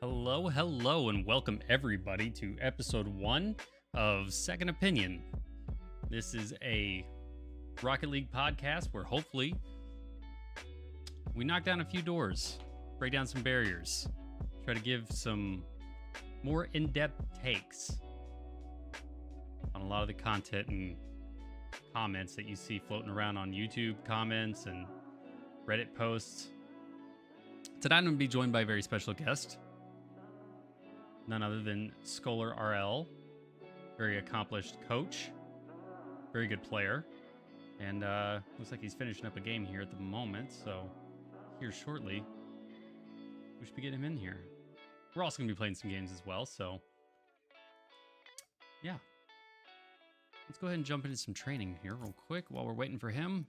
Hello, and welcome everybody to episode 1 of Second Opinion. This is a Rocket League podcast where hopefully we knock down a few doors, break down some barriers, try to give some more in-depth takes on a lot of the content and comments that you see floating around on YouTube comments and Reddit posts. Tonight I'm going to be joined by a very special guest. None other than ScholarRL, very accomplished coach, very good player, and looks like he's finishing up a game here at the moment, so here shortly, we should be getting him in here. We're also going to be playing some games as well, so yeah. Let's go ahead and jump into some training here real quick while we're waiting for him.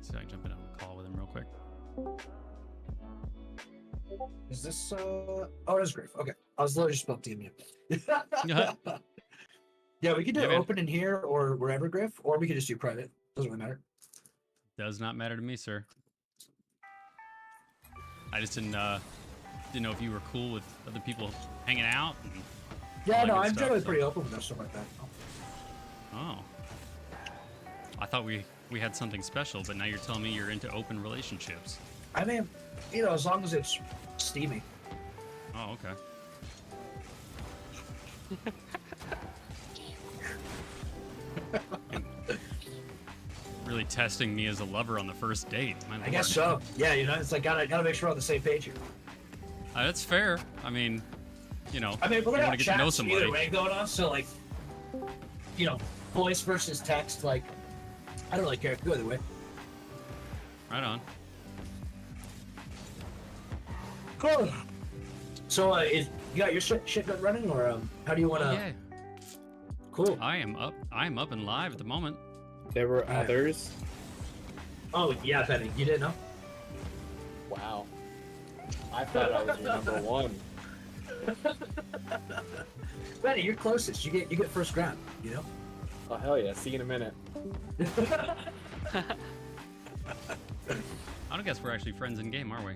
So I can jump in on a call with him real quick. Is this oh, it is Griff. Okay. I was literally just about to DM you. Yeah, we could do open in here or wherever, Griff, or we could just do private. Doesn't really matter. Does not matter to me, sir. I just didn't know if you were cool with other people hanging out. And yeah, no, I'm generally pretty open with stuff like that. Oh. I thought we had something special, but now you're telling me you're into open relationships. I mean, you know, as long as it's steamy. Oh, okay. Really testing me as a lover on the first date. I guess so. Yeah, you know, it's like gotta make sure we're on the same page here. That's fair. I mean, you know, we're gonna want to get to know somebody. Either way going on, so like, you know, voice versus text, like, I don't really care. Go either way. Right on. Cool. So, you got your shit gun running, or how do you want to? Yeah. Cool. I am up and live at the moment. There were others. Oh yeah, Benny, you didn't know? Wow. I thought I was your number one. Benny, you're closest. You get first round. You know? Oh hell yeah! See you in a minute. I don't guess we're actually friends in game, are we?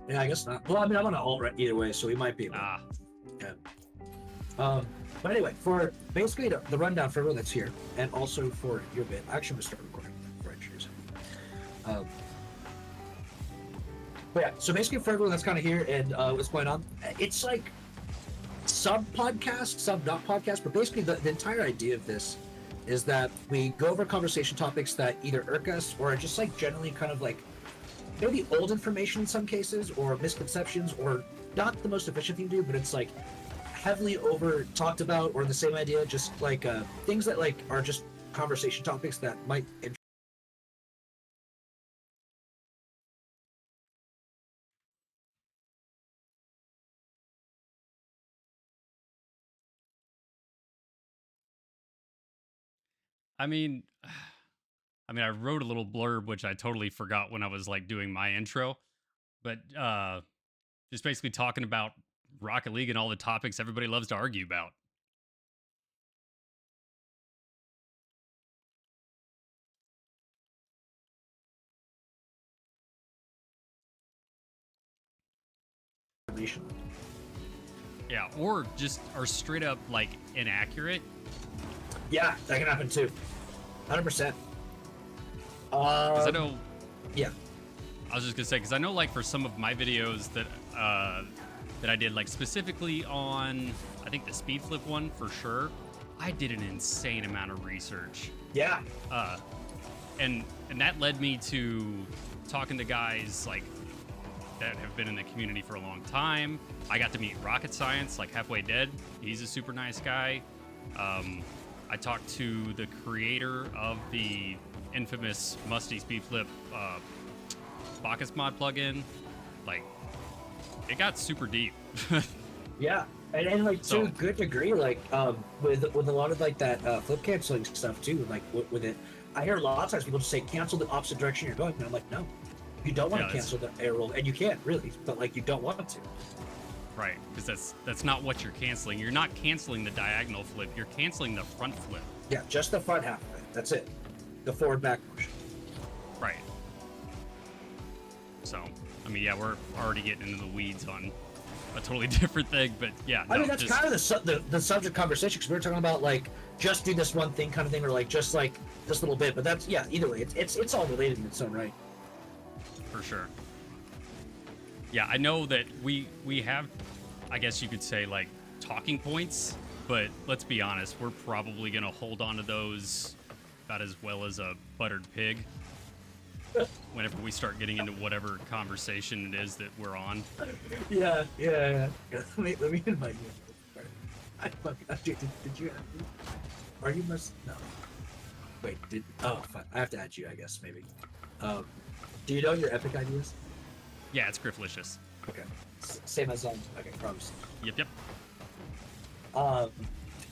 Yeah, I guess not. Well, I mean, I'm on an alt right either way, so we might be. Ah. Yeah. But anyway, for basically the rundown for everyone that's here, and also for your bit, I actually going to start recording before I introduce it. But yeah, so basically for everyone that's kind of here and what's going on, it's like sub-podcast, sub-not-podcast, but basically the entire idea of this is that we go over conversation topics that either irk us or are just like generally kind of like maybe old information in some cases, or misconceptions, or not the most efficient thing to do, but it's like heavily over talked about, or the same idea, just like things that like are just conversation topics that might I mean, I wrote a little blurb, which I totally forgot when I was like doing my intro, but just basically talking about Rocket League and all the topics everybody loves to argue about. Yeah, or just are straight up like inaccurate. Yeah, that can happen too. 100%. Because I know. Yeah. I was just gonna say, because I know, like, for some of my videos that I did, like, specifically on, I think the speed flip one for sure, I did an insane amount of research. Yeah. And that led me to talking to guys like that have been in the community for a long time. I got to meet Rocket Science, like Halfway Dead. He's a super nice guy. I talked to the creator of the infamous Musty Speed Flip Bacchus mod plugin. Like, it got super deep. Yeah, and like So- to a good degree, like with a lot of like that flip canceling stuff too. Like with it, I hear a lot of times people just say cancel the opposite direction you're going, and I'm like, no, you don't want Yeah, to cancel the air roll, and you can't really, but like you don't want to. Right, because that's not what you're canceling. You're not canceling the diagonal flip. You're canceling the front flip. Yeah, just the front half of it. That's it. The forward back motion. Right. So, I mean, yeah, we're already getting into the weeds on a totally different thing, but yeah. I no, mean, that's just- kind of the subject conversation because we were talking about like just do this one thing kind of thing, or like just like this little bit. But that's either way, it's all related in its own right. for sure. Yeah, I know that we have, I guess you could say, like, talking points, but let's be honest, we're probably gonna hold on to those about as well as a buttered pig whenever we start getting into whatever conversation it is that we're on. Yeah. Let me invite you. Did you? Are you must no? Wait, fine. I have to add you, I guess maybe. Do you know your epic ideas? Yeah, it's Grifflicious. Okay. Same as okay, promise. Yep.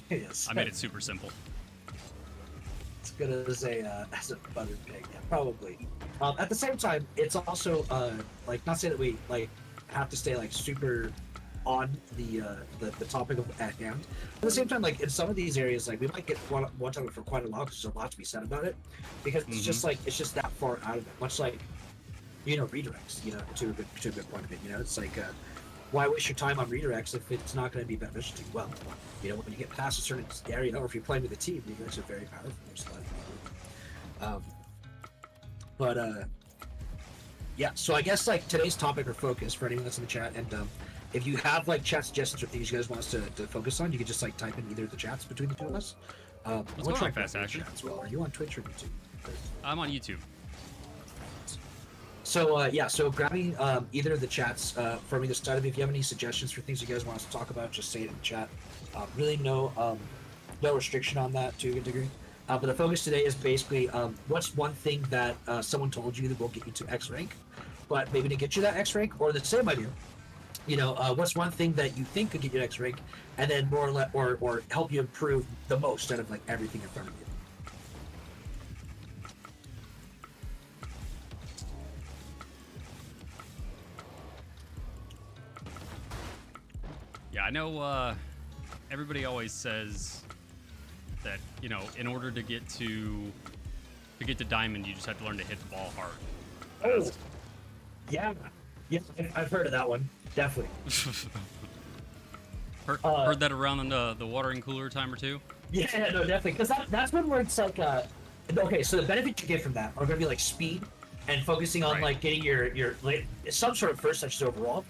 Yes. I made it super simple. As good as a buttered pig, yeah, probably. At the same time, it's also like not saying that we like have to stay like super on the topic at hand. At the same time, like in some of these areas, like we might get one topic for quite a while because there's a lot to be said about it. Because it's just like it's just that far out of it. Much like redirects. To a good point of it. It's like why waste your time on redirects if it's not going to be beneficial to you? Well, when you get past a certain area, or if you're playing with a team, redirects are very powerful. There's a lot of yeah. So I guess like today's topic or focus for anyone that's in the chat, and if you have like chat suggestions or things you guys want us to focus on, you can just like type in either of the chats between the two of us. Let's go on Fast Action as well. Are you on Twitch or YouTube? I'm on YouTube. So so grabbing either of the chats from either side of me. If you have any suggestions for things you guys want us to talk about, just say it in the chat. Really no restriction on that to a good degree. But the focus today is basically what's one thing that someone told you that will get you to X rank, but maybe to get you that X rank, or the same idea. What's one thing that you think could get you X rank, and then more or less, or help you improve the most out of like everything in front of you. Yeah, I know everybody always says that, in order to get to diamond, you just have to learn to hit the ball hard. Oh, yeah, I've heard of that one. Definitely. Heard that around the watering cooler time or two? Yeah, no, definitely. Because that's one where it's like, okay, so the benefits you get from that are going to be like speed and focusing on Right. like getting your like, some sort of first touches overall.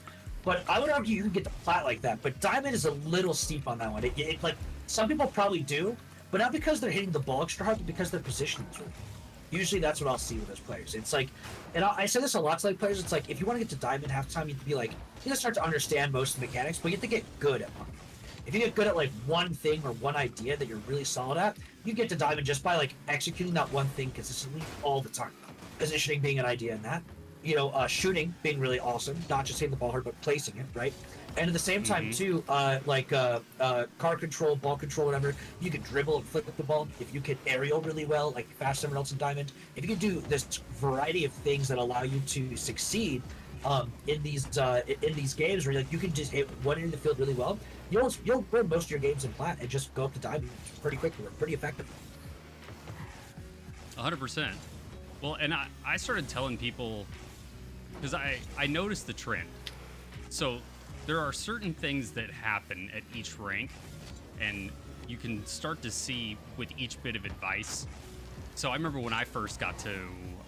But I would argue you can get the plat like that. But diamond is a little steep on that one. It like some people probably do, but not because they're hitting the ball extra hard, but because their positioning is really good. Usually that's what I'll see with those players. It's like, and I say this a lot to like players. It's like if you want to get to diamond half the time, you have to be like, you have to start to understand most of the mechanics, but you have to get good at one. If you get good at like one thing or one idea that you're really solid at, you get to diamond just by like executing that one thing consistently all the time. Positioning being an idea in that, shooting being really awesome, not just hitting the ball hard, but placing it right. And at the same time too, card control, ball control, whatever, you can dribble and flip the ball. If you can aerial really well, like fast someone else in diamond, if you can do this variety of things that allow you to succeed in these games where you can just hit one end of the field really well, you'll win most of your games in plat and just go up to diamond pretty quickly, pretty effectively. 100%. Well, and I started telling people, because I noticed the trend. So there are certain things that happen at each rank, and you can start to see with each bit of advice. So I remember when I first got to,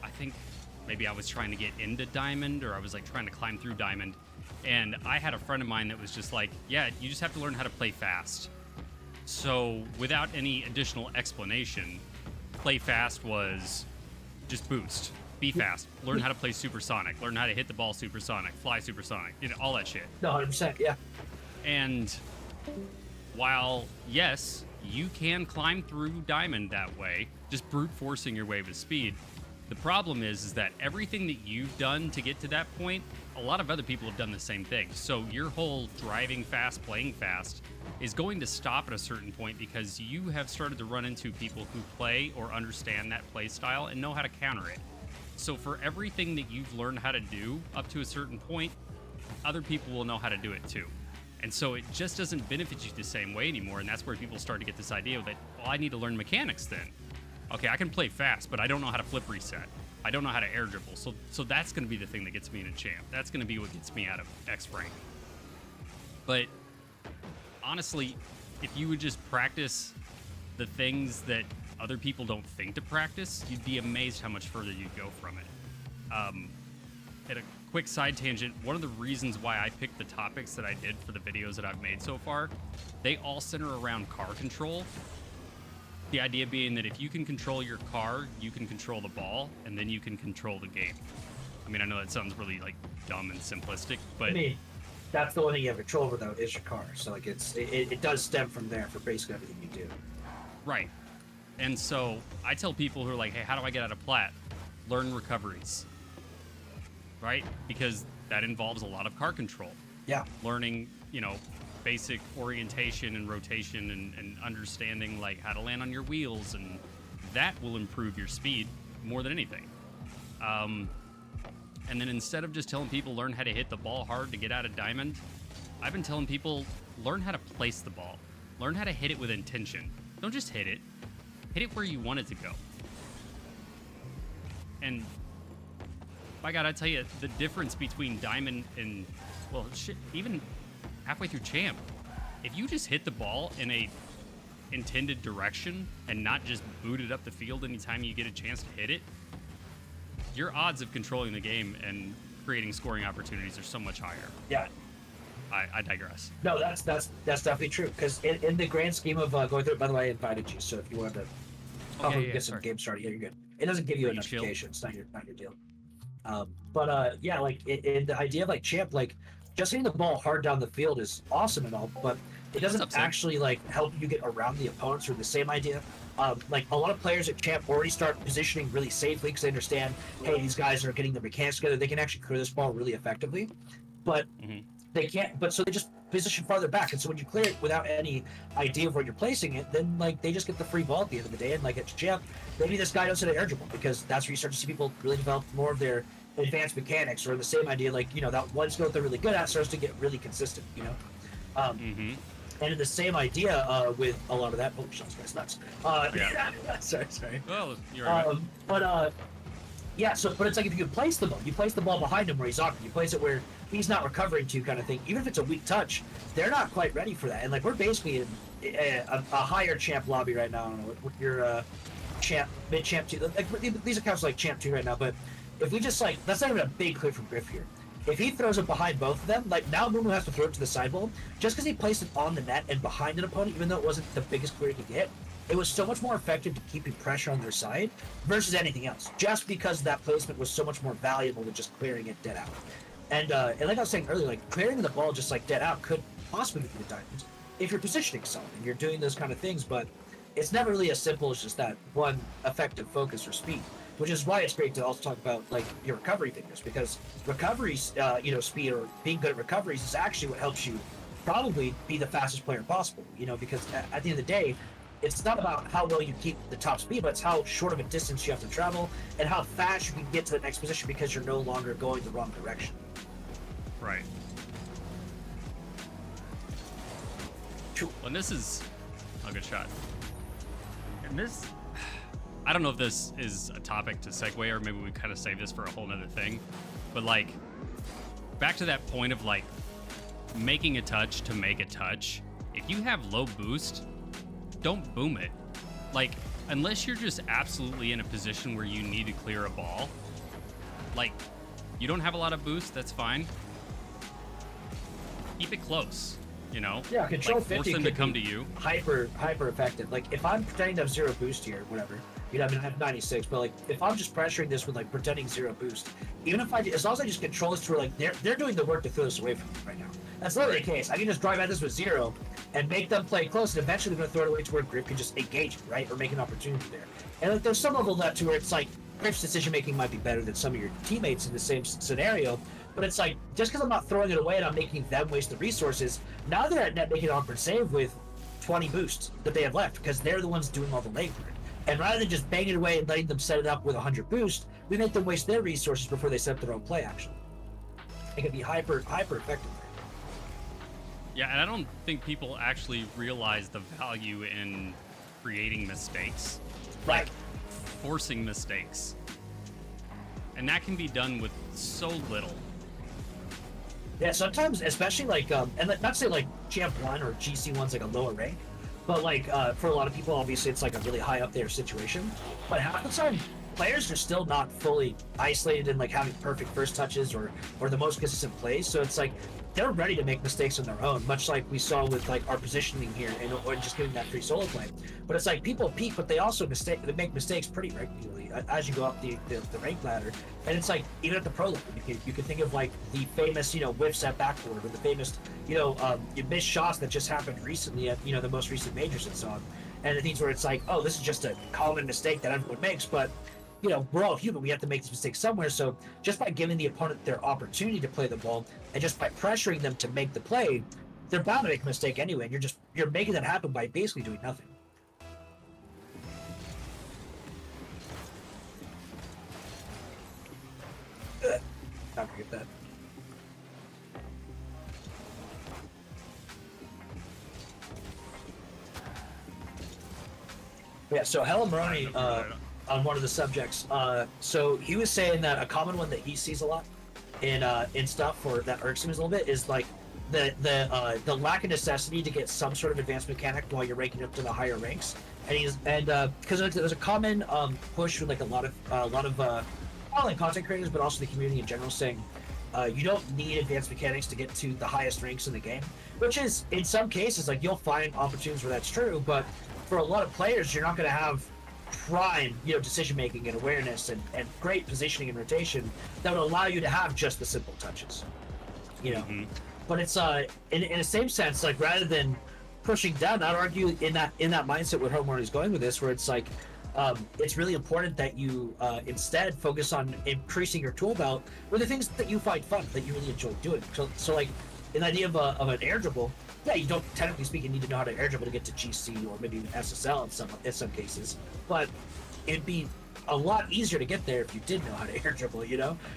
I think maybe I was trying to get into diamond, or I was like trying to climb through diamond, and I had a friend of mine that was just like, yeah, you just have to learn how to play fast. So without any additional explanation, play fast was just boost. Be fast. Learn how to play supersonic. Learn how to hit the ball supersonic. Fly supersonic. All that shit. No, 100%, yeah. And while, yes, you can climb through diamond that way, just brute forcing your way with speed. The problem is that everything that you've done to get to that point, a lot of other people have done the same thing. So your whole driving fast, playing fast is going to stop at a certain point because you have started to run into people who play or understand that play style and know how to counter it. So for everything that you've learned how to do up to a certain point, other people will know how to do it too. And so it just doesn't benefit you the same way anymore. And that's where people start to get this idea that, well, I need to learn mechanics then. Okay, I can play fast, but I don't know how to flip reset. I don't know how to air dribble. So that's going to be the thing that gets me in a champ. That's going to be what gets me out of X rank. But honestly, if you would just practice the things that other people don't think to practice, you'd be amazed how much further you'd go from it. At a quick side tangent, one of the reasons why I picked the topics that I did for the videos that I've made so far, they all center around car control. The idea being that if you can control your car, you can control the ball, and then you can control the game. I mean, I know that sounds really like dumb and simplistic, but I mean, that's the only thing you have control over though is your car. So like it does stem from there for basically everything you do. Right. And so I tell people who are like, hey, how do I get out of plat? Learn recoveries. Right? Because that involves a lot of car control. Yeah. Learning, basic orientation and rotation and understanding like how to land on your wheels, and that will improve your speed more than anything. And then instead of just telling people learn how to hit the ball hard to get out of diamond, I've been telling people learn how to place the ball. Learn how to hit it with intention. Don't just hit it. Hit it where you want it to go. And by God, I tell you, the difference between diamond and, well, shit, even halfway through champ, if you just hit the ball in a intended direction and not just boot it up the field anytime you get a chance to hit it, your odds of controlling the game and creating scoring opportunities are so much higher. Yeah. I digress. No, that's definitely true. Because in the grand scheme of going through it, by the way, I invited you. So if you wanted to get some game started, yeah, you're good. It doesn't give you a notification. It's not your deal. Yeah, like in the idea of like champ, like just hitting the ball hard down the field is awesome and all, but it doesn't actually like help you get around the opponents. Or the same idea. Like a lot of players at champ already start positioning really safely because they understand, hey, these guys are getting the mechanics together. They can actually clear this ball really effectively, but they can't. But so they just position farther back, and so when you clear it without any idea of where you're placing it, then like they just get the free ball at the end of the day. And like at champ, maybe this guy does it at air dribble because that's where you start to see people really develop more of their advanced mechanics, or the same idea, like that one skill they're really good at starts to get really consistent. And in the same idea with a lot of that. Oh, shots, guys, nuts. Sorry. Well, you're right. Yeah. So, but it's like if you place the ball behind him where he's awkward, you place it where he's not recovering to, kind of thing. Even if it's a weak touch, they're not quite ready for that. And like we're basically in a higher champ lobby right now. I don't know what your champ, mid champ 2. Like these accounts are like champ 2 right now. But if we just like, that's not even a big clear from Griff here. If he throws it behind both of them, like now Mumu has to throw it to the sideball, just because he placed it on the net and behind an opponent, even though it wasn't the biggest clear he could get, it was so much more effective to keeping pressure on their side versus anything else, just because that placement was so much more valuable than just clearing it dead out. And like I was saying earlier, like clearing the ball just like dead out could possibly give you the diamonds if you're positioning solid and you're doing those kind of things, but it's never really as simple as just that one effective focus or speed. Which is why it's great to also talk about like your recovery figures, because recoveries, speed or being good at recoveries is actually what helps you probably be the fastest player possible. Because at the end of the day, it's not about how well you keep the top speed, but it's how short of a distance you have to travel and how fast you can get to the next position because you're no longer going the wrong direction. Right. Well, and this is a good shot. And this, I don't know if this is a topic to segue, or maybe we kind of save this for a whole nother thing, but like back to that point of like making a touch to make a touch. If you have low boost, don't boom it. Like, unless you're just absolutely in a position where you need to clear a ball, like you don't have a lot of boost, that's fine. Keep it close. Yeah, control like, 50 force them to come to you. Hyper effective. Like if I'm pretending to have zero boost here, whatever. I have 96, but like if I'm just pressuring this with like pretending zero boost, even if as long as I just control this to where like they're doing the work to throw this away from me right now. That's literally the case. I can just drive at this with zero, and make them play close, and eventually they're going to throw it away to where Griff can just engage it, right, or make an opportunity there. And like, there's some level of that to where it's like Griff's decision making might be better than some of your teammates in the same scenario, but it's like just because I'm not throwing it away and I'm making them waste the resources, now they're at net making an awkward save with 20 boosts that they have left because they're the ones doing all the legwork. And rather than just banging it away and letting them set it up with 100 boost, we make them waste their resources before they set up their own play. Actually, it can be hyper effective. Yeah, and I don't think people actually realize the value in creating mistakes, Right. forcing mistakes, and that can be done with so little. Yeah, sometimes, especially like, and not to say like Champ 1 or GC 1's like a lower rank, but like for a lot of people, obviously it's like a really high up there situation. But half the time, players are still not fully isolated in like having perfect first touches or the most consistent plays. So it's like they're ready to make mistakes on their own, much like we saw with like our positioning here and or just giving that free solo play. But it's like people peak, but they also they make mistakes pretty regularly as you go up the rank ladder. And it's like even at the pro level, you can think of like the famous whiffs at backboard or the famous you missed shots that just happened recently at the most recent majors and so on. And the things where it's like, oh, this is just a common mistake that everyone makes, but we're all human. We have to make these mistakes somewhere. So just by giving the opponent their opportunity to play the ball, and just by pressuring them to make the play, they're bound to make a mistake anyway. And you're making that happen by basically doing nothing. Not forget that. Yeah. So Helen Maroney. On one of the subjects, so he was saying that a common one that he sees a lot in stuff or that irks him a little bit is like the lack of necessity to get some sort of advanced mechanic while you're ranking up to the higher ranks, and because there's a common push with like a lot of not only content creators but also the community in general saying you don't need advanced mechanics to get to the highest ranks in the game, which is in some cases like you'll find opportunities where that's true, but for a lot of players you're not going to have prime decision making and awareness and great positioning and rotation that would allow you to have just the simple touches but it's in the same sense, like rather than pushing down, I'd argue in that mindset where Homeworld is going with this, where it's like it's really important that you instead focus on increasing your tool belt with the things that you find fun, that you really enjoy doing. So like in the idea of an air dribble, yeah, you don't technically speaking need to know how to air dribble to get to GC or maybe even SSL in some cases, but it'd be a lot easier to get there if you did know how to air dribble,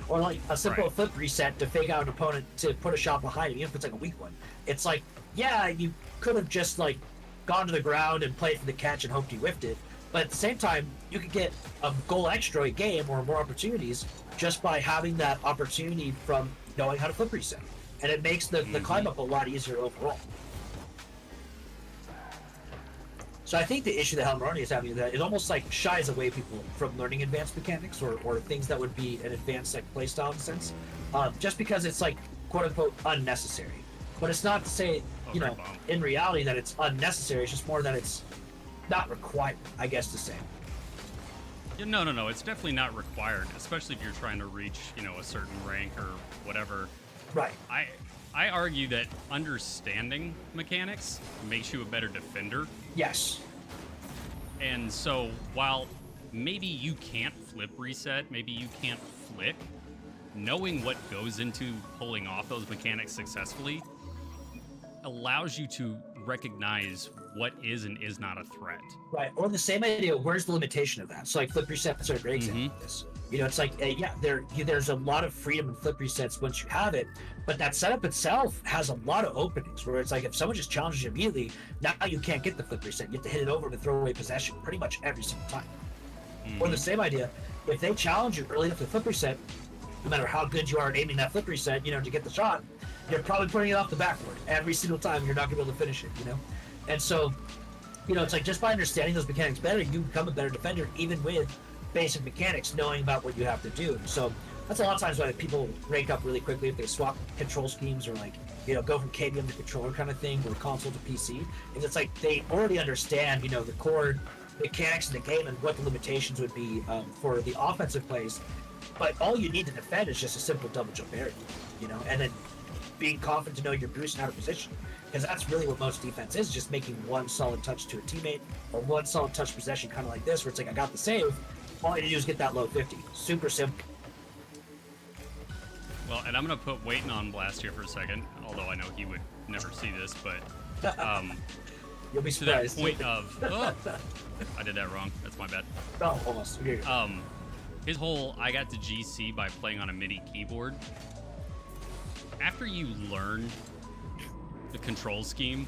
or like a simple flip reset to fake out an opponent to put a shot behind him, even if it's like a weak one. It's like, yeah, you could have just like gone to the ground and played for the catch and hoped you whiffed it, but at the same time, you could get a goal extra a game or more opportunities just by having that opportunity from knowing how to flip reset. And it makes the climb up a lot easier overall. So I think the issue that Helmaroni is having is that it almost like shies away people from learning advanced mechanics or things that would be an advanced like playstyle in a sense, just because it's like quote unquote unnecessary. But it's not to say in reality that it's unnecessary. It's just more that it's not required, I guess to say. Yeah, no. It's definitely not required, especially if you're trying to reach a certain rank or whatever. Right. I argue that understanding mechanics makes you a better defender. Yes. And so while maybe you can't flip reset, maybe you can't flick, knowing what goes into pulling off those mechanics successfully allows you to recognize what is and is not a threat. Right. Or the same idea, where's the limitation of that? So like flip resets are a great example of this. It's like, there's a lot of freedom in flip resets once you have it, but that setup itself has a lot of openings where it's like if someone just challenges you immediately, now you can't get the flip reset. You have to hit it over to throw away possession pretty much every single time. Or the same idea, if they challenge you early enough to flip reset, no matter how good you are at aiming that flip reset, to get the shot, you're probably putting it off the backboard every single time. You're not going to be able to finish it, And so, it's like just by understanding those mechanics better, you become a better defender, even with basic mechanics, knowing about what you have to do. So that's a lot of times why people rank up really quickly if they swap control schemes or like, go from KBM to controller kind of thing or console to PC. And it's like they already understand, the core mechanics in the game and what the limitations would be for the offensive plays. But all you need to defend is just a simple double jump area, and then being confident to know your boost and out of position. because that's really what most defense is, just making one solid touch to a teammate or one solid touch possession, kind of like this, where it's like, I got the save, all I need to do is get that low 50. Super simple. Well, and I'm going to put Waiting on blast here for a second, although I know he would never see this, but You'll be to that surprised. point of, oh, I did that wrong. That's my bad. Oh, almost. Here you go. His whole, I got to GC by playing on a MIDI keyboard. After you learn the control scheme,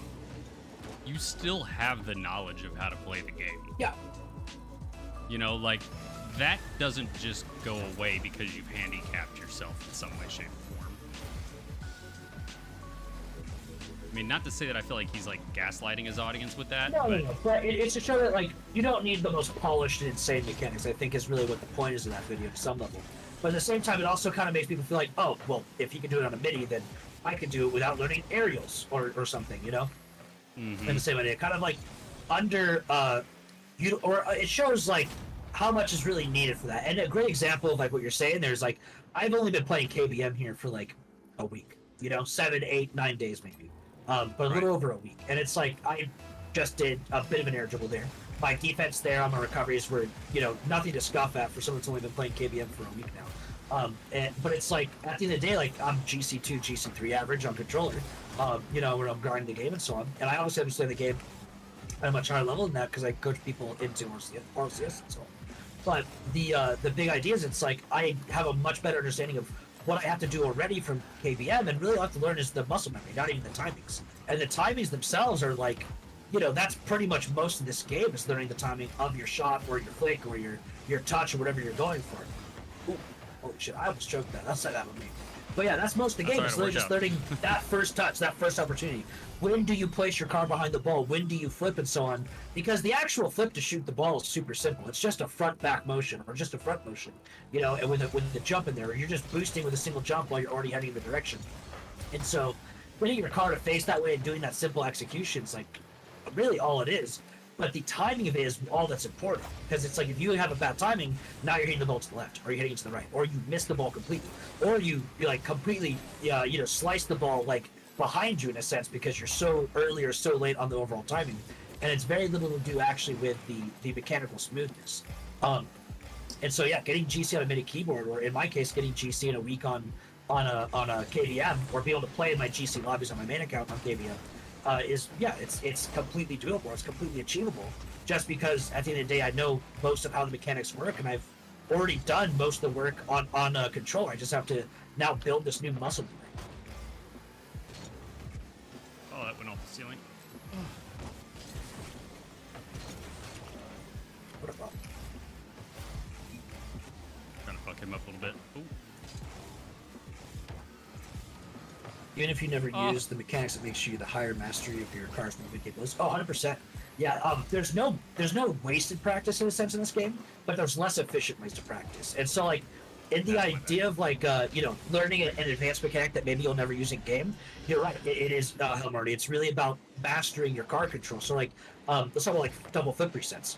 you still have the knowledge of how to play the game. Yeah. You know, like, that doesn't just go away because you've handicapped yourself in some way, shape, or form. I mean, not to say that I feel like he's, like, gaslighting his audience with that. No, but it's to show that, like, you don't need the most polished and insane mechanics, I think is really what the point is of that video to some level. But at the same time, it also kind of makes people feel like, oh, well, if he can do it on a MIDI, then I can do it without learning aerials or something, you know? Mm-hmm. And the same idea, kind of like it shows, like, how much is really needed for that. And a great example of, like, what you're saying there is, like, I've only been playing KBM here for, like, a week, you know, 7, 8, 9 days maybe. But a little over a week. And it's like, I just did a bit of an air dribble there. My defense there on my recoveries were, you know, nothing to scoff at for someone that's only been playing KBM for a week now. But it's like, at the end of the day, like, I'm GC2, GC3 average on controller, you know, where I'm grinding the game and so on. And I obviously understand the game at a much higher level than that because I coach people into RCS and so on. But the big idea is, it's like, I have a much better understanding of what I have to do already from KBM, and really all I have to learn is the muscle memory, not even the timings. And the timings themselves are like, you know, that's pretty much most of this game is learning the timing of your shot or your flick or your touch or whatever you're going for. Ooh, holy shit, I almost choked that. That's not that with me. But yeah, that's most of the game. It's literally just learning that first touch, that first opportunity. When do you place your car behind the ball? When do you flip and so on? Because the actual flip to shoot the ball is super simple. It's just a front-back motion or just a front motion, you know, and with the jump in there, you're just boosting with a single jump while you're already heading in the direction. And so putting your car to face that way and doing that simple execution is, like, really all it is. But the timing of it is all that's important, because it's like, if you have a bad timing, now you're hitting the ball to the left, or you're hitting it to the right, or you miss the ball completely, or you like completely, you know, slice the ball like behind you in a sense because you're so early or so late on the overall timing, and it's very little to do actually with the mechanical smoothness. And so yeah, getting GC on a MIDI keyboard, or in my case, getting GC in a week on a KVM, or be able to play in my GC lobbies on my main account on KVM. It's completely doable. It's completely achievable, just because at the end of the day, I know most of how the mechanics work, and I've already done most of the work on a controller. I just have to now build this new muscle memory. Oh, that went off the ceiling. What about? Trying to fuck him up a little bit. Ooh. Even if you never use the mechanics, it makes you the higher mastery of your car's movement capabilities. Oh, 100%. Yeah, there's no wasted practice in a sense in this game, but there's less efficient ways to practice. And so, like, in the idea of, like, you know, learning an advanced mechanic that maybe you'll never use in game, you're right. It is, Marty. It's really about mastering your car control. So, like, let's talk about, like, double flip resets.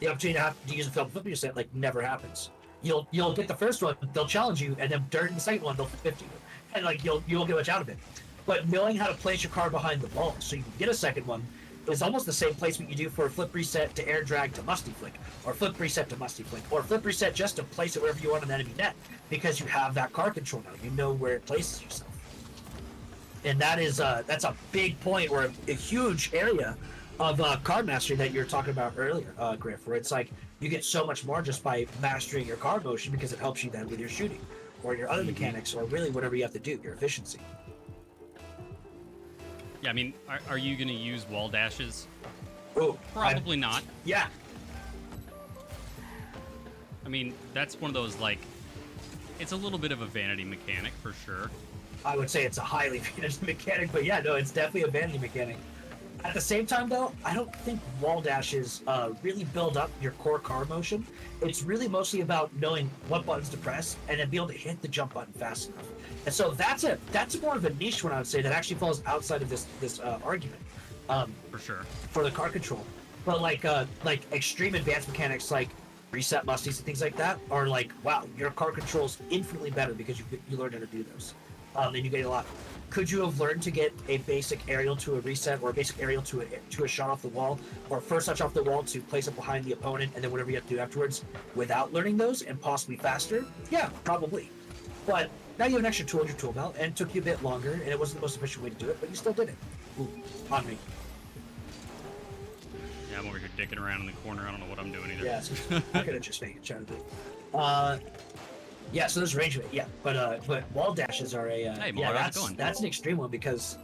The opportunity to have to use a double flip reset, like, never happens. You'll get the first one, they'll challenge you, and then during the second one, they'll flip 50 you. And, like, you won't get much out of it. But knowing how to place your car behind the ball so you can get a second one is almost the same placement you do for a flip reset to air drag to musty flick, or flip reset to musty flick, or flip reset just to place it wherever you want on the enemy net, because you have that car control now. You know where it places yourself. And that is that's a big point, or a huge area of car mastery that you were talking about earlier, Griff, where it's like you get so much more just by mastering your car motion, because it helps you then with your shooting or your other mechanics, or really whatever you have to do, your efficiency. Yeah, I mean, are you going to use wall dashes? Oh, Probably not. Yeah. I mean, that's one of those, like, it's a little bit of a vanity mechanic for sure. I would say it's a highly vanity mechanic, but yeah, no, it's definitely a vanity mechanic. At the same time, though, I don't think wall dashes really build up your core car motion. It's really mostly about knowing what buttons to press and then be able to hit the jump button fast enough. And so that's more of a niche one, I would say, that actually falls outside of this argument. For sure. For the car control. But like extreme advanced mechanics like reset musties and things like that are like, wow, your car control's infinitely better because you learned how to do those. And you get a lot could you have learned to get a basic aerial to a reset, or a basic aerial to a shot off the wall, or first touch off the wall to place it behind the opponent, and then whatever you have to do afterwards without learning those, and possibly faster? Yeah, probably. But now you have an extra tool in your tool belt, and it took you a bit longer, and it wasn't the most efficient way to do it, but you still did it. Ooh, on me. Yeah, I'm over here dicking around in the corner. I don't know what I'm doing either. Yeah, I could have just made it try to do it. Yeah, so there's range of it, yeah. But wall dashes are a Hey, yeah, how's it going? that's an extreme one, because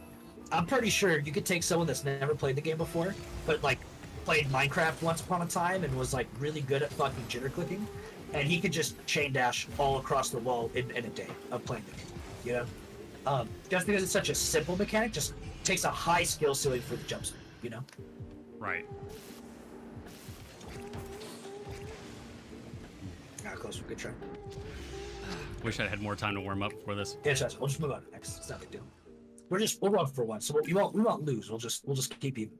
I'm pretty sure you could take someone that's never played the game before, but like played Minecraft once upon a time and was like really good at fucking jitter clicking, and he could just chain dash all across the wall in a day of playing the game. You know, just because it's such a simple mechanic, just takes a high skill ceiling for the jump spin. You know. Right. Close. Good try. Wish I had more time to warm up for this. Yeah, sure. We'll just move on to next. It's not a big deal. We'll run for one, so we won't lose. We'll just keep even.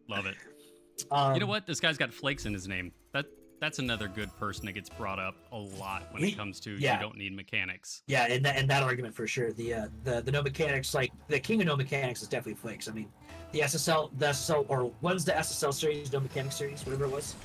Love it. You know what? This guy's got flakes in his name. That's another good person that gets brought up a lot when it comes to you don't need mechanics. Yeah, and that argument for sure. The no mechanics, like the king of no mechanics is definitely flakes. I mean, the SSL, or when's the SSL series, no mechanics series, whatever it was.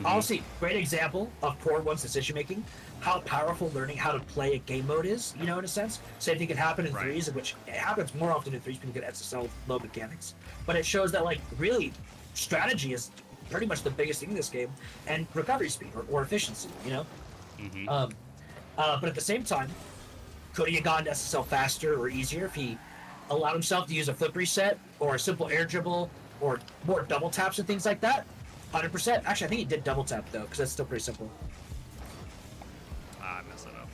Honestly, great example of poor one's decision making. How powerful learning how to play a game mode is, you know, in a sense. Same thing could happen in threes, which it happens more often in threes when you get SSL low mechanics. But it shows that, like, really, strategy is pretty much the biggest thing in this game, and recovery speed or efficiency, you know. But at the same time, could he have gotten to SSL faster or easier if he allowed himself to use a flip reset or a simple air dribble or more double taps and things like that? 100%. Actually, I think he did double tap though, because that's still pretty simple. I messed it up.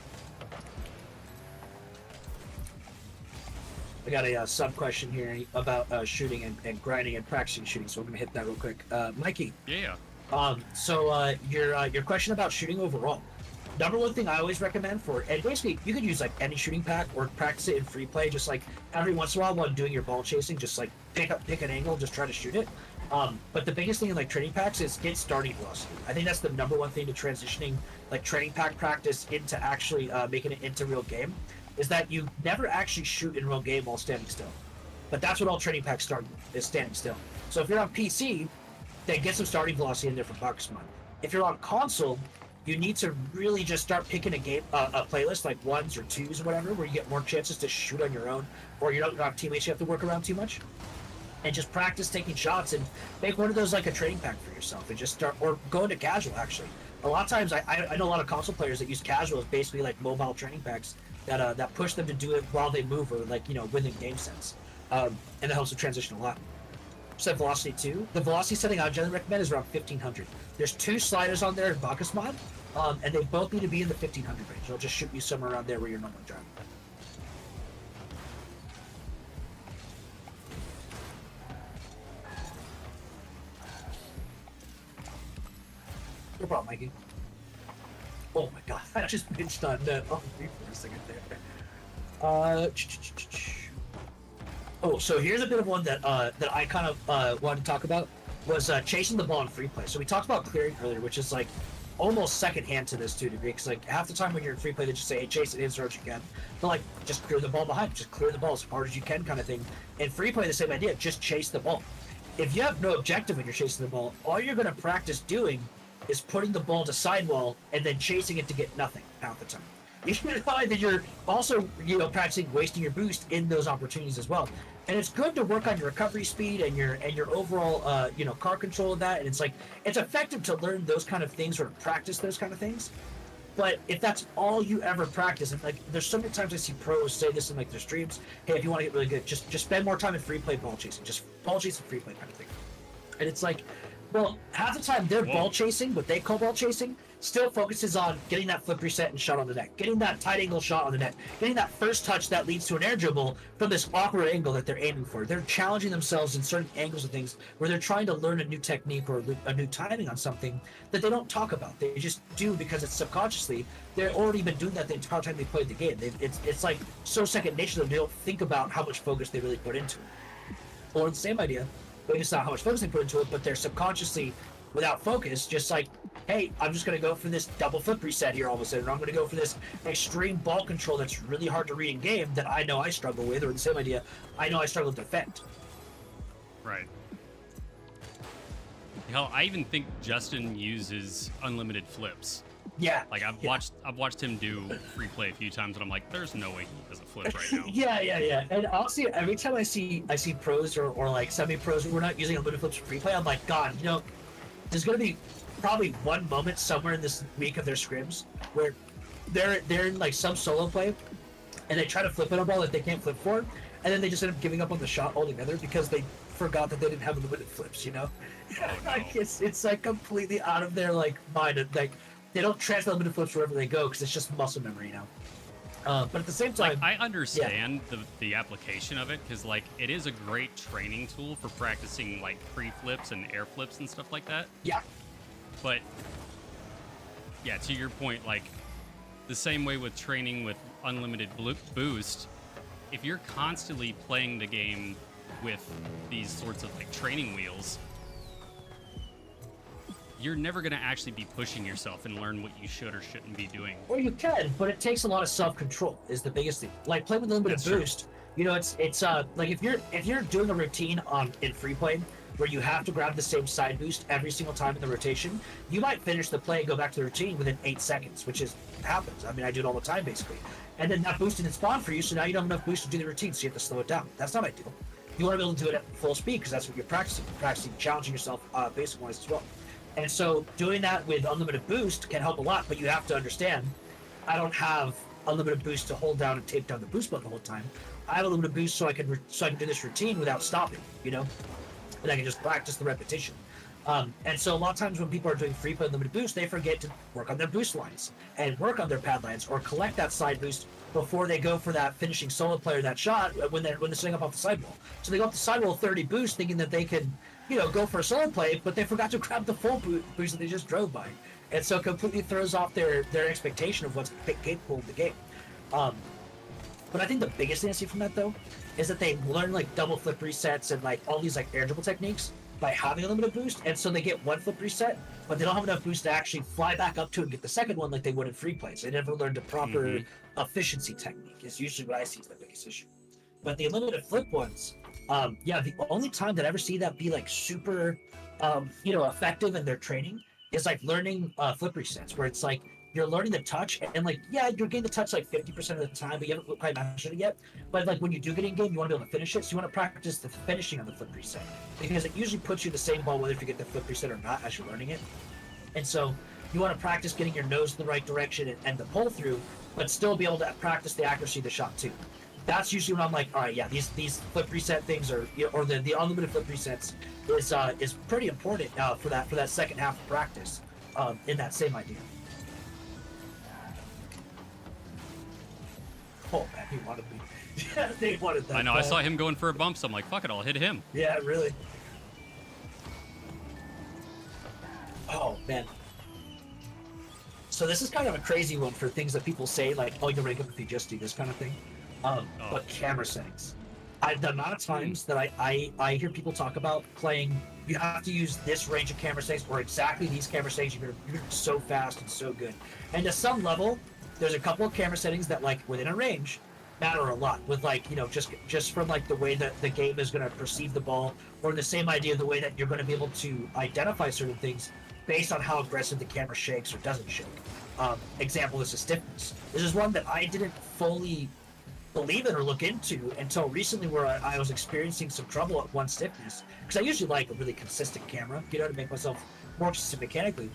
I got a sub question here about shooting and grinding and practicing shooting, so I'm gonna hit that real quick. Mikey. Yeah. So your question about shooting overall. Number one thing I always recommend and basically you could use like any shooting pack or practice it in free play, just like every once in a while while doing your ball chasing, just like pick an angle, just try to shoot it. But the biggest thing in like training packs is get starting velocity. I think that's the number one thing to transitioning like training pack practice into actually making it into real game, is that you never actually shoot in real game while standing still. But that's what all training packs start is standing still. So if you're on PC, then get some starting velocity in there for Boxmon. If you're on console, you need to really just start picking a playlist like ones or twos or whatever, where you get more chances to shoot on your own, or you don't have teammates you have to work around too much. And just practice taking shots and make one of those like a training pack for yourself, and just start, or go into casual actually. A lot of times I know a lot of console players that use casual as basically like mobile training packs that push them to do it while they move, or like, you know, within game sense. And it helps them transition a lot. Set velocity too. The velocity setting I generally recommend is around 1500. There's two sliders on there in Bacchus mod, and they both need to be in the 1500 range. They'll just shoot you somewhere around there where you're normally driving. No problem, Mikey. Oh my god, I just pinched on net. Oh, me for a second there. Oh, so here's a bit of one that I kind of wanted to talk about, was chasing the ball in free play. So we talked about clearing earlier, which is like almost secondhand to this to a degree, because like half the time when you're in free play, they just say, hey, chase it in as hard as you can. But like, just clear the ball behind, just clear the ball as hard as you can, kind of thing. In free play, the same idea, just chase the ball. If you have no objective when you're chasing the ball, all you're going to practice doing is putting the ball to sidewall and then chasing it to get nothing half the time. You should find that you're also, you know, practicing wasting your boost in those opportunities as well. And it's good to work on your recovery speed and your overall, you know, car control of that. And it's like, it's effective to learn those kind of things or practice those kind of things. But if that's all you ever practice, and like, there's so many times I see pros say this in like their streams, hey, if you want to get really good, just spend more time in free play ball chasing, just ball chasing free play kind of thing. And it's like, well, half the time their ball chasing, what they call ball chasing, still focuses on getting that flip reset and shot on the net, getting that tight angle shot on the net, getting that first touch that leads to an air dribble from this awkward angle that they're aiming for. They're challenging themselves in certain angles of things where they're trying to learn a new technique or a new timing on something that they don't talk about. They just do because it's subconsciously. They've already been doing that the entire time they played the game. It's like so second nature to them, they don't think about how much focus they really put into it. Or the same idea, maybe it's not how much focus they put into it, but they're subconsciously without focus, just like, hey, I'm just going to go for this double flip reset here all of a sudden, or I'm going to go for this extreme ball control that's really hard to read in game that I know I struggle with, or the same idea, I know I struggle to defend. Right. Hell, I even think Justin uses unlimited flips. Yeah. Like I've watched him do free play a few times, and I'm like, there's no way he doesn't flip right now. yeah. And honestly, every time I see pros or like semi-pros who are not using unlimited flips for free play, I'm like, God, you know, there's gonna be probably one moment somewhere in this week of their scrims where they're in like some solo play, and they try to flip in a ball that they can't flip for, and then they just end up giving up on the shot altogether because they forgot that they didn't have unlimited flips. You know, Oh, no. like it's like completely out of their like mind. And, like they don't transfer unlimited flips wherever they go because it's just muscle memory now. But at the same time, like, I understand the application of it, because like it is a great training tool for practicing like pre-flips and air flips and stuff like that. yeah, But yeah, to your point, like the same way with training with unlimited boost, if you're constantly playing the game with these sorts of like training wheels, you're never going to actually be pushing yourself and learn what you should or shouldn't be doing. or you can, but it takes a lot of self-control is the biggest thing. Like playing with unlimited That's true. boost, you know, it's like if you're doing a routine in free play where you have to grab the same side boost every single time in the rotation, you might finish the play and go back to the routine within 8 seconds, which happens. I mean, I do it all the time basically. And then that boost didn't spawn for you, so now you don't have enough boost to do the routine, so you have to slow it down. That's not ideal. You want to be able to do it at full speed because that's what you're practicing. You're practicing challenging yourself basic-wise as well. And so doing that with unlimited boost can help a lot, but you have to understand, I don't have unlimited boost to hold down and tape down the boost button the whole time. I have unlimited boost so I can do this routine without stopping, you know, and I can just practice the repetition. And so a lot of times when people are doing free play unlimited boost, they forget to work on their boost lines and work on their pad lines or collect that side boost before they go for that finishing solo play or that shot when they're setting up off the sidewall. So they go up the sidewall 30 boost thinking that they can, you know, go for a solo play, but they forgot to grab the full boost that they just drove by. And so it completely throws off their expectation of what's capable of the game. But I think the biggest thing I see from that though is that they learn like double flip resets and like all these like air dribble techniques by having a limited boost, and so they get one flip reset, but they don't have enough boost to actually fly back up to it and get the second one like they would in free plays. They never learned a proper efficiency technique. Is usually what I see as the biggest issue. But the unlimited flip ones, the only time that I ever see that be like super, effective in their training is like learning flip resets, where it's like you're learning the touch and like, yeah, you're getting the touch like 50% of the time, but you haven't quite mastered it yet. But like when you do get in game, you want to be able to finish it, so you want to practice the finishing on the flip reset because it usually puts you the same ball whether if you get the flip reset or not as you're learning it. And so you want to practice getting your nose in the right direction and the pull through, but still be able to practice the accuracy of the shot too. That's usually when I'm like, all right, yeah, these flip reset things or the unlimited flip resets is pretty important for that second half of practice in that same idea. Oh man, he wanted me. Yeah, they wanted that. I know. Ball. I saw him going for a bump, so I'm like, fuck it, I'll hit him. Yeah, really. Oh man. So this is kind of a crazy one for things that people say, like, "Oh, you rank up if you just do this kind of thing." But camera settings. The amount of times that I hear people talk about playing, you have to use this range of camera settings or exactly these camera settings. You're so fast and so good. And to some level, there's a couple of camera settings that, like, within a range, matter a lot. With like, you know, just from like the way that the game is going to perceive the ball, or the same idea of the way that you're going to be able to identify certain things based on how aggressive the camera shakes or doesn't shake. Example is the stiffness. This is one that I didn't fully believe in or look into until recently, where I was experiencing some trouble at one stiffness, because I usually like a really consistent camera, you know, to make myself more consistent mechanically.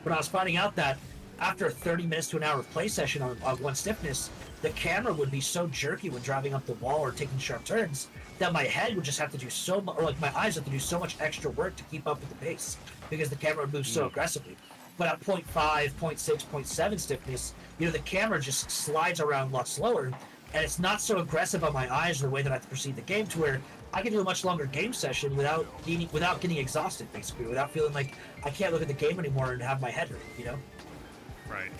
But I was finding out that after a 30 minutes to an hour of play session on one stiffness, the camera would be so jerky when driving up the wall or taking sharp turns that my head would just have to do so much, or like my eyes have to do so much extra work to keep up with the pace because the camera would move so aggressively. But at 0.5, 0.6, 0.7 stiffness, you know, the camera just slides around a lot slower, and it's not so aggressive on my eyes or the way that I have to perceive the game, to where I can do a much longer game session without getting exhausted, basically, without feeling like I can't look at the game anymore and have my head hurt, you know? Right.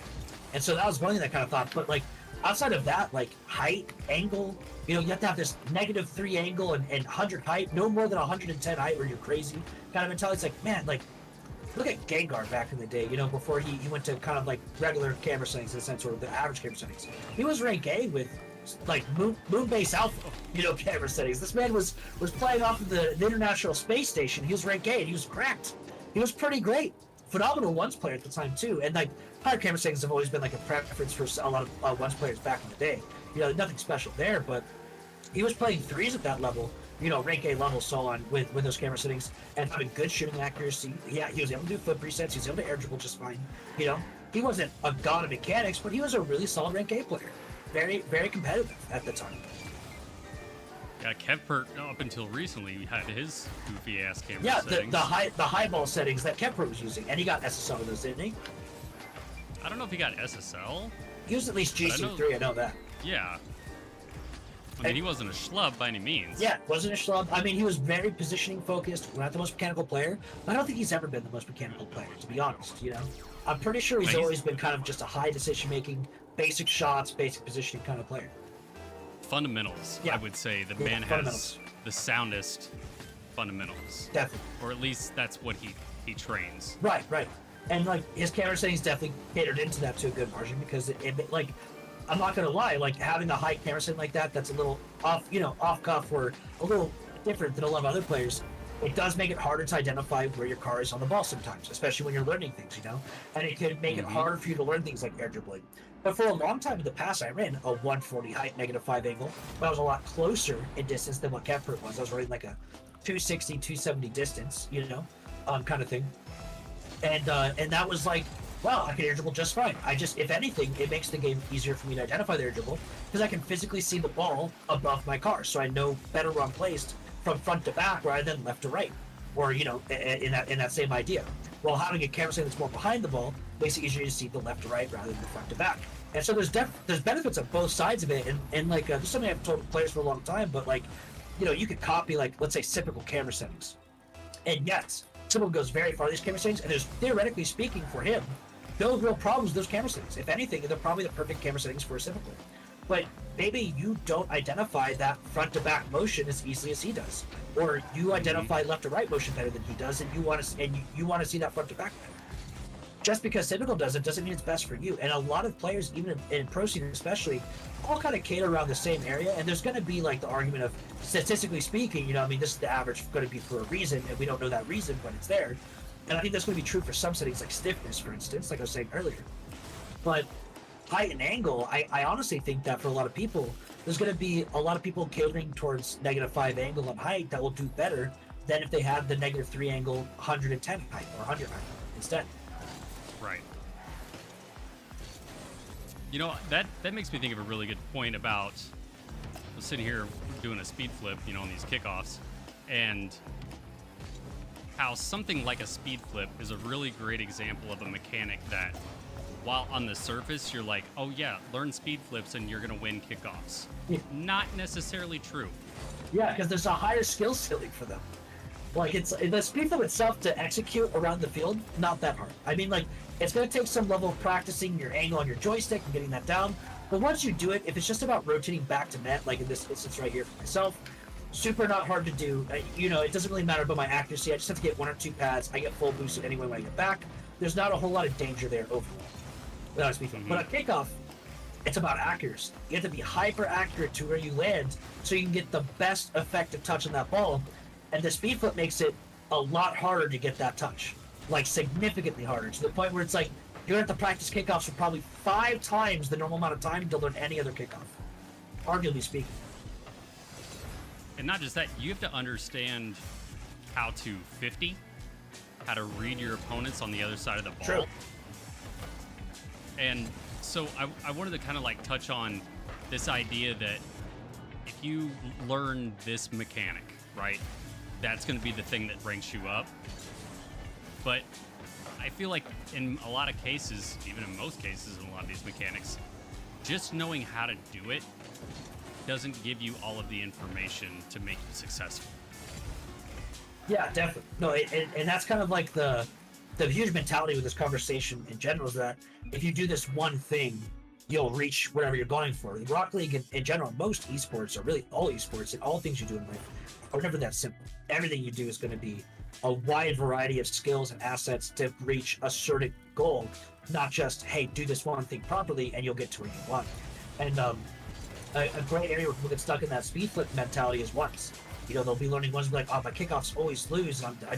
And so that was one thing that kind of thought, but like outside of that, like height, angle, you know, you have to have this -3 angle and 100 height, no more than 110 height or you're crazy kind of mentality. It's like, man, like look at Gengar back in the day, you know, before he went to kind of like regular camera settings in a sense, or the average camera settings. He was rank A with like Moonbase Alpha, you know, camera settings. This man was playing off of the International Space Station. He was rank A and he was cracked. He was pretty great. Phenomenal ones player at the time too. And like higher camera settings have always been like a preference for a lot of ones players back in the day. You know, nothing special there, but he was playing threes at that level, you know, rank A level, so on, with those camera settings, and having good shooting accuracy. Yeah, he was able to do flip resets, he was able to air dribble just fine. You know, he wasn't a god of mechanics, but he was a really solid rank A player. Very, very competitive at the time. Yeah, Kevpert, up until recently, had his goofy ass camera Yeah, settings. the high ball settings that Kepler was using, and he got SSL with those, didn't he? I don't know if he got SSL. He was at least GC3, I know that. Yeah. I mean, he wasn't a schlub by any means. Yeah, wasn't a schlub. I mean, he was very positioning focused, not the most mechanical player. But I don't think he's ever been the most mechanical player, to be honest, you know? I'm pretty sure he's always been kind of just a high decision-making, basic shots, basic positioning kind of player. Fundamentals, Yeah. I would say. The man has the soundest fundamentals. Definitely. Or at least that's what he trains. Right. And, like, his camera settings definitely catered into that to a good margin because it like, I'm not gonna lie, like having a high camera setting like that's a little off, you know, off cuff or a little different than a lot of other players. It does make it harder to identify where your car is on the ball sometimes, especially when you're learning things, you know? And it can make it harder for you to learn things like air dribbling. But for a long time in the past, I ran a 140 height, -5 angle, but I was a lot closer in distance than what Kepler was. I was running like a 260, 270 distance, you know, kind of thing. And that was like, wow, I can air dribble just fine. If anything, it makes the game easier for me to identify the air dribble because I can physically see the ball above my car, so I know better where I'm placed from front to back rather than left to right, or you know, in that same idea. While having a camera setting that's more behind the ball makes it easier to see the left to right rather than the front to back. And so there's benefits of both sides of it, and like this is something I've told players for a long time, but like, you know, you could copy like let's say typical camera settings, and yes, Simple goes very far these camera settings, and there's theoretically speaking for him no real problems with those camera settings. If anything, they're probably the perfect camera settings for a Simple. But maybe you don't identify that front to back motion as easily as he does, or you identify left to right motion better than he does, and you want to see that front to back better. Just because Typical does it doesn't mean it's best for you. And a lot of players, even in pro scene especially, all kind of cater around the same area. And there's going to be like the argument of, statistically speaking, you know, I mean, this is the average going to be for a reason, and we don't know that reason, but it's there. And I think that's going to be true for some settings like stiffness, for instance, like I was saying earlier. But height and angle, I honestly think that for a lot of people, there's going to be a lot of people catering towards -5 angle on height that will do better than if they had the -3 angle 110 height or 100 height instead. Right. You know, that makes me think of a really good point about sitting here doing a speed flip, you know, on these kickoffs, and how something like a speed flip is a really great example of a mechanic that, while on the surface you're like, oh yeah, learn speed flips and you're gonna win kickoffs. Yeah. Not necessarily true. Yeah, because there's a higher skill ceiling for them. Like, it's the speed flip itself to execute around the field, not that hard. I mean, like, it's going to take some level of practicing your angle on your joystick and getting that down. But once you do it, if it's just about rotating back to net, like in this instance right here for myself, super not hard to do. You know, it doesn't really matter about my accuracy. I just have to get 1 or 2 pads. I get full boosted anyway when I get back. There's not a whole lot of danger there overall without a speed flip. But a kickoff, it's about accuracy. You have to be hyper accurate to where you land so you can get the best effective touch on that ball. And the speed flip makes it a lot harder to get that touch, like significantly harder, to the point where it's like you're going to have to practice kickoffs for probably 5 times the normal amount of time to learn any other kickoff, arguably speaking. And not just that, you have to understand how to 50, how to read your opponents on the other side of the ball. True. And so I wanted to kind of like touch on this idea that if you learn this mechanic, right, that's going to be the thing that ranks you up. But I feel like in a lot of cases, even in most cases in a lot of these mechanics, just knowing how to do it doesn't give you all of the information to make you successful. Yeah, definitely. No, and that's kind of like the huge mentality with this conversation in general, is that if you do this one thing, you'll reach whatever you're going for. The Rocket League in general, most esports, or really all esports, and all things you do in life, are never that simple. Everything you do is going to be a wide variety of skills and assets to reach a certain goal, not just, hey, do this one thing properly and you'll get to where you want. And a great area where people get stuck in that speed flip mentality is ones. They'll be learning ones, be like, oh, my kickoffs always lose, and I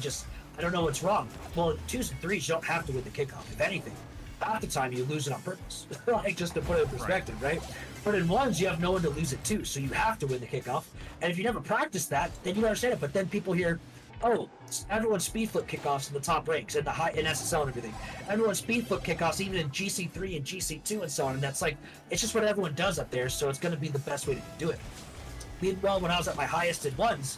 don't know what's wrong. Well, 2s and 3s, you don't have to win the kickoff. If anything, half the time you lose it on purpose. Like, just to put it in perspective, right? But in ones, you have no one to lose it to, so you have to win the kickoff. And if you never practice that, then you don't understand it. But then people hear, oh, everyone's speed flip kickoffs in the top ranks, in SSL and everything. Everyone's speed flip kickoffs, even in GC3 and GC2 and so on. And that's like, it's just what everyone does up there, so it's going to be the best way to do it. Meanwhile, when I was at my highest in ones,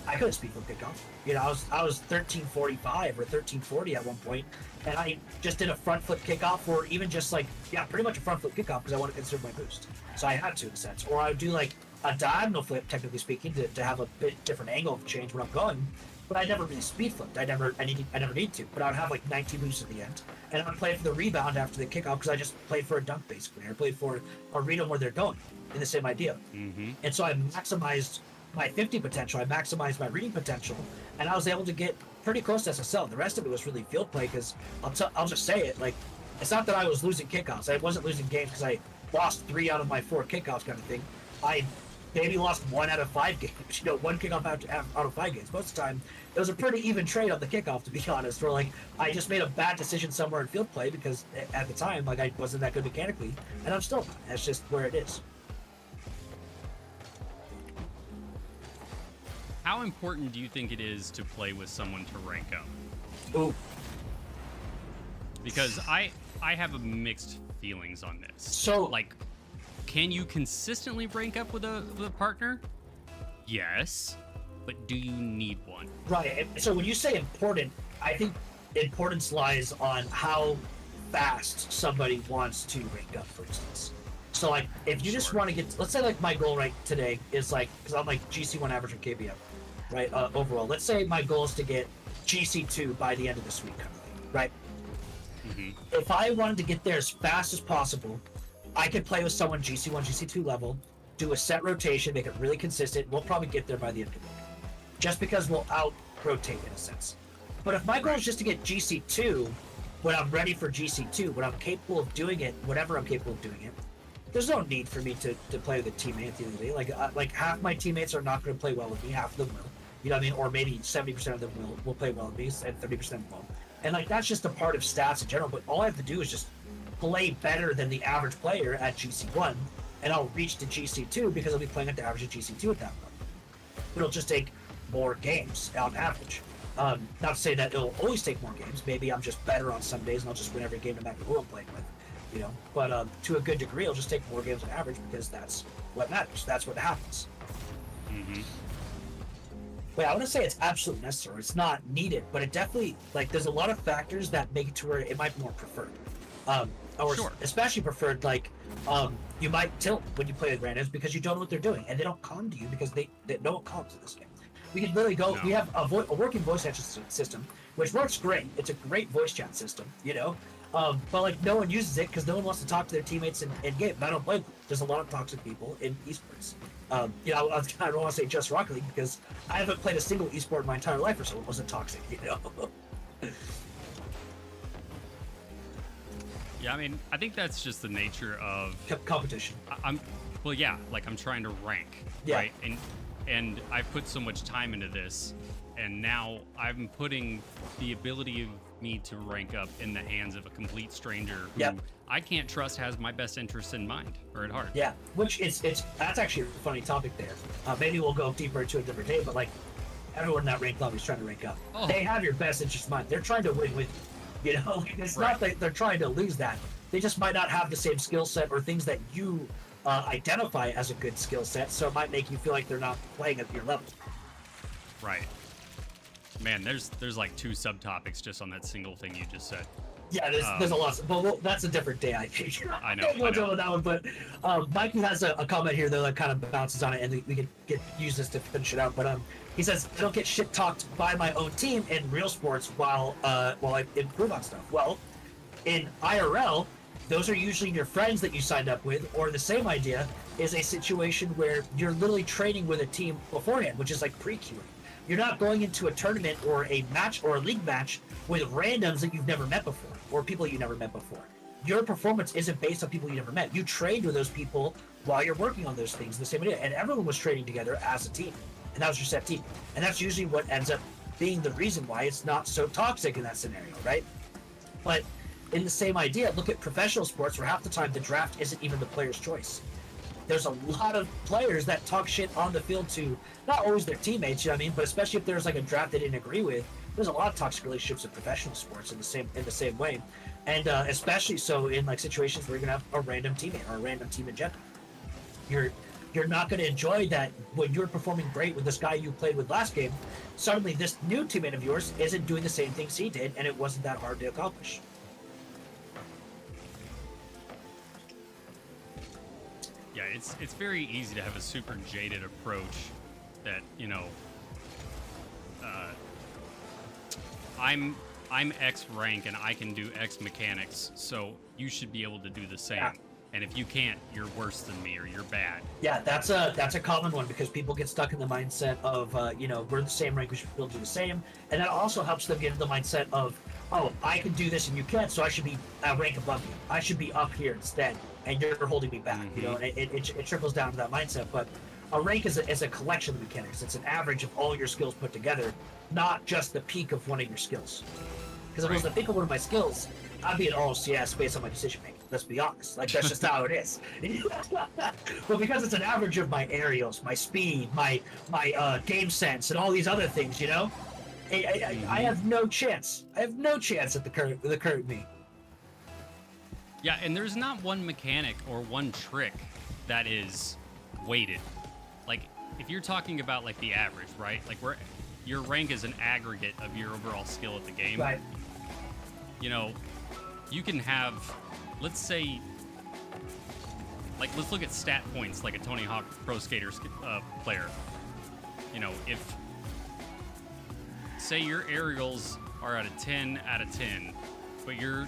I couldn't speed flip kickoff. I was 1345 or 1340 at one point, and I just did a front flip kickoff, or even just pretty much a front flip kickoff because I want to conserve my boost. So I had to, in a sense. Or I would do like a diagonal flip, technically speaking, to have a bit different angle of change when I'm going. But I never really speed flipped. I never need to. But I would have like 19 boosts at the end, and I would play for the rebound after the kickoff because I just played for a dunk basically, or played for a read on where they're going. In the same idea. Mm-hmm. And so I maximized my 50 potential, I maximized my reading potential, and I was able to get pretty close to SSL. The rest of it was really field play because I'll just say it, like, it's not that I was losing kickoffs. I wasn't losing games because I lost 3 out of my 4 kickoffs kind of thing. I maybe lost 1 out of 5 games, 1 kickoff out of 5 games. Most of the time, it was a pretty even trade on the kickoff, to be honest, where like I just made a bad decision somewhere in field play because at the time, like, I wasn't that good mechanically, and I'm still not. That's just where it is. How important do you think it is to play with someone to rank up? Ooh. Because I have mixed feelings on this. So, like, can you consistently rank up with a partner? Yes, but do you need one? Right. So when you say important, I think importance lies on how fast somebody wants to rank up, for instance. So like, if you just want to get, let's say like my goal right today is like, because I'm like GC1 average and KBM, right? Overall, let's say my goal is to get GC2 by the end of this week, kind of thing, right? Mm-hmm. If I wanted to get there as fast as possible, I could play with someone GC1, GC2 level, do a set rotation, make it really consistent. We'll probably get there by the end of the week, just because we'll out-rotate in a sense. But if my goal is just to get GC2, when I'm ready for GC2, when I'm capable of doing it, whenever I'm capable of doing it, there's no need for me to play with a teammate at the end of the day. Like half my teammates are not going to play well with me, half of them will. You know what I mean? Or maybe 70% of them will play well with me, and 30% won't. And like, that's just a part of stats in general, but all I have to do is just play better than the average player at GC1, and I'll reach to GC2 because I'll be playing at the average of GC2 at that point. It'll just take more games on average. Not to say that it'll always take more games. Maybe I'm just better on some days and I'll just win every game no matter who I'm playing with. But to a good degree, it'll just take more games on average because that's what matters. That's what happens. Mm-hmm. Wait, I want to say it's absolutely necessary. It's not needed, but it definitely, like, there's a lot of factors that make it to where it might be more preferred. Or sure. Especially preferred, like, you might tilt when you play with randoms because you don't know what they're doing, and they don't come to you because they no one comes to this game. We can literally go. No. We have a working voice chat system, which works great. It's a great voice chat system, but like no one uses it because no one wants to talk to their teammates in game. And I don't blame them. There's a lot of toxic people in esports. I don't want to say just Rocket League because I haven't played a single esport in my entire life or so it wasn't toxic. Yeah, I mean, I think that's just the nature of competition. I'm trying to rank, right? And I've put so much time into this, and now I'm putting the ability of me to rank up in the hands of a complete stranger who I can't trust has my best interests in mind or at heart. Yeah, which that's actually a funny topic there. Maybe we'll go deeper into a different day, but like everyone in that rank level is trying to rank up. Oh. They have your best interest in mind. They're trying to win with you. It's not that they're trying to lose that. They just might not have the same skill set or things that you identify as a good skill set, so it might make you feel like they're not playing at your level. Right. Man, there's like 2 subtopics just on that single thing you just said. Yeah, there's a lot. Well, that's a different day, I think. I know. We'll deal with that one, but Mikey has a comment here that kind of bounces on it, and we can use this to finish it out. But he says, I don't get shit talked by my own team in real sports while I improve on stuff. Well, in IRL, those are usually your friends that you signed up with, or the same idea is a situation where you're literally training with a team beforehand, which is like pre-queuing. You're not going into a tournament or a match or a league match with randoms that you've never met before or people you never met before. Your performance isn't based on people you never met. You trained with those people while you're working on those things the same way, and everyone was training together as a team, and that was your set team. And that's usually what ends up being the reason why it's not so toxic in that scenario, right? But in the same idea, look at professional sports where half the time the draft isn't even the player's choice. There's a lot of players that talk shit on the field to not always their teammates, you know what I mean? But especially if there's like a draft they didn't agree with, there's a lot of toxic relationships in professional sports in the same way. And especially so in like situations where you're gonna have a random teammate or a random team in general. You're not going to enjoy that when you're performing great with this guy you played with last game. Suddenly, this new teammate of yours isn't doing the same things he did, and it wasn't that hard to accomplish. Yeah, it's very easy to have a super jaded approach that, you know, I'm X rank and I can do X mechanics, so you should be able to do the same. Yeah. And if you can't, you're worse than me or you're bad. Yeah, that's a common one because people get stuck in the mindset of, you know, we're the same rank, we should be able to do the same. And that also helps them get into the mindset of, oh, I can do this and you can't, so I should be a rank above you. I should be up here instead, and you're holding me back. Mm-hmm. You know, and it trickles down to that mindset. But a rank is a collection of mechanics. It's an average of all your skills put together, not just the peak of one of your skills. Because if it was the peak of one of my skills, I'd be an all-CS based on my decision making. Let's be honest. Like, that's just how it is. But because it's an average of my aerials, my speed, my game sense, and all these other things, you know, I have no chance. I have no chance at the current me. Yeah, and there's not one mechanic or one trick that is weighted. Like, if you're talking about, like, the average, right? Like, your rank is an aggregate of your overall skill at the game. Right. You know, you can have, let's say, like, let's look at stat points like a Tony Hawk Pro Skater player. You know, if, say your aerials are at a 10 out of 10, but your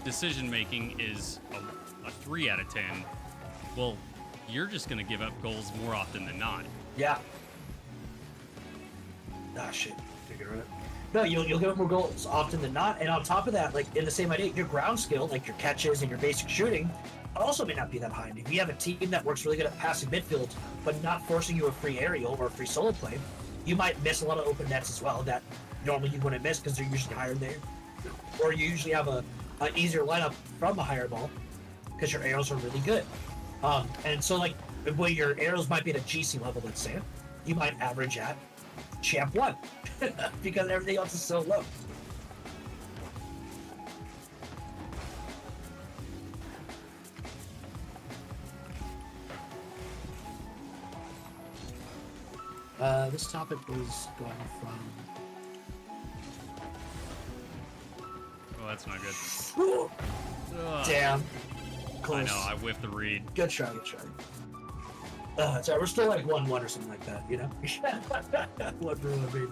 decision making is a 3 out of 10, well, you're just going to give up goals more often than not. Yeah. Ah, shit. No, you'll give up more goals often than not. And on top of that, like, in the same idea, your ground skill, like your catches and your basic shooting, also may not be that high. If you have a team that works really good at passing midfield, but not forcing you a free aerial or a free solo play, you might miss a lot of open nets as well that normally you wouldn't miss because they're usually higher there. Or you usually have an easier lineup from a higher ball because your aerials are really good. And so, like, when your aerials might be at a GC level, let's say, you might average at Champ 1 because everything else is so low. This topic was going from... Oh, that's not good. Damn. Close. I know, I whiffed the read. Good try, good try. Sorry, we're still like 1-1 or something like that, you know? What rule I mean?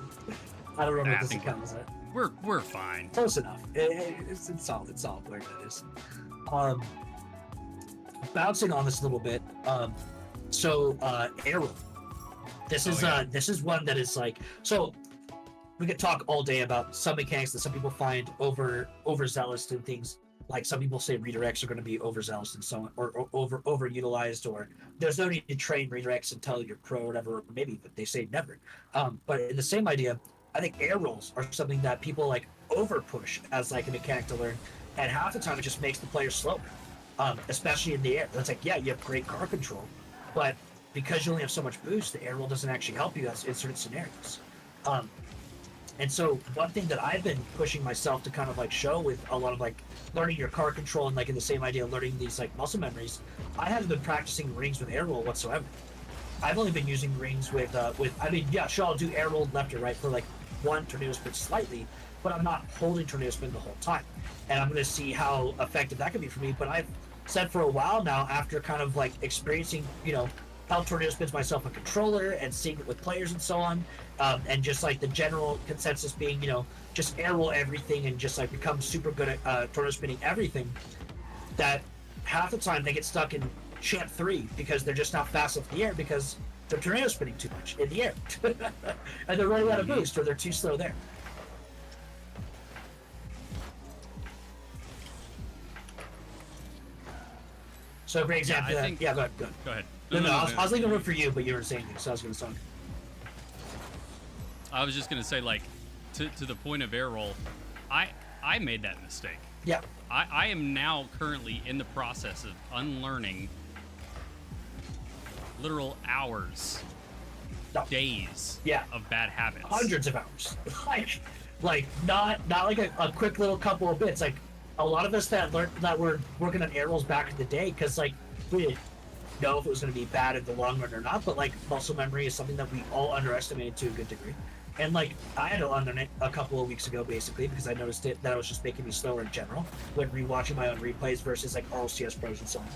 I don't remember what this account was at. We're fine. Close enough. It's solid where that is. Bouncing on this a little bit. Arrow. This is one that is like, so we could talk all day about some mechanics that some people find overzealous and things. Like, some people say redirects are going to be overzealous and so on, or overutilized, or there's no need to train redirects until you're pro or whatever. Or maybe they say never. But in the same idea, I think air rolls are something that people like over push as like a mechanic to learn, and half the time it just makes the player slower, especially in the air. It's like, yeah, you have great car control, but because you only have so much boost, the air roll doesn't actually help you in certain scenarios. And so one thing that I've been pushing myself to kind of like show with a lot of like learning your car control and like in the same idea of learning these like muscle memories, I haven't been practicing rings with air roll whatsoever. I've only been using rings with I mean, yeah, sure, I'll do air roll left or right for like one tornado spin slightly, but I'm not holding tornado spin the whole time. And I'm going to see how effective that can be for me. But I've said for a while now, after kind of like experiencing, you know, how tornado spins myself a controller and seeing it with players and so on, and just like the general consensus being, you know, just air roll everything and just like become super good at tornado spinning everything, that half the time they get stuck in Champ 3 because they're just not fast off the air because they're tornado spinning too much in the air, and they're running out of boost, or they're too slow there. So, for example, go ahead. Go ahead. No, I was leaving room for you, but you were saying things, so I was going to talk. I was just gonna say, like, to the point of air roll, I made that mistake. Yeah. I am now currently in the process of unlearning literal hours, days of bad habits. Hundreds of hours. like not like a quick little couple of bits. Like a lot of us that were working on air rolls back in the day, because like we didn't know if it was going to be bad in the long run or not, but like muscle memory is something that we all underestimated to a good degree. And like I had to unlearn it a couple of weeks ago, basically, because I noticed that it was just making me slower in general when rewatching my own replays versus like RLCS pros and so on.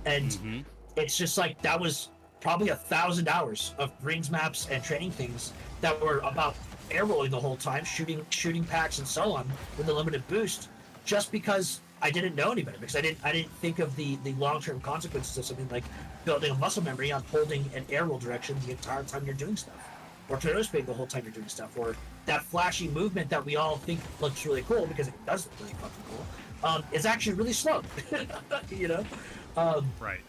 And it's just like that was probably 1,000 hours of rings maps and training things that were about air rolling the whole time, shooting packs and so on with a limited boost, just because I didn't know any better, because I didn't think of the long-term consequences of something like building a muscle memory on holding an air roll direction the entire time you're doing stuff, or tornado spinning the whole time you're doing stuff, or that flashy movement that we all think looks really cool because it does look really fucking cool. Is actually really slow, you know. Right.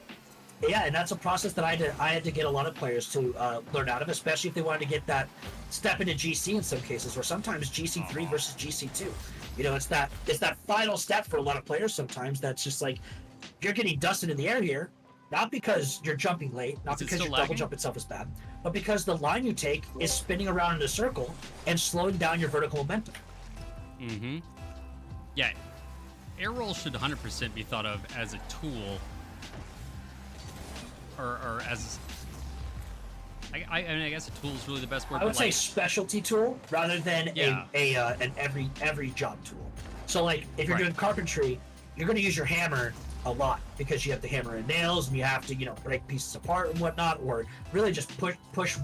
Yeah, and that's a process that I had to get a lot of players to learn out of, especially if they wanted to get that step into GC in some cases, or sometimes GC3 versus GC2. You know, it's that final step for a lot of players sometimes that's just like, you're getting dusted in the air here, not because you're jumping late, not because your double jump itself is bad, but because the line you take is spinning around in a circle and slowing down your vertical momentum. Yeah, air roll should 100% be thought of as a tool, or as I mean, I guess a tool is really the best word. I would say specialty tool rather than an every job tool. So like if you're doing carpentry, you're going to use your hammer a lot because you have to hammer in nails and you have to, you know, break pieces apart and whatnot, or really just push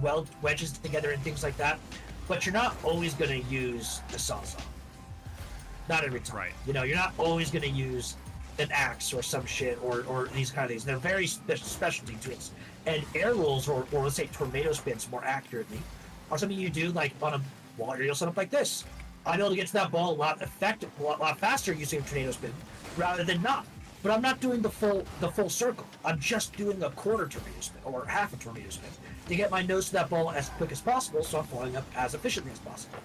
wedges together and things like that. But you're not always going to use the sawzall. Not every time. Right. You know, you're not always going to use an axe or some shit or these kind of things. They're very specialty tools. And air rolls, or let's say tornado spins more accurately, are something you do like on a wall aerial setup like this. I'm able to get to that ball a lot faster using a tornado spin rather than not. But I'm not doing the full circle. I'm just doing a quarter tornado spin or half a tornado spin to get my nose to that ball as quick as possible, so I'm following up as efficiently as possible.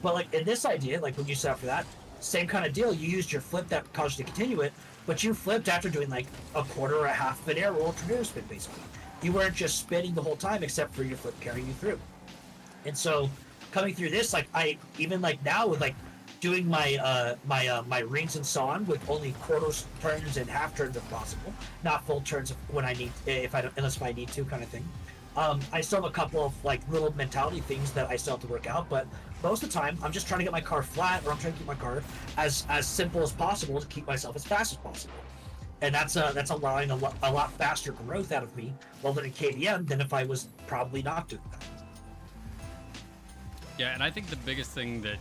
But like in this idea, like when you set up for that, same kind of deal. You used your flip that caused you to continue it, but you flipped after doing like a quarter or a half of an air roll tornado spin, basically. You weren't just spinning the whole time, except for your flip carrying you through. And so, coming through this, like I even like now with like doing my my rings and so on with only quarter turns and half turns if possible, not full turns when I need, unless I need to, kind of thing. I still have a couple of like little mentality things that I still have to work out, but most of the time I'm just trying to get my car flat, or I'm trying to keep my car as simple as possible to keep myself as fast as possible. And that's allowing a lot faster growth out of me while learning KVM than if I was probably not doing that. Yeah, and I think the biggest thing that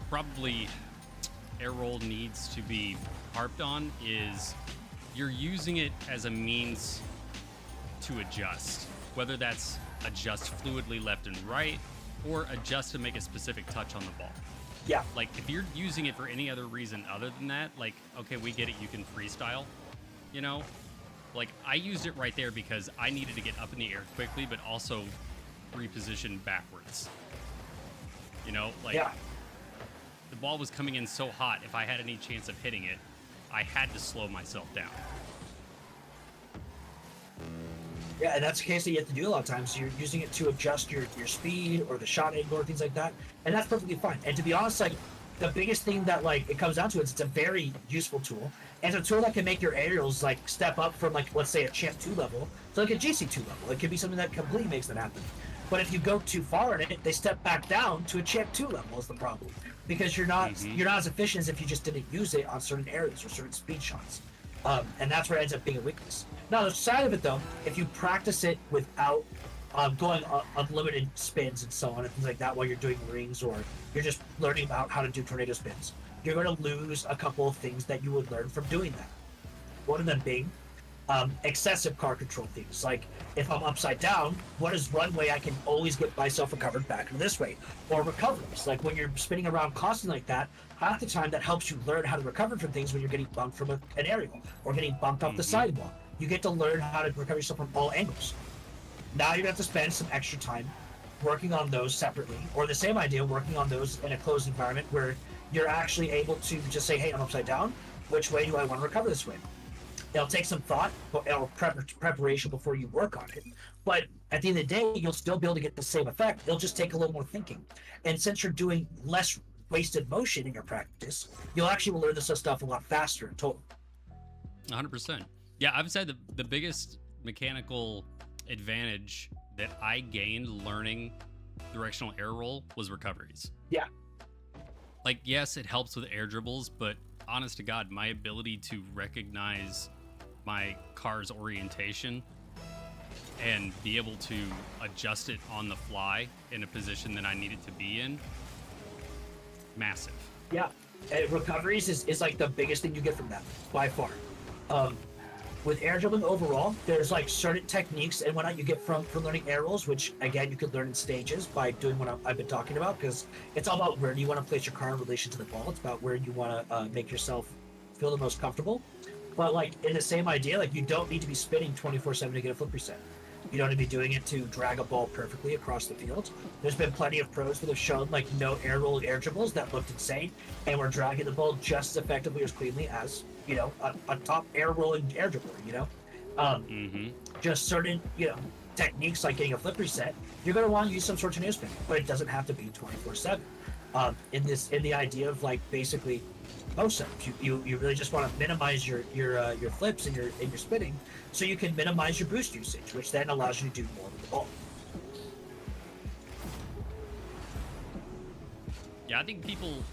probably air roll needs to be harped on is you're using it as a means to adjust, whether that's adjust fluidly left and right or adjust to make a specific touch on the ball. Yeah. Like, if you're using it for any other reason other than that, like, okay, we get it, you can freestyle, you know? Like, I used it right there because I needed to get up in the air quickly, but also reposition backwards. You know? Like, the ball was coming in so hot, if I had any chance of hitting it, I had to slow myself down. Yeah, and that's the case that you have to do a lot of times. You're using it to adjust your speed or the shot angle or things like that, and that's perfectly fine. And to be honest, like the biggest thing that like it comes down to is it's a very useful tool, and it's a tool that can make your aerials like step up from like let's say a champ 2 level to like a GC2 level. It could be something that completely makes that happen. But if you go too far in it, they step back down to a champ 2 level is the problem, because you're not as efficient as if you just didn't use it on certain areas or certain speed shots. And that's where it ends up being a weakness. Now, the side of it, though, if you practice it without going unlimited spins and so on and things like that while you're doing rings, or you're just learning about how to do tornado spins, you're going to lose a couple of things that you would learn from doing that. One of them being Excessive car control things. Like if I'm upside down, what is one way I can always get myself recovered back into this way? Or recoveries. Like when you're spinning around constantly like that, half the time that helps you learn how to recover from things when you're getting bumped from an aerial or getting bumped off the sidewalk. You get to learn how to recover yourself from all angles. Now you have to spend some extra time working on those separately, or the same idea, working on those in a closed environment where you're actually able to just say, hey, I'm upside down. Which way do I want to recover this way? It'll take some thought or preparation before you work on it. But at the end of the day, you'll still be able to get the same effect. It'll just take a little more thinking. And since you're doing less wasted motion in your practice, you'll actually learn this stuff a lot faster in total. 100%. Yeah, I've said the biggest mechanical advantage that I gained learning directional air roll was recoveries. Yeah. Like, yes, it helps with air dribbles, but honest to God, my ability to recognize my car's orientation and be able to adjust it on the fly in a position that I need it to be in, massive. Yeah. Recoveries is like the biggest thing you get from that, by far. With air dribbling overall, there's like certain techniques and whatnot you get from learning air rolls, which again you could learn in stages by doing what I've been talking about, because it's all about where do you want to place your car in relation to the ball. It's about where you want to make yourself feel the most comfortable. But like in the same idea, like you don't need to be spinning 24/7 to get a flip reset. You don't need to be doing it to drag a ball perfectly across the field. There's been plenty of pros that have shown like no air roll air dribbles that looked insane and were dragging the ball just as effectively as cleanly as, you know, a top air rolling air dribbler, you know? Just certain, you know, techniques like getting a flip reset, you're going to want to use some sort of spin, but it doesn't have to be 24/7. In the idea of like basically most setups, you really just want to minimize your flips and your spinning, so you can minimize your boost usage, which then allows you to do more with the ball. Yeah, I think people,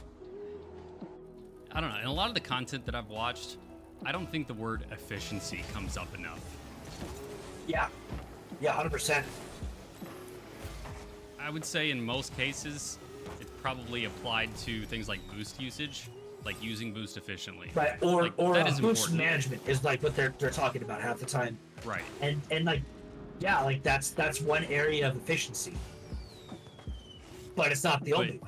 I don't know, in a lot of the content that I've watched, I don't think the word efficiency comes up enough. Yeah, 100%. I would say in most cases, it's probably applied to things like boost usage, like using boost efficiently. Right, or like, or that is boost important. management is like what they're talking about half the time. Right. And like, yeah, like that's one area of efficiency, but it's not the only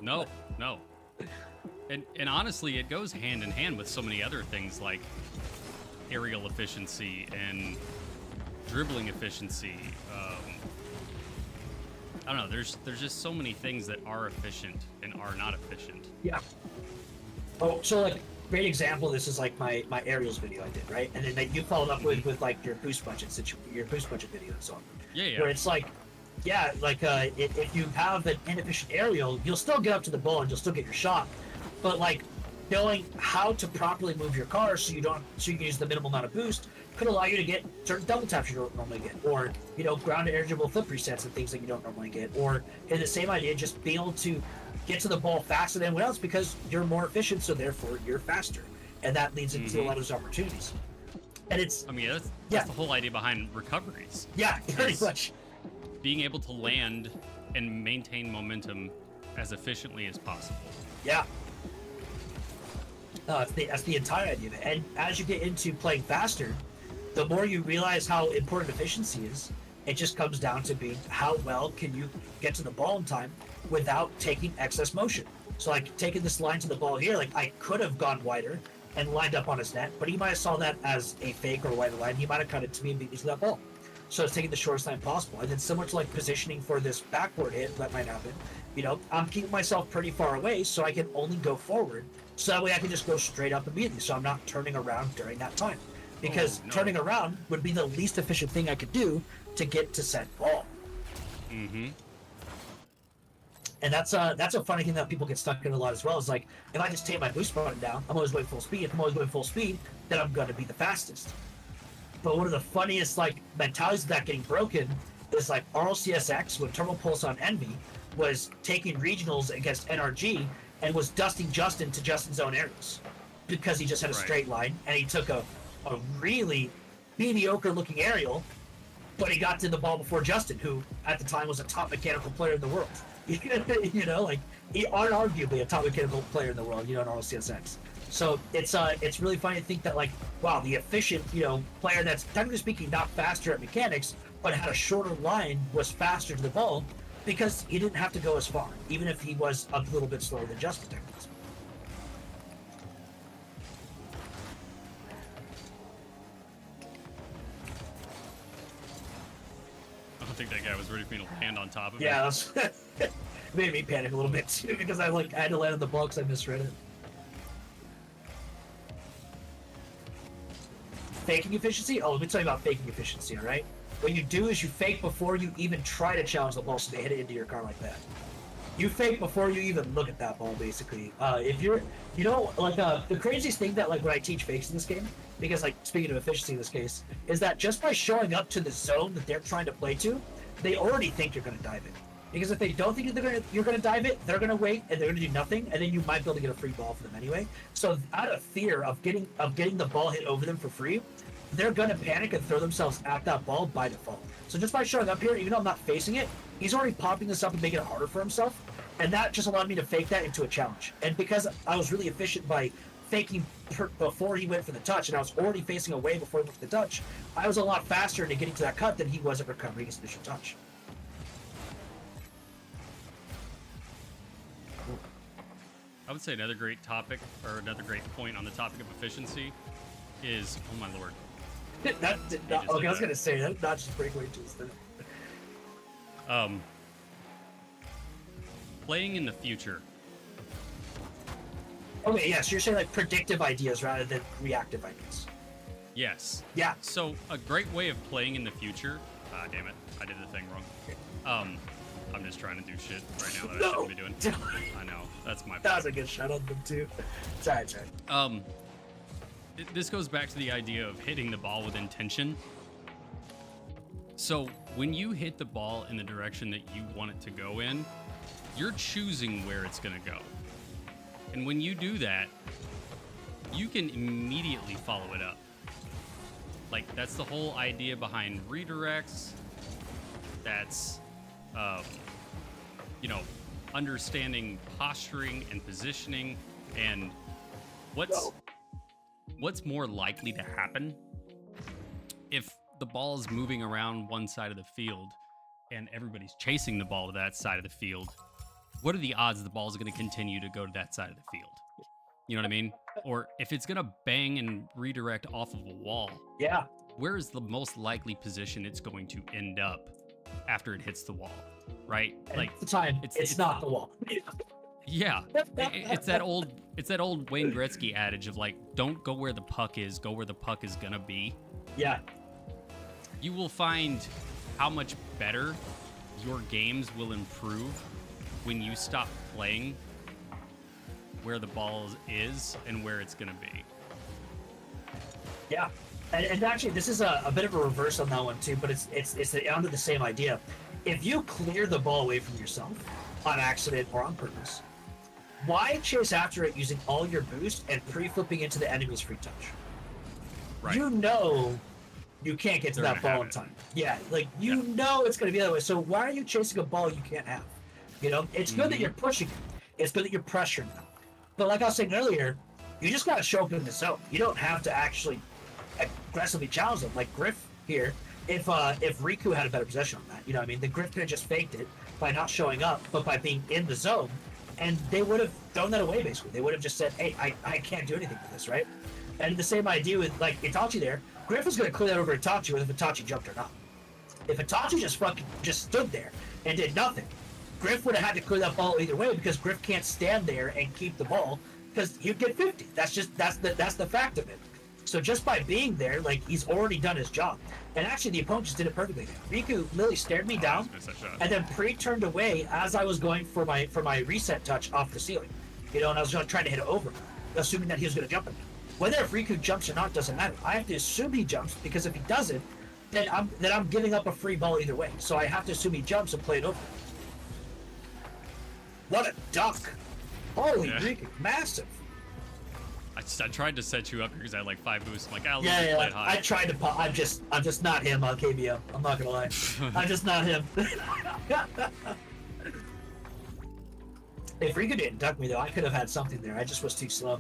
one. No. And honestly, it goes hand in hand with so many other things like aerial efficiency and dribbling efficiency. I don't know. There's just so many things that are efficient and are not efficient. Yeah. Oh, so like great example. This is like my aerials video I did, right? And then you followed up with like your boost budget video and so on. Yeah. Where it's like, yeah, like if you have an inefficient aerial, you'll still get up to the ball and you'll still get your shot, but like knowing how to properly move your car so you can use the minimal amount of boost could allow you to get certain double taps you don't normally get, or, you know, ground to air dribble flip resets and things that you don't normally get, or in the same idea, just being able to get to the ball faster than anyone else because you're more efficient, so therefore you're faster, and that leads into a lot of those opportunities. And it's, I mean, that's the whole idea behind recoveries. Yeah, pretty much. Being able to land and maintain momentum as efficiently as possible. Yeah. That's the entire idea of it. And as you get into playing faster, the more you realize how important efficiency is, it just comes down to being how well can you get to the ball in time without taking excess motion. So like taking this line to the ball here, like I could have gone wider and lined up on his net, but he might have saw that as a fake or a wider line. He might have cut it to me and beat me to that ball. So it's taking the shortest line possible. And then similar to like positioning for this backward hit that might happen, you know, I'm keeping myself pretty far away so I can only go forward. So that way I can just go straight up immediately. So I'm not turning around during that time. Because turning around would be the least efficient thing I could do to get to said ball. And that's a funny thing that people get stuck in a lot as well. Is like, if I just take my boost button down, I'm always going full speed. If I'm always going full speed, then I'm going to be the fastest. But one of the funniest like mentalities of that getting broken is like RLCSX when Turbo Pulse on Envy was taking regionals against NRG and was dusting Justin to Justin's own aerials because he just had a straight line and he took a really mediocre looking aerial, but he got to the ball before Justin, who at the time was a top mechanical player in the world. You know, like unarguably a top mechanical player in the world, you know, in RLCSX. So it's really funny to think that like, wow, the efficient, player that's technically speaking not faster at mechanics, but had a shorter line was faster to the ball because he didn't have to go as far, even if he was a little bit slower than Justin technically. I don't think that guy was ready for me to land on top of him. Yeah, it made me panic a little bit too because I had to land on the ball because I misread it. Faking efficiency? Oh, let me tell you about faking efficiency, all right? What you do is you fake before you even try to challenge the ball, so they hit it into your car like that. You fake before you even look at that ball, basically. If you're, the craziest thing that, like, when I teach fakes in this game, because, like, speaking of efficiency in this case, is that just by showing up to the zone that they're trying to play to, they already think you're going to dive it. Because if they don't think you're going to dive it, they're going to wait and they're going to do nothing, and then you might be able to get a free ball for them anyway. So out of fear of getting the ball hit over them for free, they're going to panic and throw themselves at that ball by default. So just by showing up here, even though I'm not facing it, he's already popping this up and making it harder for himself, and that just allowed me to fake that into a challenge. And because I was really efficient by faking before he went for the touch, and I was already facing away before he went for the touch, I was a lot faster into getting to that cut than he was at recovering his initial touch. I would say another great topic, or another great point on the topic of efficiency is, oh my lord. Okay, I was going to say, that not just breakaway tools. Playing in the future. Okay, yeah, so you're saying like predictive ideas rather than reactive ideas. Yes. Yeah. So a great way of playing in the future, damn it, I did the thing wrong. I'm just trying to do shit right now that I shouldn't be doing. I know, that's my fault. That was a good shot on them too. Sorry. This goes back to the idea of hitting the ball with intention. So when you hit the ball in the direction that you want it to go in, you're choosing where it's going to go. And when you do that, you can immediately follow it up. Like, that's the whole idea behind redirects. That's, understanding posturing and positioning and what's more likely to happen if the ball is moving around one side of the field and everybody's chasing the ball to that side of the field. What are the odds the ball is going to continue to go to that side of the field? You know what I mean? Or if it's going to bang and redirect off of a wall, yeah, where is the most likely position it's going to end up after it hits the wall, right? And like at the time, it's not the wall. Yeah, it's that old Wayne Gretzky adage of like, don't go where the puck is, go where the puck is gonna be. Yeah. You will find how much better your games will improve when you stop playing where the ball is and where it's gonna be. Yeah, and actually, this is a bit of a reverse on that one too, but it's under the same idea. If you clear the ball away from yourself on accident or on purpose, why chase after it using all your boost and pre-flipping into the enemy's free touch? Right. You know you can't get to that ball in time. Yeah, like you know it's going to be that way. So why are you chasing a ball you can't have? It's good that you're pushing it. It's good that you're pressuring it. But like I was saying earlier, you just got to show up in the zone. You don't have to actually aggressively challenge them. Like Griff here, if Riku had a better possession on that, the Griff could have just faked it by not showing up, but by being in the zone, and they would have thrown that away, basically. They would have just said, hey, I can't do anything with this, right? And the same idea with, like, Itachi there. Griff was going to clear that over Itachi whether Itachi jumped or not. If Itachi just stood there and did nothing, Griff would have had to clear that ball either way, because Griff can't stand there and keep the ball, because he'd get 50. That's the fact of it. So just by being there, like, he's already done his job. And actually, the opponent just did it perfectly. Riku literally stared me down and then pre-turned away as I was going for my reset touch off the ceiling. And I was trying to hit it over, assuming that he was going to jump at me. Whether if Riku jumps or not doesn't matter. I have to assume he jumps, because if he doesn't, then I'm giving up a free ball either way. So I have to assume he jumps and play it over. What a duck! Holy Riku, massive! I tried to set you up because I had like 5 boosts. I'm like, I'll play it high. I tried to pop. I'm just not him on KBO. I'm not gonna lie. I'm just not him. If Riku didn't duck me though, I could have had something there. I just was too slow.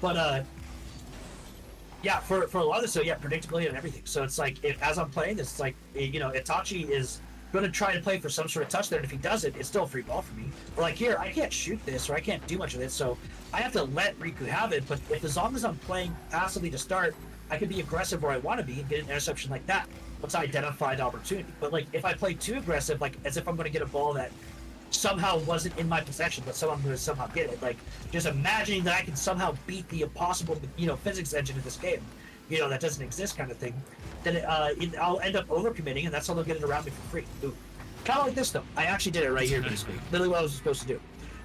But yeah, for a lot of this, so yeah, predictability and everything. So it's like, as I'm playing this, it's like, Itachi is going to try to play for some sort of touch there, and if he doesn't, it's still a free ball for me. Or like here, I can't shoot this, or I can't do much of this, so I have to let Riku have it. But as long as I'm playing passively to start, I can be aggressive where I want to be and get an interception like that once I identify the opportunity. But like, if I play too aggressive, like as if I'm going to get a ball that somehow wasn't in my possession, but someone going to somehow get it. Like, just imagining that I can somehow beat the impossible, physics engine of this game, that doesn't exist kind of thing, then I'll end up overcommitting, and that's how they'll get it around me for free. Ooh. Kind of like this, though. I actually did it right here, basically. Literally what I was supposed to do.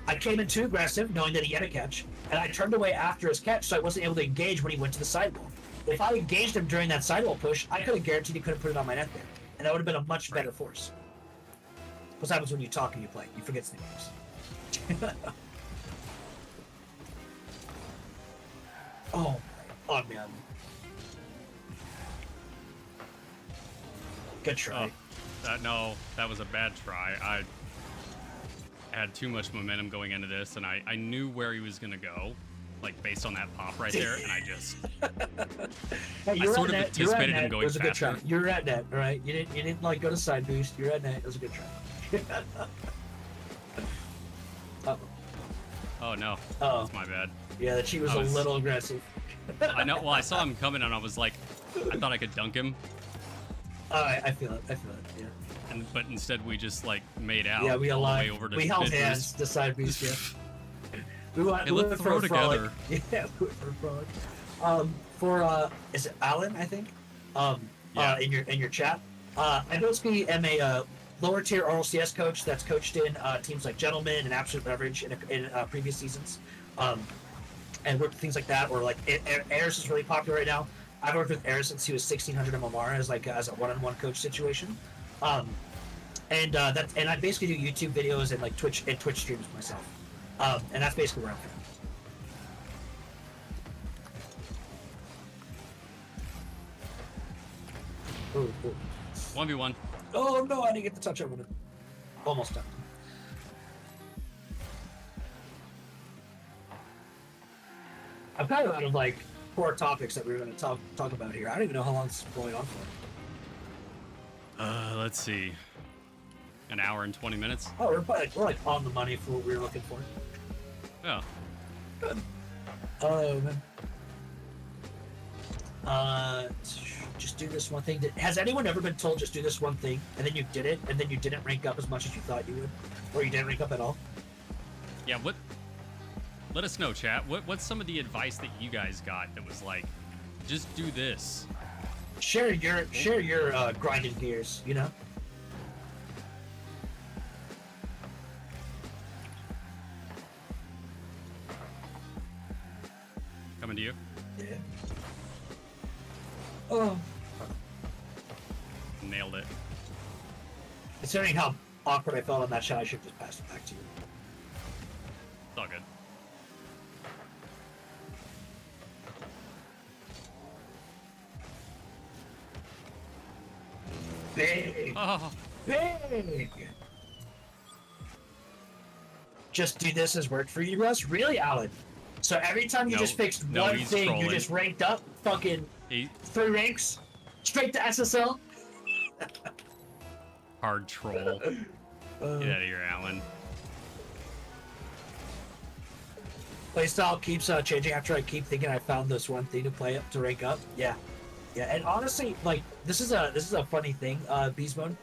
I came in too aggressive, knowing that he had a catch, and I turned away after his catch, so I wasn't able to engage when he went to the sidewall. If I engaged him during that sidewall push, I could have guaranteed he couldn't put it on my net there, and that would have been a much better force. What happens when you talk and you play? You forget nicknames. Oh man. Good try. No, that was a bad try. I had too much momentum going into this, and I knew where he was going to go, like based on that pop right there, and I just hey, I sort of anticipated him going faster. It was a good try. You were at net, all right? You didn't like go to side boost. You're at net. It was a good try. Oh no. Oh, that's my bad. Yeah, the cheat was a little aggressive. I know. Well, I saw him coming, and I was like, I thought I could dunk him. I feel it. Yeah. But instead, we just like made out. Yeah, we aligned. Over to we held hands. The side boost. Yeah. Let's throw together. Yeah, we went for a frolic. Is it Alan? I think. Yeah. In your chat. I basically am a lower tier RLCS coach that's coached in teams like Gentlemen and Absolute Beverage in previous seasons, and worked with things like that. Or like Ayers is really popular right now. I've worked with Ayers since he was 1600 MMR as a one-on-one coach situation, and I basically do YouTube videos and like Twitch streams myself, and that's basically where I'm from. Ooh. 1v1. Oh no, I didn't get the touch over it. Almost done. I'm kind of out of like core topics that we were going to talk about here. I don't even know how long this is going on for. Let's see. An hour and 20 minutes. Oh, we're like on the money for what we were looking for. Yeah. Good. Oh man. Just do this one thing. Has anyone ever been told just do this one thing, and then you did it, and then you didn't rank up as much as you thought you would, or you didn't rank up at all? Yeah. What? Let us know, chat. What's some of the advice that you guys got that was like, just do this? Share your grinding gears. Coming to you. Yeah. Oh. Nailed it. Considering how awkward I felt on that shot, I should have just passed it back to you. It's all good. Big. Oh. Big. Just do this has worked for you, Russ? Really, Alan? So every time you just fixed one thing, trolling. you just ranked up fucking 3 ranks straight to SSL? Hard troll. Get out of here, Alan. Playstyle keeps changing after I keep thinking I found this one thing to play up to rank up. Yeah, and honestly, like this is a funny thing, Beastbone,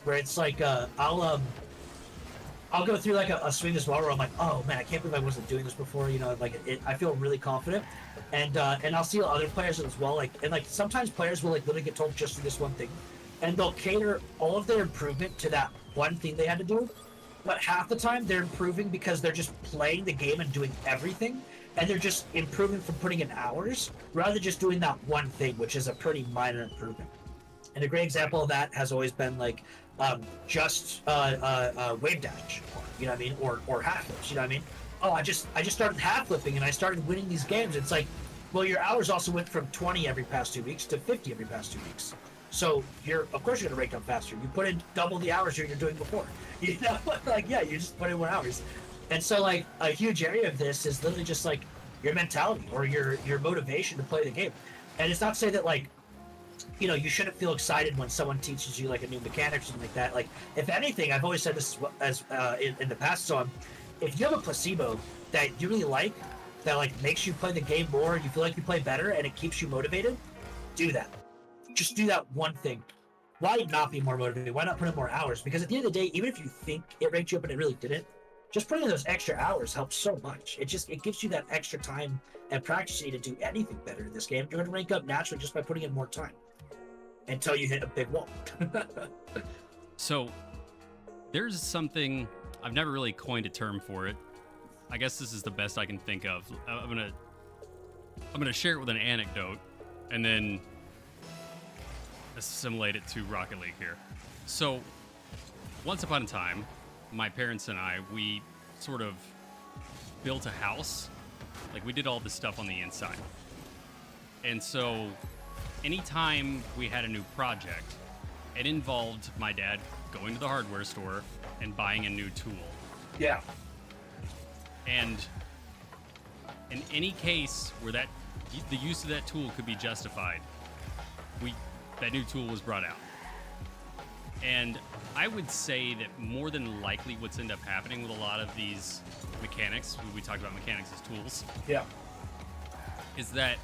where it's like I'll go through like a swing as well where I'm like, oh man, I can't believe I wasn't doing this before. I feel really confident, and I'll see other players as well. Like sometimes players will like literally get told just do this one thing, and they'll cater all of their improvement to that one thing they had to do. But half the time they're improving because they're just playing the game and doing everything, and they're just improving from putting in hours rather than just doing that one thing, which is a pretty minor improvement. And a great example of that has always been like just wave dash, you know what I mean, or half flips, you know what I mean. Oh, I just started half flipping and I started winning these games. It's like, well, your hours also went from 20 every past 2 weeks to 50 every past 2 weeks. So of course you're gonna rank up faster. You put in double the hours you're doing before. You know, like yeah, you just put in more hours. And so like a huge area of this is literally just like your mentality or your motivation to play the game. And it's not to say that like, you know, you shouldn't feel excited when someone teaches you like a new mechanic or something like that. Like, if anything, I've always said this as in the past song, if you have a placebo that you really like, that like makes you play the game more, and you feel like you play better, and it keeps you motivated, do that. Just do that one thing. Why not be more motivated? Why not put in more hours? Because at the end of the day, even if you think it ranked you up and it really didn't, just putting in those extra hours helps so much. It gives you that extra time and practice you need to do anything better in this game. You're going to rank up naturally just by putting in more time until you hit a big wall. So there's something, I've never really coined a term for it. I guess this is the best I can think of. I'm gonna share it with an anecdote and then assimilate it to Rocket League here. So once upon a time, my parents and I, we sort of built a house. Like, we did all this stuff on the inside. And so anytime we had a new project, it involved my dad going to the hardware store and buying a new tool. Yeah. And in any case where the use of that tool could be justified, that new tool was brought out. And I would say that more than likely what's ended up happening with a lot of these mechanics, we talked about mechanics as tools, Yeah. is that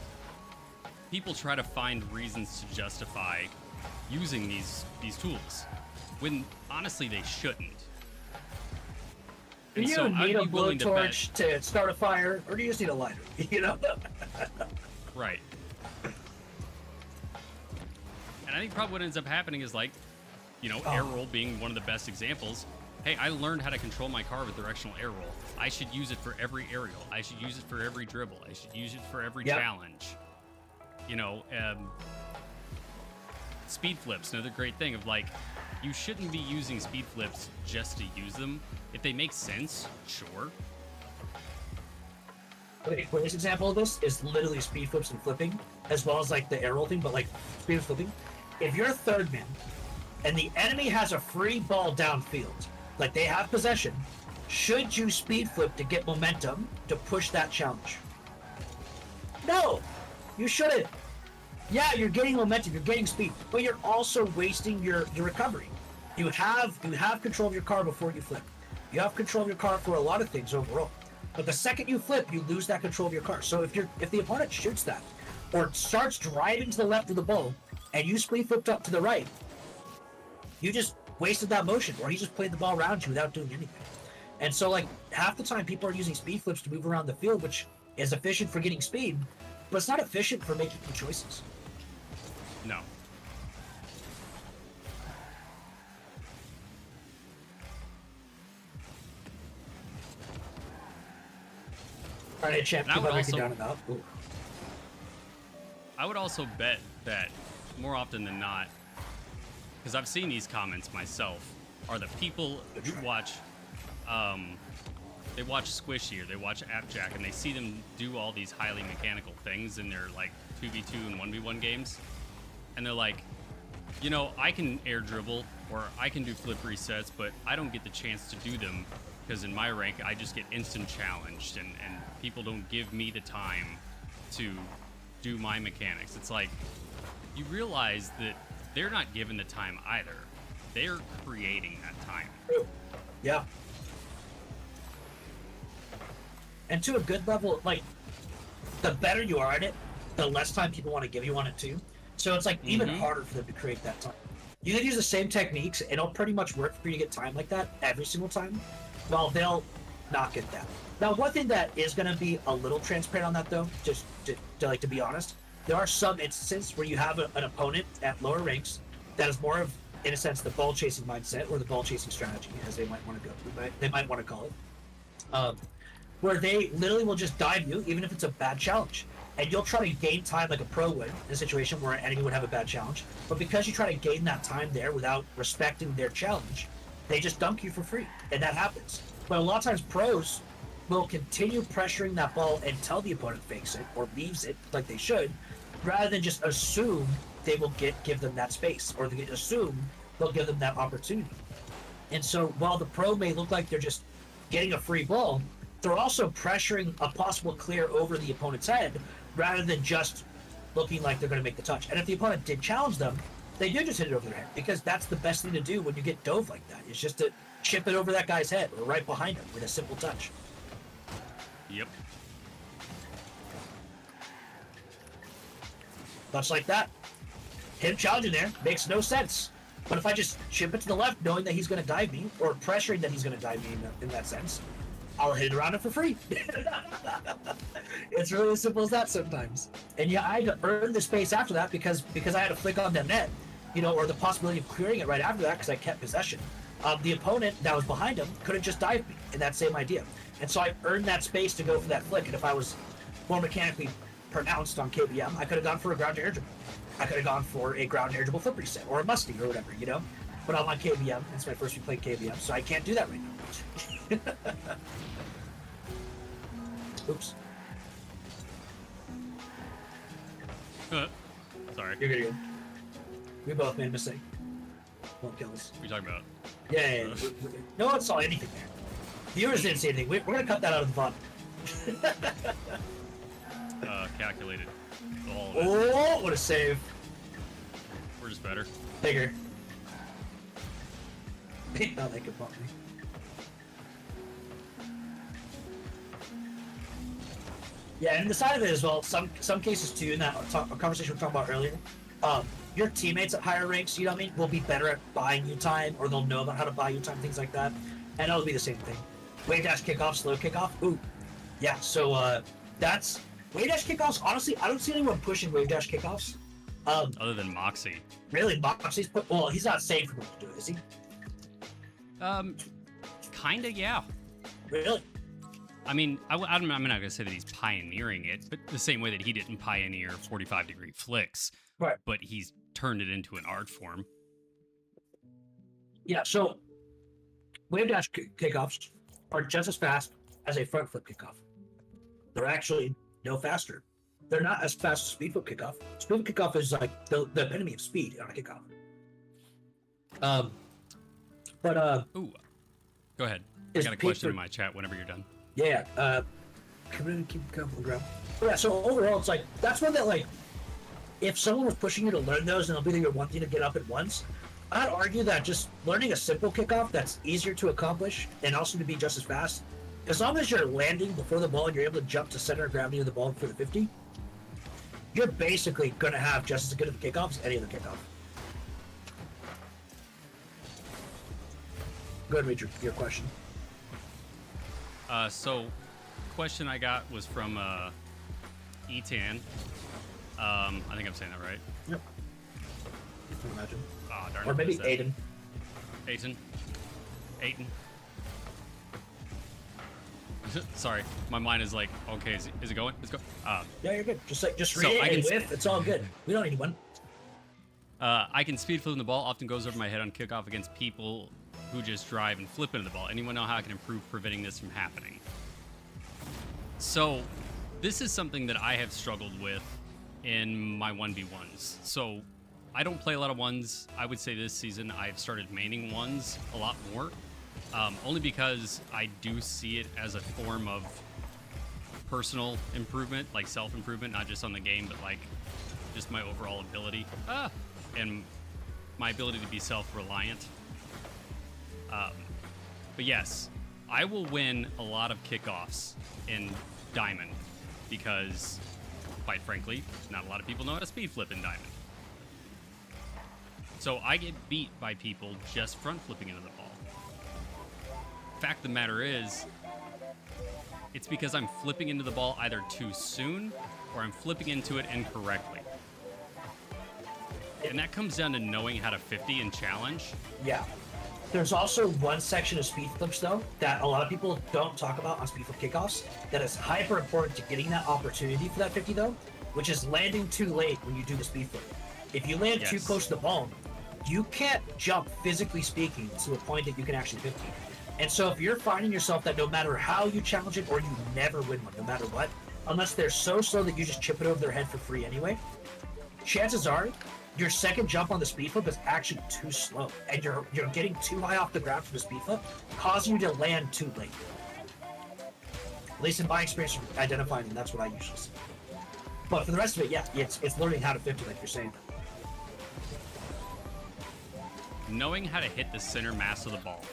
people try to find reasons to justify using these tools when honestly they shouldn't. Do And you so need I'd a be willing to bet, blowtorch to start a fire, or do you just need a lighter? You know? right. And I think probably what ends up happening is like, you know, air roll being one of the best examples. Hey, I learned how to control my car with directional air roll. I should use it for every aerial. I should use it for every dribble. I should use it for every challenge. You know, speed flips, another great thing of like, you shouldn't be using speed flips just to use them. If they make sense, sure. Okay, quickest example of this is literally speed flips and flipping, as well as like the air roll thing, but like speed and flipping. If you're a third man and the enemy has a free ball downfield, like they have possession, should you speed flip to get momentum to push that challenge? No, you shouldn't. Yeah, you're getting momentum, you're getting speed, but you're also wasting your recovery. You have control of your car before you flip. You have control of your car for a lot of things overall. But the second you flip, you lose that control of your car. So if the opponent shoots that, or starts driving to the left of the ball, and you speed flipped up to the right, you just wasted that motion, or he just played the ball around you without doing anything. And so like half the time people are using speed flips to move around the field, which is efficient for getting speed, but it's not efficient for making choices. No. All right, champ, And I keep would on breaking also- down about. Ooh. I would also bet that more often than not, because I've seen these comments myself, are the people who watch, they watch Squishy or they watch Appjack and they see them do all these highly mechanical things in their like 2v2 and 1v1 games. And they're like, you know, I can air dribble or I can do flip resets, but I don't get the chance to do them because in my rank, I just get instant challenged and people don't give me the time to do my mechanics. It's like, you realize that they're not given the time either. They're creating that time. True. Yeah. And to a good level, like, the better you are at it, the less time people want to give you on it too. So it's like even harder for them to create that time. You can use the same techniques and it'll pretty much work for you to get time like that every single time, while they'll not get that. Now, one thing that is going to be a little transparent on that though, just to be honest, there are some instances where you have an opponent at lower ranks that is more of, in a sense, the ball chasing mindset or the ball chasing strategy, as they might want to go. They might want to call it, where they literally will just dive you, even if it's a bad challenge, and you'll try to gain time like a pro would in a situation where an enemy would have a bad challenge. But because you try to gain that time there without respecting their challenge, they just dunk you for free, and that happens. But a lot of times, pros will continue pressuring that ball until the opponent fakes it or leaves it like they should, rather than just assume they will give them that space, or they assume they'll give them that opportunity. And so while the pro may look like they're just getting a free ball, they're also pressuring a possible clear over the opponent's head rather than just looking like they're going to make the touch. And if the opponent did challenge them, they do just hit it over their head, because that's the best thing to do when you get dove like that. It's just to chip it over that guy's head or right behind him with a simple touch. Yep. Much like that. Him challenging there makes no sense. But if I just chip it to the left, knowing that he's going to dive me, or pressuring that he's going to dive me in that sense, I'll hit it around him for free. It's really as simple as that sometimes. And yeah, I had to earn the space after that because I had to flick on the net, or the possibility of clearing it right after that because I kept possession. The opponent that was behind him could have just dived me in that same idea. And so I earned that space to go for that flick. And if I was more mechanically pronounced on KBM, I could have gone for a ground dirigible. I could have gone for a ground dirigible flip reset or a musty or whatever, But I'm on KBM. It's my first week playing KBM, so I can't do that right now. Oops. Sorry. You're good. We both made a mistake. Won't kill us. What are you talking about? Yeah. No one saw anything there. Viewers didn't see anything. We're going to cut that out of the VOD. Calculated. All of it. Oh, what a save. We're just better. Bigger. Now they can bump me. Yeah, and the side of it as well, some cases too, in that conversation we were talking about earlier, your teammates at higher ranks, will be better at buying you time, or they'll know about how to buy you time, things like that. And it'll be the same thing. Wave dash kickoff, slow kickoff. Ooh. Yeah, so that's wave dash kickoffs. Honestly, I don't see anyone pushing wave dash kickoffs. Other than Moxie. Really, Moxie's well, he's not safe for me to do it, is he? Kinda, yeah. Really? I mean, I'm not going to say that he's pioneering it, but the same way that he didn't pioneer 45-degree flicks, Right. But he's turned it into an art form. Yeah, so wave dash kickoffs are just as fast as a front flip kickoff. They're actually no faster. They're not as fast as speed flip kickoff. Speed flip kickoff is like the epitome of speed on a kickoff. Ooh, go ahead. I got a question in my chat whenever you're done. Yeah, community keep on the ground. But yeah, so overall, it's like, that's one that, like, if someone was pushing you to learn those and it'll be your one thing to get up at once, I'd argue that just learning a simple kickoff that's easier to accomplish and also to be just as fast, as long as you're landing before the ball and you're able to jump to center of gravity of the ball for the 50, you're basically going to have just as good of a kickoff as any other kickoff. Go ahead and read your question. So, question I got was from Etan. I think I'm saying that right. Yep. You can imagine. Oh, darn Or it, maybe what is Aiden. Aiden. Sorry, my mind is like, okay, is it going? Let's go. Yeah, you're good. Just read So it I and can whiff. It's all good. We don't need one. I can speed flip the ball. Often goes over my head on kickoff against people who just drive and flip into the ball. Anyone know how I can improve preventing this from happening? So, this is something that I have struggled with in my 1v1s. So, I don't play a lot of ones. I would say this season I've started maining ones a lot more. Only because I do see it as a form of personal improvement, like self-improvement, not just on the game, but like just my overall ability and my ability to be self-reliant. But yes, I will win a lot of kickoffs in Diamond because, quite frankly, not a lot of people know how to speed flip in Diamond. So I get beat by people just front flipping into the ball. Fact of the matter is, it's because I'm flipping into the ball either too soon or I'm flipping into it incorrectly. And that comes down to knowing how to 50 and challenge. Yeah. There's also one section of speed flips, though, that a lot of people don't talk about on speed flip kickoffs that is hyper important to getting that opportunity for that 50, though, which is landing too late when you do the speed flip. If you land too close to the ball, you can't jump, physically speaking, to a point that you can actually 50. And so if you're finding yourself that no matter how you challenge it, or you never win one, no matter what, unless they're so slow that you just chip it over their head for free anyway, chances are your second jump on the speed flip is actually too slow, and you're getting too high off the ground from the speed flip, causing you to land too late. least in my experience identifying them, that's what I usually see. But for the rest of it, yeah, it's learning how to 50, like you're saying. Knowing how to hit the center mass of the ball.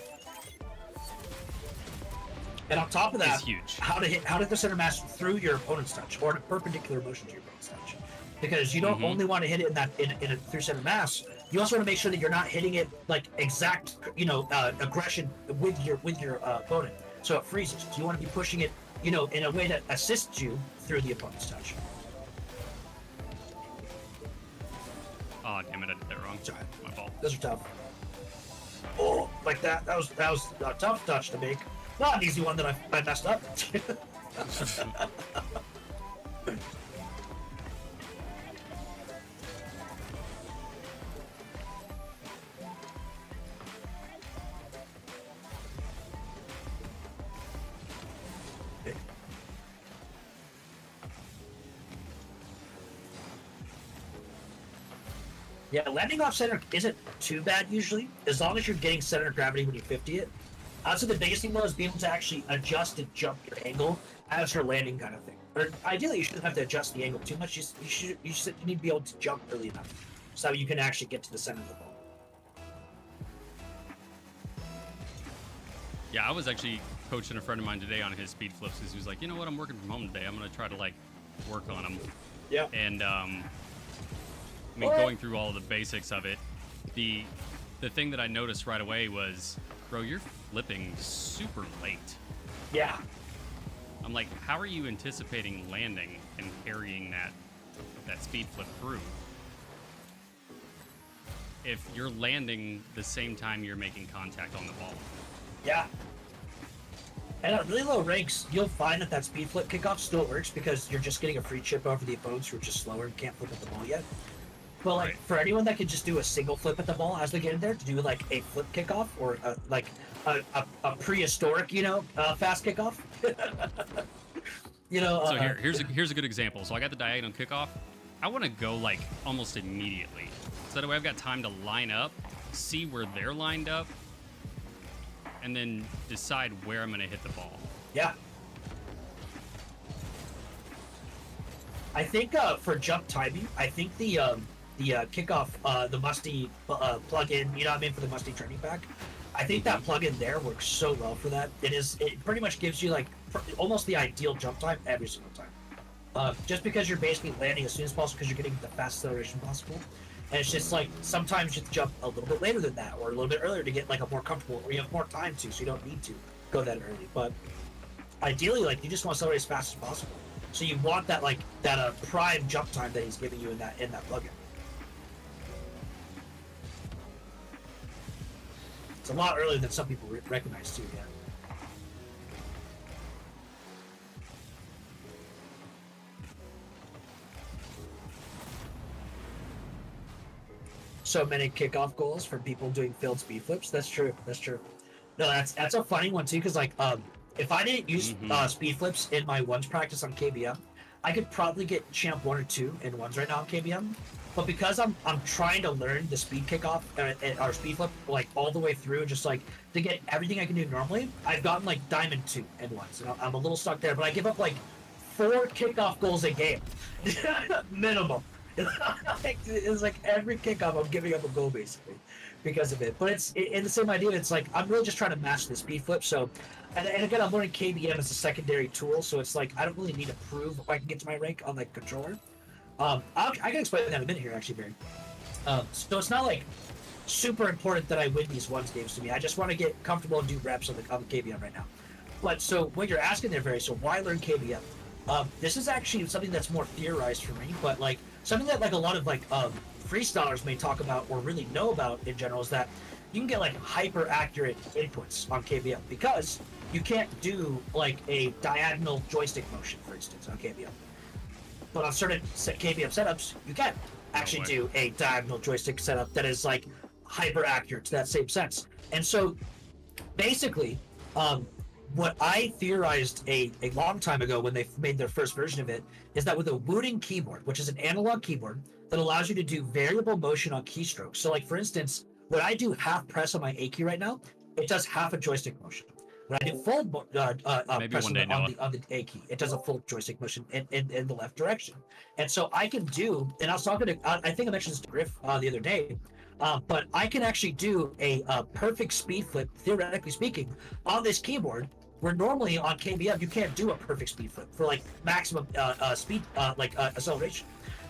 And on top of that, is huge. How to hit the center mass through your opponent's touch or in a perpendicular motion to your opponent's touch, because you don't only want to hit it in a through center mass. You also want to make sure that you're not hitting it like exact, aggression with your opponent, so it freezes. So you want to be pushing it, in a way that assists you through the opponent's touch. Oh damn it! I did that wrong. Sorry. My fault. Those are tough. Oh, like that. That was a tough touch to make. Not an easy one that I messed up. Yeah, landing off center isn't too bad usually, as long as you're getting center of gravity when you 50 it. I'd say the biggest thing though is being able to actually adjust and jump your angle as you're landing, kind of thing. Or ideally, you shouldn't have to adjust the angle too much. You need to be able to jump early enough so you can actually get to the center of the ball. Yeah, I was actually coaching a friend of mine today on his speed flips because he was like, you know what, I'm working from home today. I'm gonna try to work on them. Yeah. And going through all of the basics of it, the thing that I noticed right away was, bro, you're flipping super late. Yeah. I'm like, how are you anticipating landing and carrying that speed flip through if you're landing the same time you're making contact on the ball? Yeah. And at really low ranks, you'll find that speed flip kickoff still works because you're just getting a free chip over the opponents who are just slower and can't flip at the ball yet. But Right. for anyone that can just do a single flip at the ball as they get in there, to do a flip kickoff or a prehistoric, fast kickoff. So here's a good example. So I got the diagonal kickoff. I want to go almost immediately, so that way I've got time to line up, see where they're lined up, and then decide where I'm going to hit the ball. Yeah. I think for jump timing, I think the kickoff, the Musty plugin, for the Musty training pack, I think that plugin there works so well for that. It pretty much gives you almost the ideal jump time every single time. Just because you're basically landing as soon as possible because you're getting the fast acceleration possible. And it's just sometimes you have to jump a little bit later than that or a little bit earlier to get a more comfortable, or you have more time to, so you don't need to go that early. But ideally, you just want to accelerate as fast as possible. So you want that prime jump time that he's giving you in that plugin. It's a lot earlier than some people recognize too. Yeah. So many kickoff goals for people doing failed speed flips. That's true. No, that's a funny one too, because if I didn't use speed flips in my ones practice on KBM, I could probably get champ 1 or 2 in ones right now on KBM. But because I'm trying to learn the speed kickoff or speed flip all the way through, just to get everything I can do normally, I've gotten diamond 2 in ones, and I'm a little stuck there. But I give up 4 kickoff goals a game, minimum. It's every kickoff I'm giving up a goal basically because of it. But it's in the same idea. It's I'm really just trying to master the speed flip. So, and again, I'm learning KBM as a secondary tool. So it's I don't really need to prove if I can get to my rank on controller. I can explain that in a minute here, actually, Barry. So it's not super important that I win these ones games to me. I just want to get comfortable and do reps on the KBM right now. But so what you're asking there, Barry, so why learn KBM? This is actually something that's more theorized for me, but something that a lot of freestylers may talk about or really know about in general is that you can get hyper accurate inputs on KBM because you can't do a diagonal joystick motion, for instance, on KBM. But on certain KBM setups, you can actually do a diagonal joystick setup that is hyper accurate to that same sense. And so basically, what I theorized a long time ago when they made their first version of it is that with a Wooting keyboard, which is an analog keyboard that allows you to do variable motion on keystrokes. So for instance, when I do half press on my A key right now, it does half a joystick motion. When I do full Maybe press one day, Noah. on the A key, it does a full joystick motion in the left direction. And so I can do, and I was talking to, I think I mentioned this to Griff the other day, but I can actually do a perfect speed flip, theoretically speaking, on this keyboard, where normally on KBM you can't do a perfect speed flip for like maximum speed, acceleration,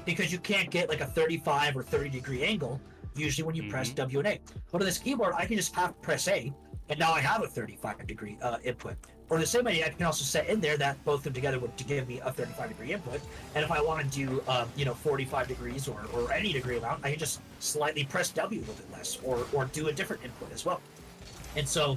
because you can't get like a 35 or 30 degree angle usually when you press W and A. But on this keyboard, I can just press A, and now I have a 35 degree input. Or the same way, I can also set in there that both of them together would give me a 35 degree input. And if I want to do, 45 degrees or any degree amount, I can just slightly press W a little bit less, or do a different input as well. And so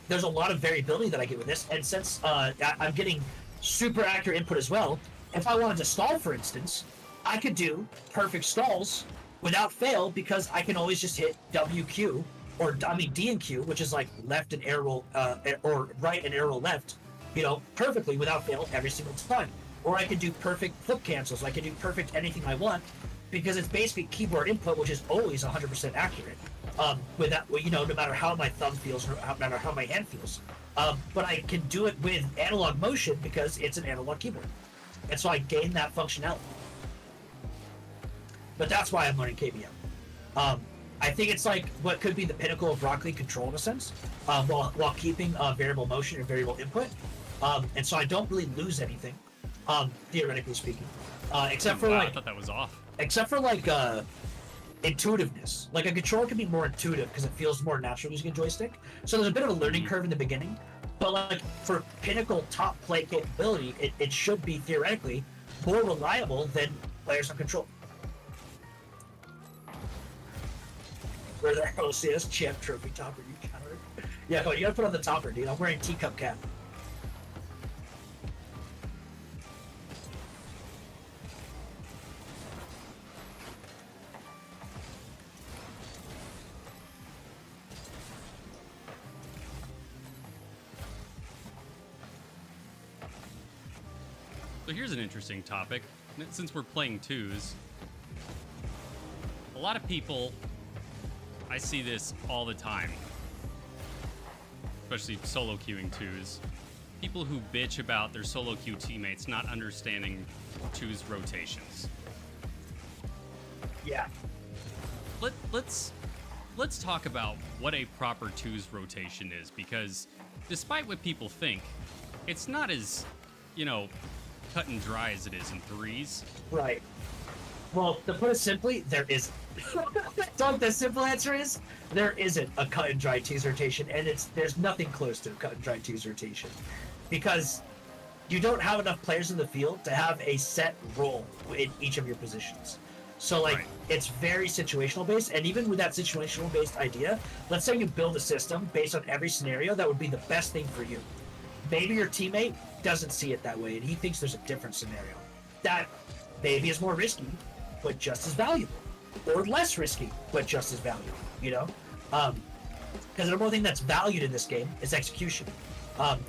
there's a lot of variability that I get with this. And since I'm getting super accurate input as well, if I wanted to stall, for instance, I could do perfect stalls without fail, because I can always just hit WQ, D and Q, which is like left and arrow, or right and arrow left, perfectly without fail every single time. Or I can do perfect flip cancels. I can do perfect anything I want, because it's basically keyboard input, which is always 100% accurate. No matter how my thumb feels, or no matter how my hand feels. But I can do it with analog motion because it's an analog keyboard. And so I gain that functionality. But that's why I'm learning KBM. I think it's like what could be the pinnacle of Rocket League control in a sense, while keeping variable motion and variable input. And so I don't really lose anything, theoretically speaking, except for I thought that was off. Except for intuitiveness. Like a controller can be more intuitive because it feels more natural using a joystick. So there's a bit of a learning curve in the beginning, but like for pinnacle top play capability, it should be theoretically more reliable than players on control. Where the hell is this champ trophy topper? You counter. Yeah, come on, you gotta put on the topper, dude. I'm wearing teacup cap. So here's an interesting topic. Since we're playing twos, a lot of people, I see this all the time, especially solo queuing twos. People who bitch about their solo queue teammates not understanding twos rotations. Yeah. Let's talk about what a proper twos rotation is, because despite what people think, it's not as, cut and dry as it is in threes. Right. Well, to put it simply, there isn't. Doug, the simple answer is there isn't a cut and dry twos rotation, and there's nothing close to a cut and dry twos rotation, because you don't have enough players in the field to have a set role in each of your positions. So It's very situational based, and even with that situational based idea, let's say you build a system based on every scenario that would be the best thing for you. Maybe your teammate doesn't see it that way, and he thinks there's a different scenario that maybe is more risky, but just as valuable, or less risky, but just as valuable. Because the number one thing that's valued in this game is execution.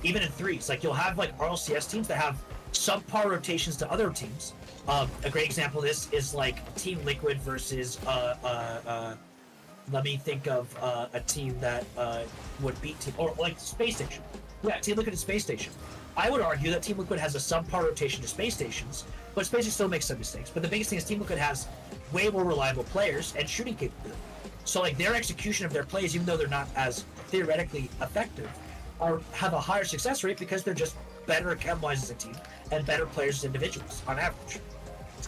Even in threes, you'll have RLCS teams that have subpar rotations to other teams. A great example of this is Team Liquid versus let me think of a team that would beat Team, or Space Station. Yeah, Team Liquid and Space Station. I would argue that Team Liquid has a subpar rotation to Space Stations, but Space Station still makes some mistakes. But the biggest thing is Team Liquid has way more reliable players and shooting capability. So their execution of their plays, even though they're not as theoretically effective, have a higher success rate because they're just better chem-wise as a team and better players as individuals on average.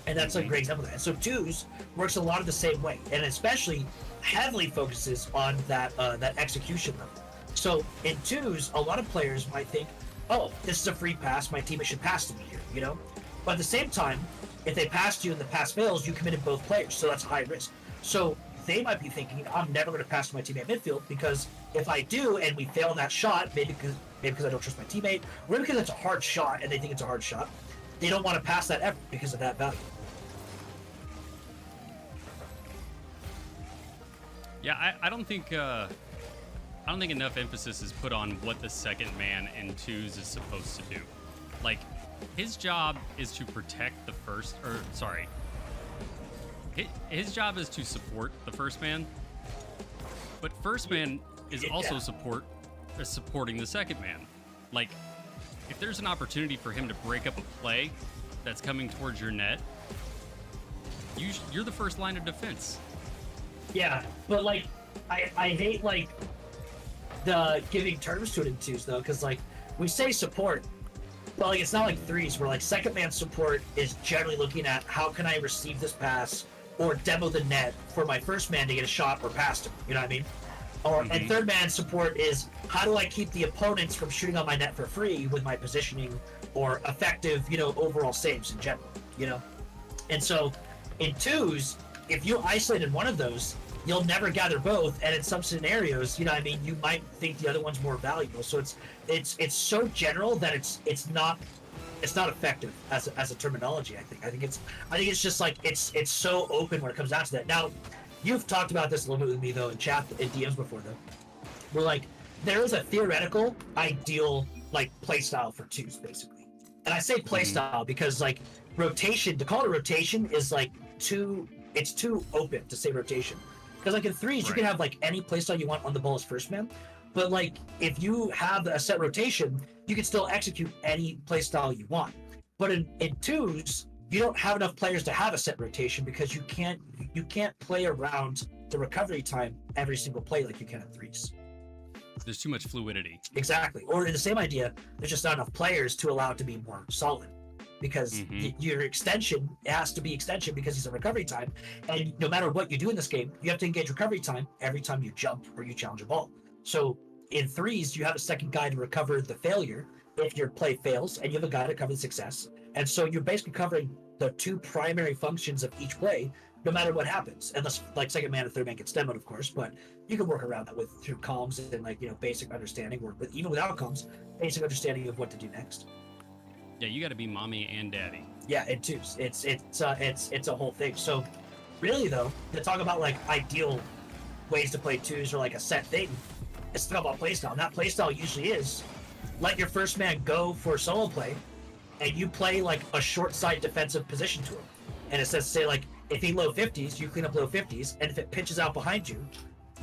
And that's a great example of that. And so twos works a lot of the same way, and especially heavily focuses on that execution level. So in twos, a lot of players might think, oh, this is a free pass, my teammate should pass to me here, But at the same time, if they pass to you and the pass fails, you committed both players, so that's high risk. So they might be thinking, I'm never going to pass to my teammate midfield, because if I do and we fail that shot, maybe because I don't trust my teammate, or because it's a hard shot and they think it's a hard shot, they don't want to pass that ever because of that value. Yeah, I don't think enough emphasis is put on what the second man in twos is supposed to do. His job is to protect the first, or sorry, his job is to support the first man, but first man is also support supporting the second man. Like, if there's an opportunity for him to break up a play that's coming towards your net, you're the first line of defense. Yeah, but like, I hate like the giving terms to it in twos though, because like we say support, but like it's not like threes where like second man support is generally looking at how can I receive this pass or demo the net for my first man to get a shot or pass to him, you know what I mean? Or and third man support is how do I keep the opponents from shooting on my net for free with my positioning or effective, you know, overall saves in general, you know? And so in twos, if you isolated one of those, you'll never gather both, and in some scenarios, you know what I mean, you might think the other one's more valuable. So it's so general that it's not effective as a terminology. I think it's just like it's so open when it comes down to that. Now, you've talked about this a little bit with me though in chat in DMs before though. Where like there is a theoretical ideal like play style for twos basically, and I say play style because like rotation, to call it a rotation is like too open to say rotation. Because like in threes, you can have like any playstyle you want on the ball as first man, but like if you have a set rotation, you can still execute any playstyle you want. But in twos, you don't have enough players to have a set rotation because you can't play around the recovery time every single play like you can in threes. There's too much fluidity. Exactly. Or in the same idea, there's just not enough players to allow it to be more solid. Because your extension has to be extension because it's a recovery time, and no matter what you do in this game, you have to engage recovery time every time you jump or you challenge a ball. So in threes, you have a second guy to recover the failure if your play fails, and you have a guy to cover the success. And so you're basically covering the two primary functions of each play, no matter what happens. Unless like second man and third man gets demoed, of course, but you can work around that through comms and like, you know, basic understanding, or even without comms, basic understanding of what to do next. Yeah, you got to be mommy and daddy. Yeah, in twos, it's a whole thing. So, really though, to talk about like ideal ways to play twos or like a set thing, it's talk about playstyle. And that playstyle usually is let your first man go for solo play, and you play like a short side defensive position to him. And it says say like if he low 50s, you clean up low 50s, and if it pitches out behind you,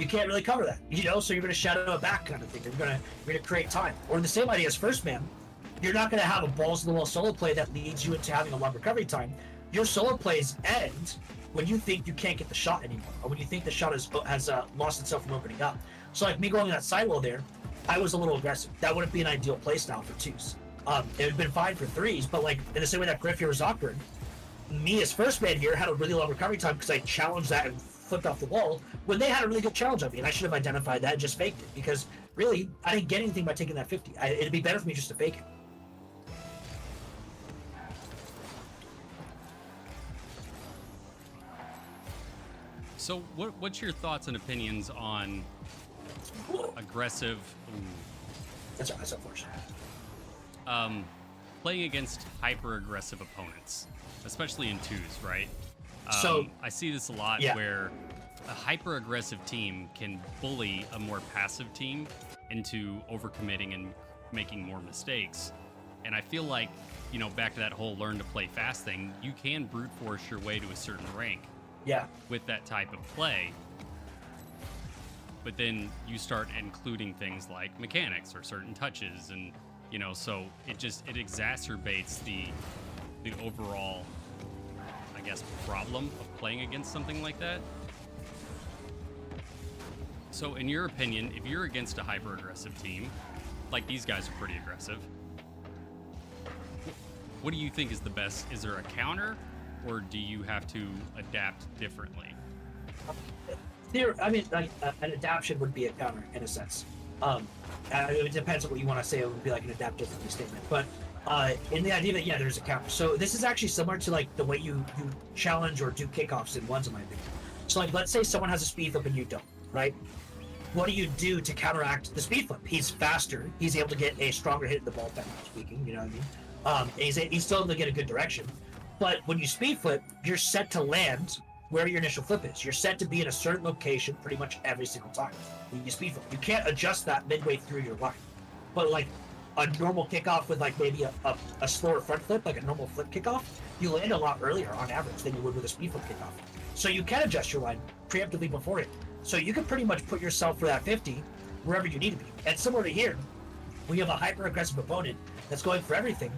you can't really cover that, you know. So you're going to shadow it back kind of thing. You're going to create time. Or in the same idea as first man. You're not going to have a balls to the wall solo play that leads you into having a long recovery time. Your solo plays end when you think you can't get the shot anymore, or when you think the shot has lost itself from opening up. So like me going on that sidewall there, I was a little aggressive. That wouldn't be an ideal play style for twos. It would have been fine for threes, but like in the same way that Griff here was awkward, me as first man here had a really long recovery time because I challenged that and flipped off the wall when they had a really good challenge on me, and I should have identified that and just faked it, because really I didn't get anything by taking that 50. It'd be better for me just to fake it. So what's your thoughts and opinions on aggressive That's unfortunate. playing against hyper-aggressive opponents, especially in twos, right? So I see this a lot where a hyper-aggressive team can bully a more passive team into overcommitting and making more mistakes. And I feel like, you know, back to that whole learn to play fast thing, you can brute force your way to a certain rank. Yeah. With that type of play. But then you start including things like mechanics or certain touches, and you know, so it exacerbates the overall, I guess, problem of playing against something like that. So in your opinion, if you're against a hyper aggressive team, like these guys are pretty aggressive, what do you think is the best? Is there a counter, or do you have to adapt differently? I mean, like, an adaptation would be a counter in a sense. It depends on what you want to say. It would be like an adapt differently statement. But in the idea that, yeah, there's a counter. So this is actually similar to like the way you challenge or do kickoffs in ones, in my opinion. So like, let's say someone has a speed flip and you don't, right? What do you do to counteract the speed flip? He's faster. He's able to get a stronger hit in the ball, technically speaking, you know what I mean? He's still able to get a good direction. But when you speed flip, you're set to land where your initial flip is. You're set to be in a certain location pretty much every single time when you speed flip. You can't adjust that midway through your line. But like a normal kickoff with like maybe a slower front flip, like a normal flip kickoff, you land a lot earlier on average than you would with a speed flip kickoff. So you can adjust your line preemptively before it. So you can pretty much put yourself for that 50 wherever you need to be. And similar to here, when you have a hyper-aggressive opponent that's going for everything,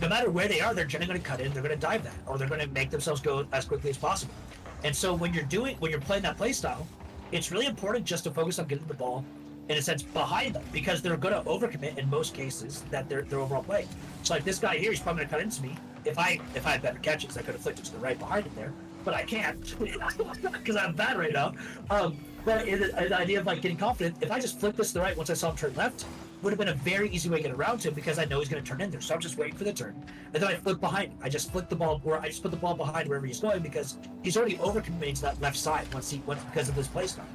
no matter where they are, they're generally going to cut in, they're going to dive that, or they're going to make themselves go as quickly as possible. And so when you're playing that play style, it's really important just to focus on getting the ball, in a sense, behind them, because they're going to overcommit in most cases that their overall play. So like this guy here, he's probably going to cut into me. If I had better catches, I could have flicked it to the right behind him there, but I can't because I'm bad right now. But the idea of like getting confident, if I just flick this to the right once I saw him turn left, would have been a very easy way to get around him because I know he's going to turn in there. So I'm just waiting for the turn, and then I flick behind him. I just flick the ball, or I just put the ball behind wherever he's going because he's already overcommitting to that left side once because of this play style.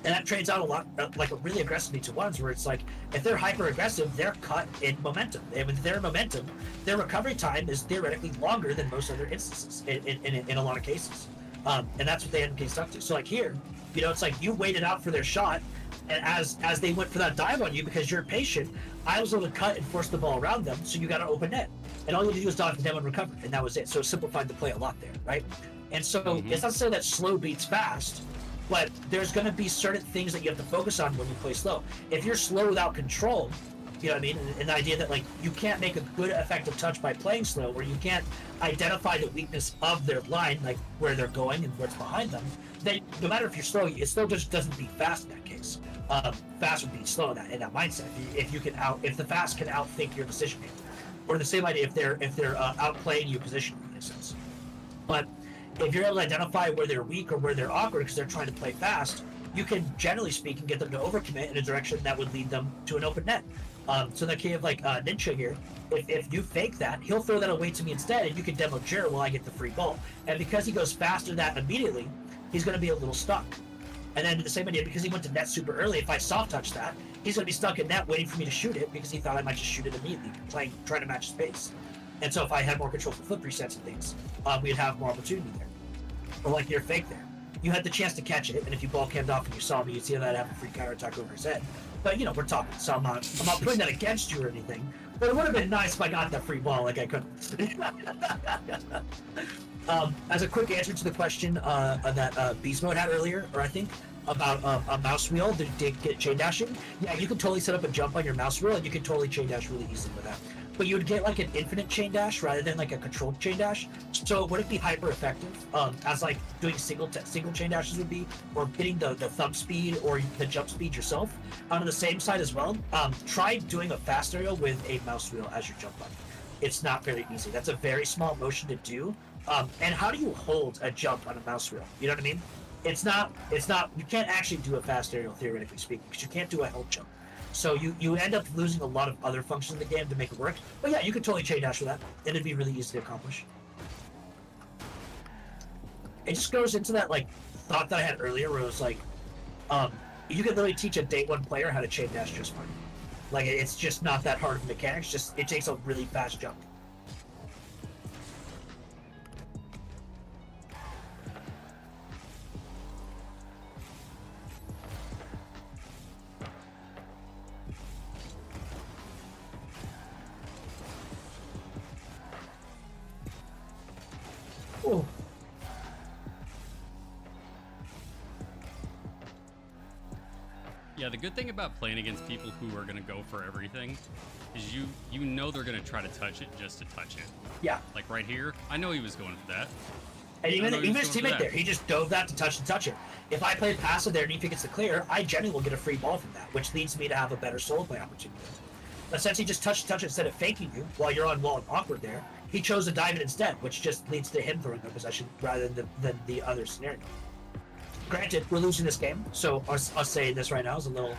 And that trades out a lot, like really aggressively to ones where it's like, if they're hyper aggressive, they're cut in momentum. And with their momentum, their recovery time is theoretically longer than most other instances in a lot of cases. And that's what they end up getting stuck to. So like here, it's like you waited out for their shot, and as they went for that dive on you because you're patient, I was able to cut and force the ball around them, so you got an open net. And all you had to do was dodge them and recover, and that was it. So it simplified the play a lot there, right? And so it's not to say that slow beats fast, but there's going to be certain things that you have to focus on when you play slow. If you're slow without control, you know what I mean? And the idea that like you can't make a good effective touch by playing slow, or you can't identify the weakness of their line, like where they're going and what's behind them, then no matter if you're slow, it still just doesn't beat fast in that case. Fast would beat slow in that mindset. If the fast can outthink your decision making, or the same idea if they're outplaying you positionally in a sense. But if you're able to identify where they're weak or where they're awkward because they're trying to play fast, you can, generally speaking, get them to overcommit in a direction that would lead them to an open net. So in the case of like Ninja here, if you fake that, he'll throw that away to me instead, and you can demo Jer while I get the free ball. And because he goes faster than that immediately, he's going to be a little stuck. And then the same idea, because he went to net super early, if I soft touch that, he's going to be stuck in net waiting for me to shoot it because he thought I might just shoot it immediately, trying to match his pace. And so if I had more control for flip resets and things, we'd have more opportunity there. Or like your fake there. You had the chance to catch it, and if you ball cammed off and you saw me, you'd see that have a free counter attack over his head. But we're talking, so I'm not putting that against you or anything. But it would have been nice if I got that free ball, like I couldn't. As a quick answer to the question that Beast Mode had earlier, or I think about a mouse wheel to get chain dashing. Yeah, you can totally set up a jump on your mouse wheel, and you can totally chain dash really easily with that. But you would get like an infinite chain dash rather than like a controlled chain dash. So it wouldn't be hyper effective as like doing single chain dashes would be, or getting the thumb speed or the jump speed yourself. On the same side as well, try doing a fast aerial with a mouse wheel as your jump button. It's not very easy. That's a very small motion to do. And how do you hold a jump on a mouse wheel? You know what I mean? It's not, you can't actually do a fast aerial theoretically speaking, because you can't do a held jump. So you end up losing a lot of other functions in the game to make it work. But yeah, you could totally chain dash with that. It'd be really easy to accomplish. It just goes into that like thought that I had earlier where it was like, you could literally teach a day one player how to chain dash just fine. Like it's just not that hard of mechanics, just it takes a really fast jump. Ooh. Yeah, the good thing about playing against people who are going to go for everything is you know they're going to try to touch it just to touch it. Yeah. Like right here, I know he was going for that. And even his teammate there, he just dove that to touch it. If I play passive there and he gets the clear, I generally will get a free ball from that, which leads me to have a better solo play opportunity. But since he just touch it instead of faking you while you're on wall and awkward there, he chose to dive it instead, which just leads to him throwing the possession rather than the other scenario. Granted, we're losing this game, so us saying this right now is a little.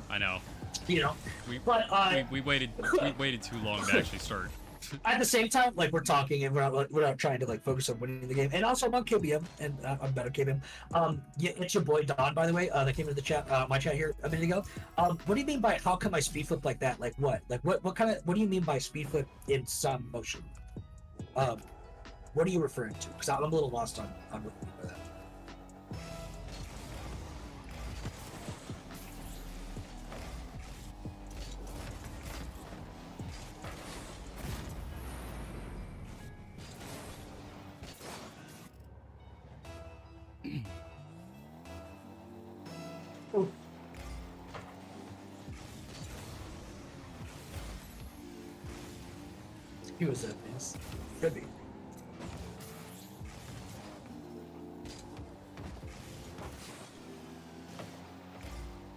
I know. We waited too long to actually start. At the same time, like we're talking and we're not trying to like focus on winning the game. And also I'm on KBM and I'm better KBM. Yeah, it's your boy Don, by the way. That came into the chat, my chat here a minute ago. What do you mean by how come I speed flip like that? Like what? Like what do you mean by speed flip in some motion? What are you referring to? Because I'm a little lost on what you mean by that. He was a miss. Could be.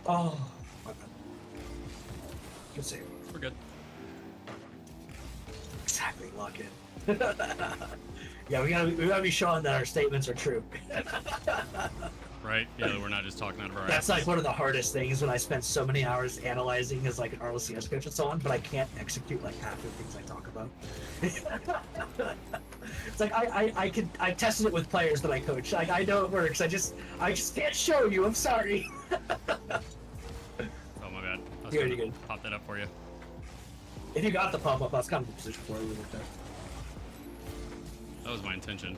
Oh, my bad. Good save. We're good. Exactly, lock in. Yeah, we gotta be showing that our statements are true. Right? Yeah, we're not just talking out of our That's asses. like one of the hardest things when I spend so many hours analyzing as like an RLCS coach and so on, but I can't execute like half the things I talk about. It's like I tested it with players that I coach. Like I know it works. I just can't show you. I'm sorry. Oh my bad. I was You're gonna good. pop that up for you. If you got the pop up, that's kind of the position for you right there. That was my intention.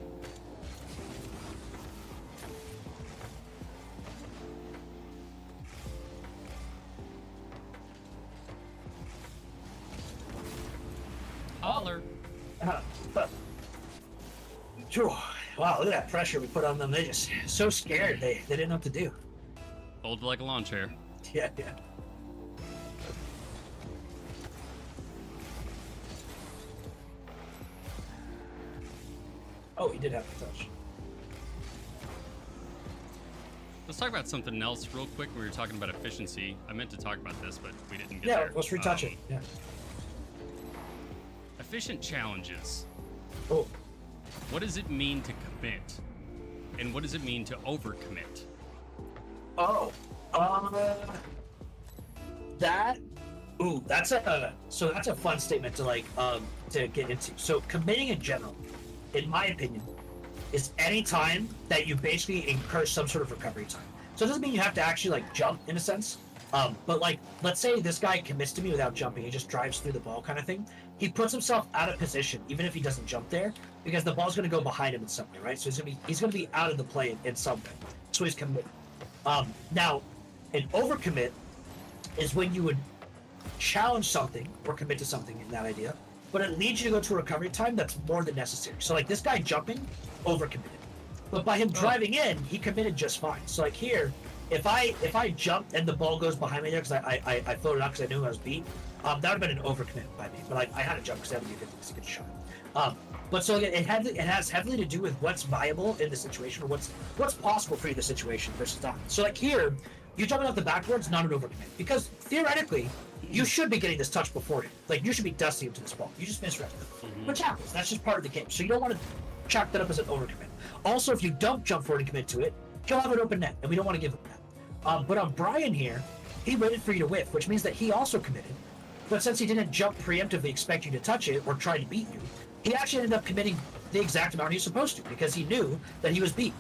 Holler. Phew. Wow, look at that pressure we put on them. They're just so scared. They didn't know what to do. Fold like a lawn chair. Yeah. Oh, he did have the touch. Let's talk about something else real quick. We were talking about efficiency. I meant to talk about this, but we didn't get Yeah, there. let's retouch it. Yeah. Efficient challenges. Oh, What does it mean to commit? And what does it mean to overcommit? oh, that. Ooh, that's a fun statement to to get into. So committing in general, in my opinion, is any time that you basically incur some sort of recovery time. So it doesn't mean you have to actually like jump in a sense. But like, let's say this guy commits to me without jumping. He just drives through the ball kind of thing. He puts himself out of position, even if he doesn't jump there, because the ball's going to go behind him in some way, right? So he's going to be out of the play in some way. So he's committed. Now, an overcommit is when you would challenge something or commit to something in that idea, but it leads you to go to a recovery time that's more than necessary. So like this guy jumping, overcommitted. But by him driving in, he committed just fine. So like here, if I jumped and the ball goes behind me there because I floated out because I knew I was beat, that would have been an overcommit by me. But like I had to jump because I had to be 50 to get a shot. But so again, it has heavily to do with what's viable in the situation or what's possible for you in the situation versus not. So like here, you jumping off the backboard's not an overcommit because theoretically you should be getting this touch before him. Like you should be dusting him to this ball. You just misread it, which happens. That's just part of the game. So you don't want to chalk that up as an overcommit. Also, if you don't jump forward and commit to it, he'll have an open net, and we don't want to give him that. But on Brian here, he waited for you to whiff, which means that he also committed. But since he didn't jump preemptively expect you to touch it or try to beat you, he actually ended up committing the exact amount he was supposed to because he knew that he was beat.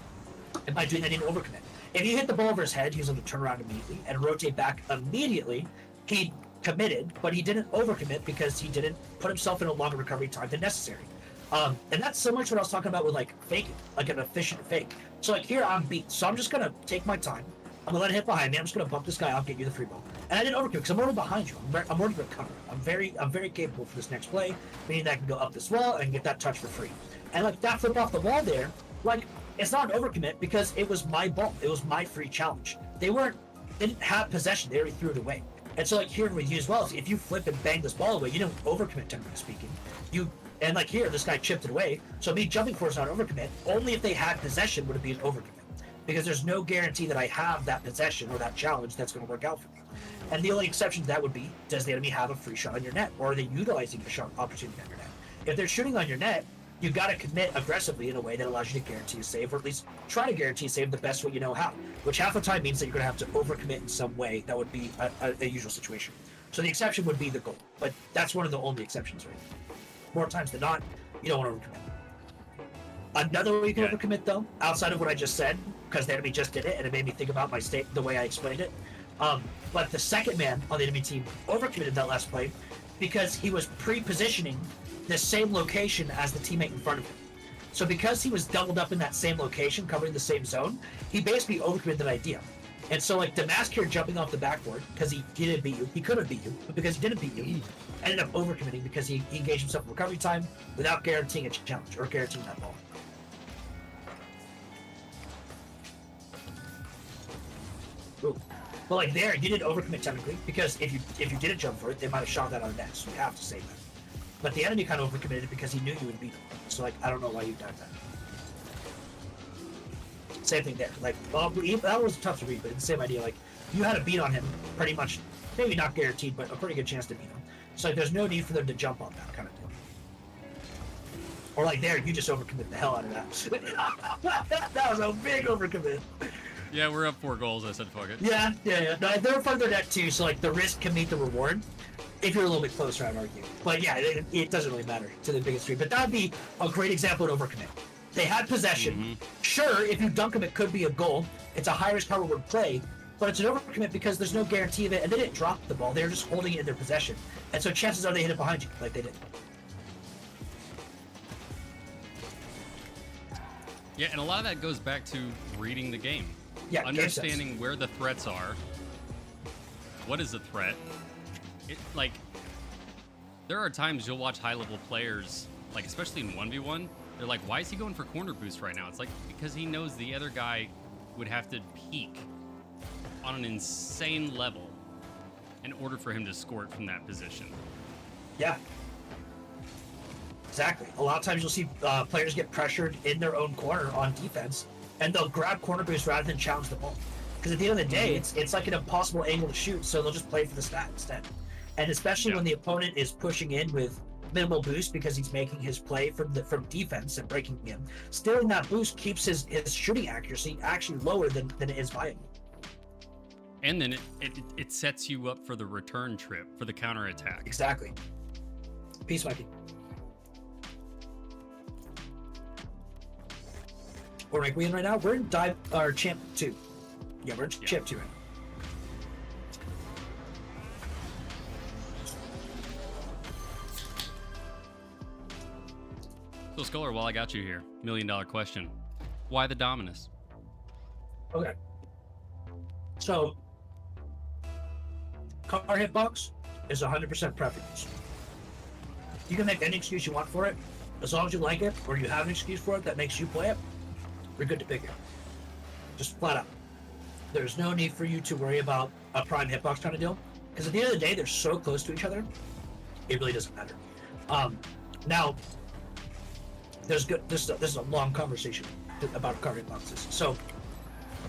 And by doing that, he didn't overcommit. If you hit the ball over his head, he was able to turn around immediately and rotate back immediately. He committed, but he didn't overcommit because he didn't put himself in a longer recovery time than necessary. And that's similar to what I was talking about with like faking, like an efficient fake. So like here I'm beat, so I'm just gonna take my time. I'm gonna let it hit behind me. I'm just gonna bump this guy out, get you the free ball. And I didn't overcommit because I'm already behind you. I'm already recovered. I'm very capable for this next play, meaning that I can go up this wall and get that touch for free. And like that flip off the wall there, like it's not an overcommit because it was my ball. It was my free challenge. They didn't have possession. They already threw it away. And so like here with you as well, if you flip and bang this ball away, you don't overcommit, technically speaking. And like here, this guy chipped it away. So me jumping for it's not overcommit. Only if they had possession would it be an overcommit. Because there's no guarantee that I have that possession or that challenge that's going to work out for me. And the only exception to that would be, does the enemy have a free shot on your net? Or are they utilizing a shot opportunity on your net? If they're shooting on your net, you got to commit aggressively in a way that allows you to guarantee a save, or at least try to guarantee a save the best way you know how. Which half the time means that you're going to have to overcommit in some way that would be a usual situation. So the exception would be the goal. But that's one of the only exceptions, right? More times than not, you don't want to overcommit. Another way you can overcommit, though, outside of what I just said, because the enemy just did it, and it made me think about the way I explained it. But the second man on the enemy team overcommitted that last play because he was pre-positioning the same location as the teammate in front of him. So because he was doubled up in that same location, covering the same zone, he basically overcommitted that idea. And so like Damask here jumping off the backboard because he didn't beat you, he could have beat you, but because he didn't beat you, he ended up overcommitting because he engaged himself in recovery time without guaranteeing a challenge or guaranteeing that ball. Ooh. But like there, you didn't overcommit technically because if you didn't jump for it, they might have shot that on the net. So you have to save but the enemy kind of overcommitted because he knew you would beat him. So like, I don't know why you died that. Same thing there. Like, well, that was tough to read, but it's the same idea. Like, you had a beat on him, pretty much, maybe not guaranteed, but a pretty good chance to beat him. So like, there's no need for them to jump on that kind of deal. Or like there, you just overcommit the hell out of that. That was a big overcommit. Yeah, we're up 4 goals. I said fuck it. Yeah. No, they're further net too, so like the risk can meet the reward if you're a little bit closer, I'd argue. But yeah, it doesn't really matter to the biggest degree. But that'd be a great example of overcommit. They had possession. Mm-hmm. Sure, if you dunk them, it could be a goal. It's a high risk, high reward play, but it's an overcommit because there's no guarantee of it, and they didn't drop the ball. They're just holding it in their possession. And so chances are they hit it behind you, like they did. Yeah, and a lot of that goes back to reading the game. Yeah, understanding where the threats are. What is a threat? Like, there are times you'll watch high-level players, like especially in 1v1, they're like, why is he going for corner boost right now? It's like, because he knows the other guy would have to peak on an insane level in order for him to score it from that position. Yeah. Exactly. A lot of times you'll see players get pressured in their own corner on defense, and they'll grab corner boost rather than challenge the ball. Because at the end of the day, it's like an impossible angle to shoot, so they'll just play for the stat instead. And especially when the opponent is pushing in with minimal boost because he's making his play from defense and breaking him, stealing that boost keeps his shooting accuracy actually lower than it is viable. And then it sets you up for the return trip, for the counterattack. Exactly. Peace, Mikey. What rank are we in right now? We're in Champ 2. Yeah, we're in Champ 2 right now. So, Scholar, while I got you here, $1 million question. Why the Dominus? Okay. So, car hitbox is 100% preference. You can make any excuse you want for it. As long as you like it, or you have an excuse for it that makes you play it, you're good to pick it. Just flat out. There's no need for you to worry about a prime hitbox kind of deal, because at the end of the day, they're so close to each other, it really doesn't matter. Now, this is a long conversation about car hitboxes. So,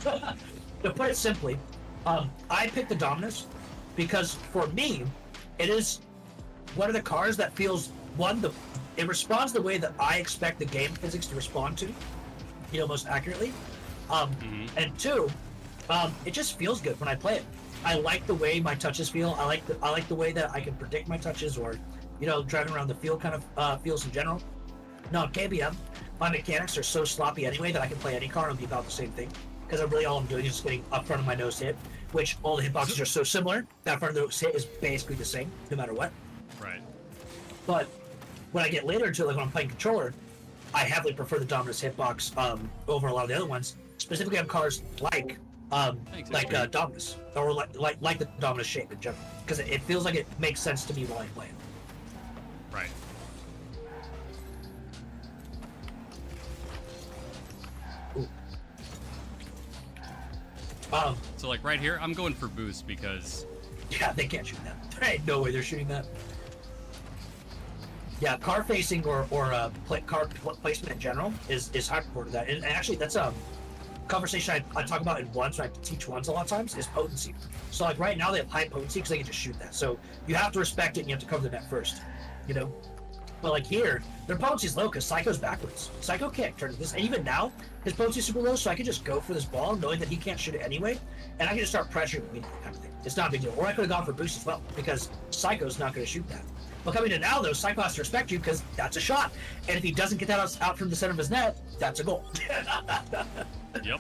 to put it simply, I picked the Dominus because for me, it is one of the cars that feels it responds the way that I expect the game physics to respond to, most accurately. And 2, it just feels good when I play it. I like the way my touches feel. I like the way that I can predict my touches, or driving around the field kind of feels in general. Now, KBM, my mechanics are so sloppy anyway that I can play any car and it'll be about the same thing. Because really all I'm doing is just getting up front of my nose hit, which all the hitboxes are so similar that front of the nose hit is basically the same, no matter what. Right. But when I get later into it, like when I'm playing controller, I heavily prefer the Dominus hitbox over a lot of the other ones, specifically on cars like Dominus, or like the Dominus shape in general, because it feels like it makes sense to me while I play it. Right. So like right here, I'm going for boost because... Yeah, they can't shoot that. There ain't no way they're shooting that. Yeah, car facing or car placement in general is high support of that. And actually, that's a conversation I talk about in ones, when I teach ones a lot of times, is potency. So like right now they have high potency because they can just shoot that. So you have to respect it and you have to cover the net first, But like here, their potency is low because Psycho's backwards. Psycho can't turn this, and even now, his potency is super low, so I can just go for this ball knowing that he can't shoot it anyway, and I can just start pressuring immediately, kind of thing. It's not a big deal. Or I could have gone for boost as well, because Psycho's not going to shoot that. But coming to now, though, Psycho has to respect you because that's a shot. And if he doesn't get that out from the center of his net, that's a goal. Yep.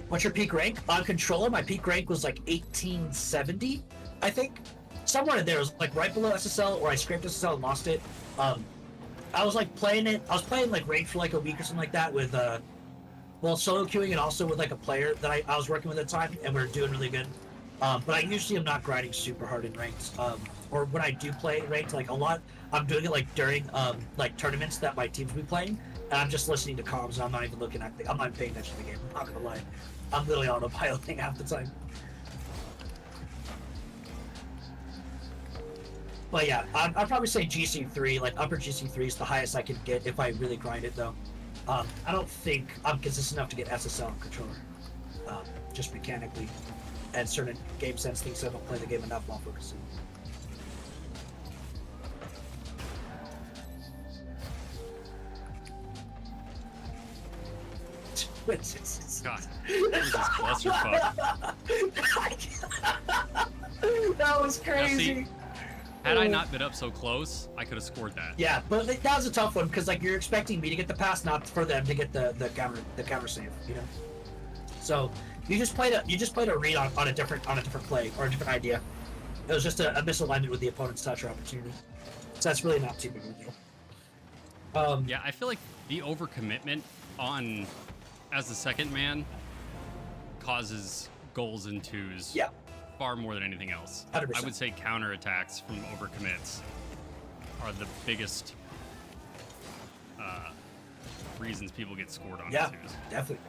What's your peak rank? On controller, my peak rank was like 1870, I think. Somewhere in there. It was like right below SSL, or I scraped SSL and lost it. I was like playing it. I was playing like ranked for like a week or something like that with, solo queuing and also with like a player that I was working with at the time, and we were doing really good. But I usually am not grinding super hard in ranked. Or when I do play ranked, like a lot, I'm doing it like during like tournaments that my teams will be playing, and I'm just listening to comms. And I'm not even looking at I'm not even paying attention to the game. I'm not gonna lie. I'm literally autopiloting half the time. But yeah, I'd probably say GC3, like upper GC3 is the highest I can get if I really grind it though. I don't think I'm consistent enough to get SSL on controller, just mechanically, and certain game sense things I don't play the game enough while focusing. God, this is clusterfuck. That was crazy. Now, see, had I not been up so close, I could have scored that. Yeah, but that was a tough one because like you're expecting me to get the pass, not for them to get the counter save, you know. So you just played a read on a different play or a different idea. It was just a misalignment with the opponent's touch or opportunity. So that's really not too big of a deal. Yeah, I feel like the overcommitment on as the second man causes goals and twos. Yeah. Far more than anything else. 100%. I would say counterattacks from overcommits are the biggest reasons people get scored on. Yeah, twos. definitely.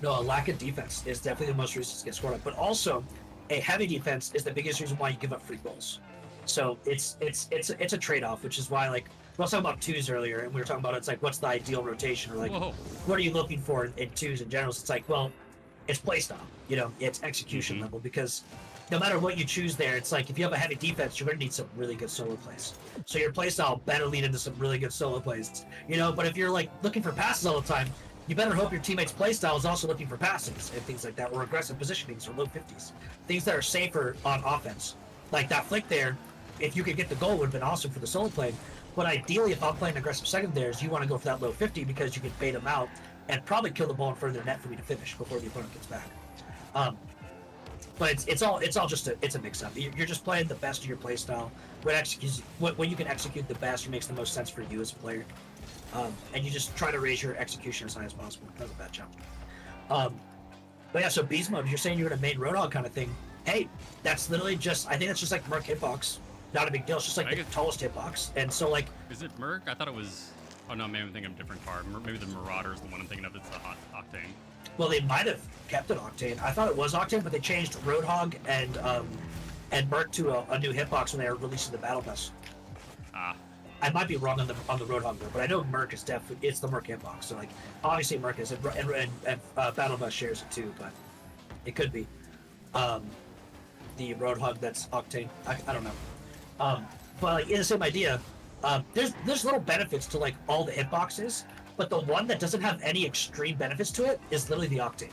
No, a lack of defense is definitely the most reasons to get scored on. But also, a heavy defense is the biggest reason why you give up free goals. So it's a trade-off, which is why like we was talking about twos earlier, and we were talking about it's like what's the ideal rotation or like Whoa. what are you looking for in twos in general? So it's like, well, it's play style, you know, it's execution level, because no matter what you choose there, it's like if you have a heavy defense, you're going to need some really good solo plays. So your play style better lead into some really good solo plays, you know. But if you're like looking for passes all the time, you better hope your teammate's play style is also looking for passes and things like that, or aggressive positionings or low 50s, things that are safer on offense. Like that flick there, if you could get the goal, would have been awesome for the solo play. But ideally, if I'm playing aggressive secondaries, you want to go for that low 50 because you can bait them out and probably kill the ball in front of their net for me to finish before the opponent gets back. But it's all just a mix-up. You're just playing the best of your play style. When you can execute the best, it makes the most sense for you as a player. And you just try to raise your execution as high as possible. That was a bad jump. But yeah, so beast mode, you're saying you're in a main Roadhog kind of thing. Hey, that's literally just, I think that's just like Merc Hitbox. Not a big deal. It's just like the tallest hitbox. And so like... Is it Merc? I thought it was... Oh no, maybe I'm thinking of a different card. Maybe the Marauder is the one I'm thinking of. It's the Octane. Well, they might have kept it Octane. I thought it was Octane, but they changed Roadhog and Merc to a new hitbox when they were releasing the Battle Bus. Ah. I might be wrong on the Roadhog though, but I know Merc is definitely, it's the Merc hitbox. So like, obviously Merc is, and Battle Bus shares it too, but it could be the Roadhog that's Octane. I don't know. But like in the same idea, there's little benefits to like all the hitboxes, but the one that doesn't have any extreme benefits to it is literally the Octane.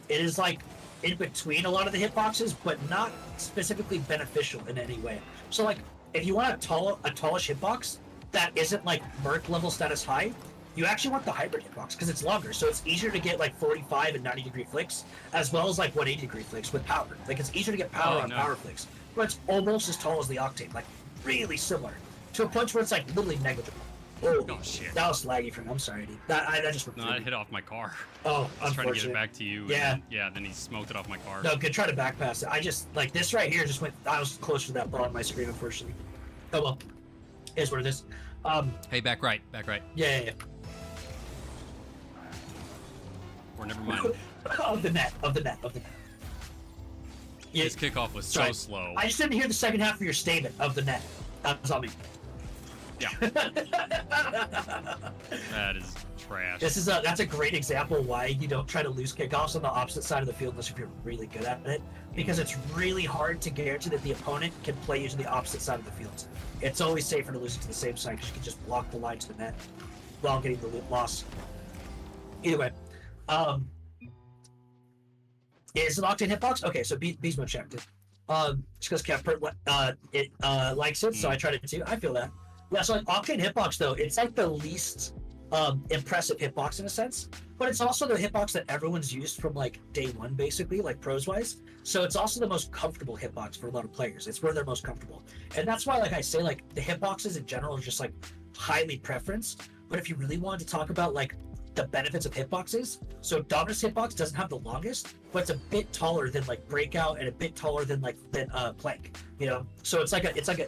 It is like in between a lot of the hitboxes, but not specifically beneficial in any way. So like if you want a tallish hitbox that isn't like Merc level status high, you actually want the hybrid hitbox because it's longer, so it's easier to get like 45 and 90 degree flicks as well as like 180 degree flicks with power. Like it's easier to get power on power flicks, but it's almost as tall as the Octane, like really similar to a punch where it's like literally negligible. Oh shit! That was laggy for me. I'm sorry, dude. That just no, that hit off my car. Oh, I was trying to get it back to you. Yeah, then he smoked it off my car. No, good. Try to back pass it. I just like this right here. Just went. I was closer to that ball on my screen, unfortunately. Oh well, is what it is. Hey, back right. Yeah. Or never mind. of the net. Yeah. His kickoff was so slow. I just didn't hear the second half of your statement of the net. That was on me. Yeah. That is trash. That's a great example why you don't try to lose kickoffs on the opposite side of the field unless if you're really good at it, because it's really hard to guarantee that the opponent can play you to the opposite side of the field. It's always safer to lose it to the same side because you can just block the line to the net while getting the loss. Either way, is it Octane hitbox? Okay, so Beast Mode checked it. Just because Kevpert likes it, so I tried it too. I feel that. Yeah, so like Octane hitbox though, it's like the least impressive hitbox in a sense, but it's also the hitbox that everyone's used from like day one, basically, like pros wise. So it's also the most comfortable hitbox for a lot of players. It's where they're most comfortable, and that's why, like I say, like the hitboxes in general are just like highly preferenced. But if you really wanted to talk about like the benefits of hitboxes, so Dominus hitbox doesn't have the longest, but it's a bit taller than like Breakout and a bit taller than Plank, you know. So it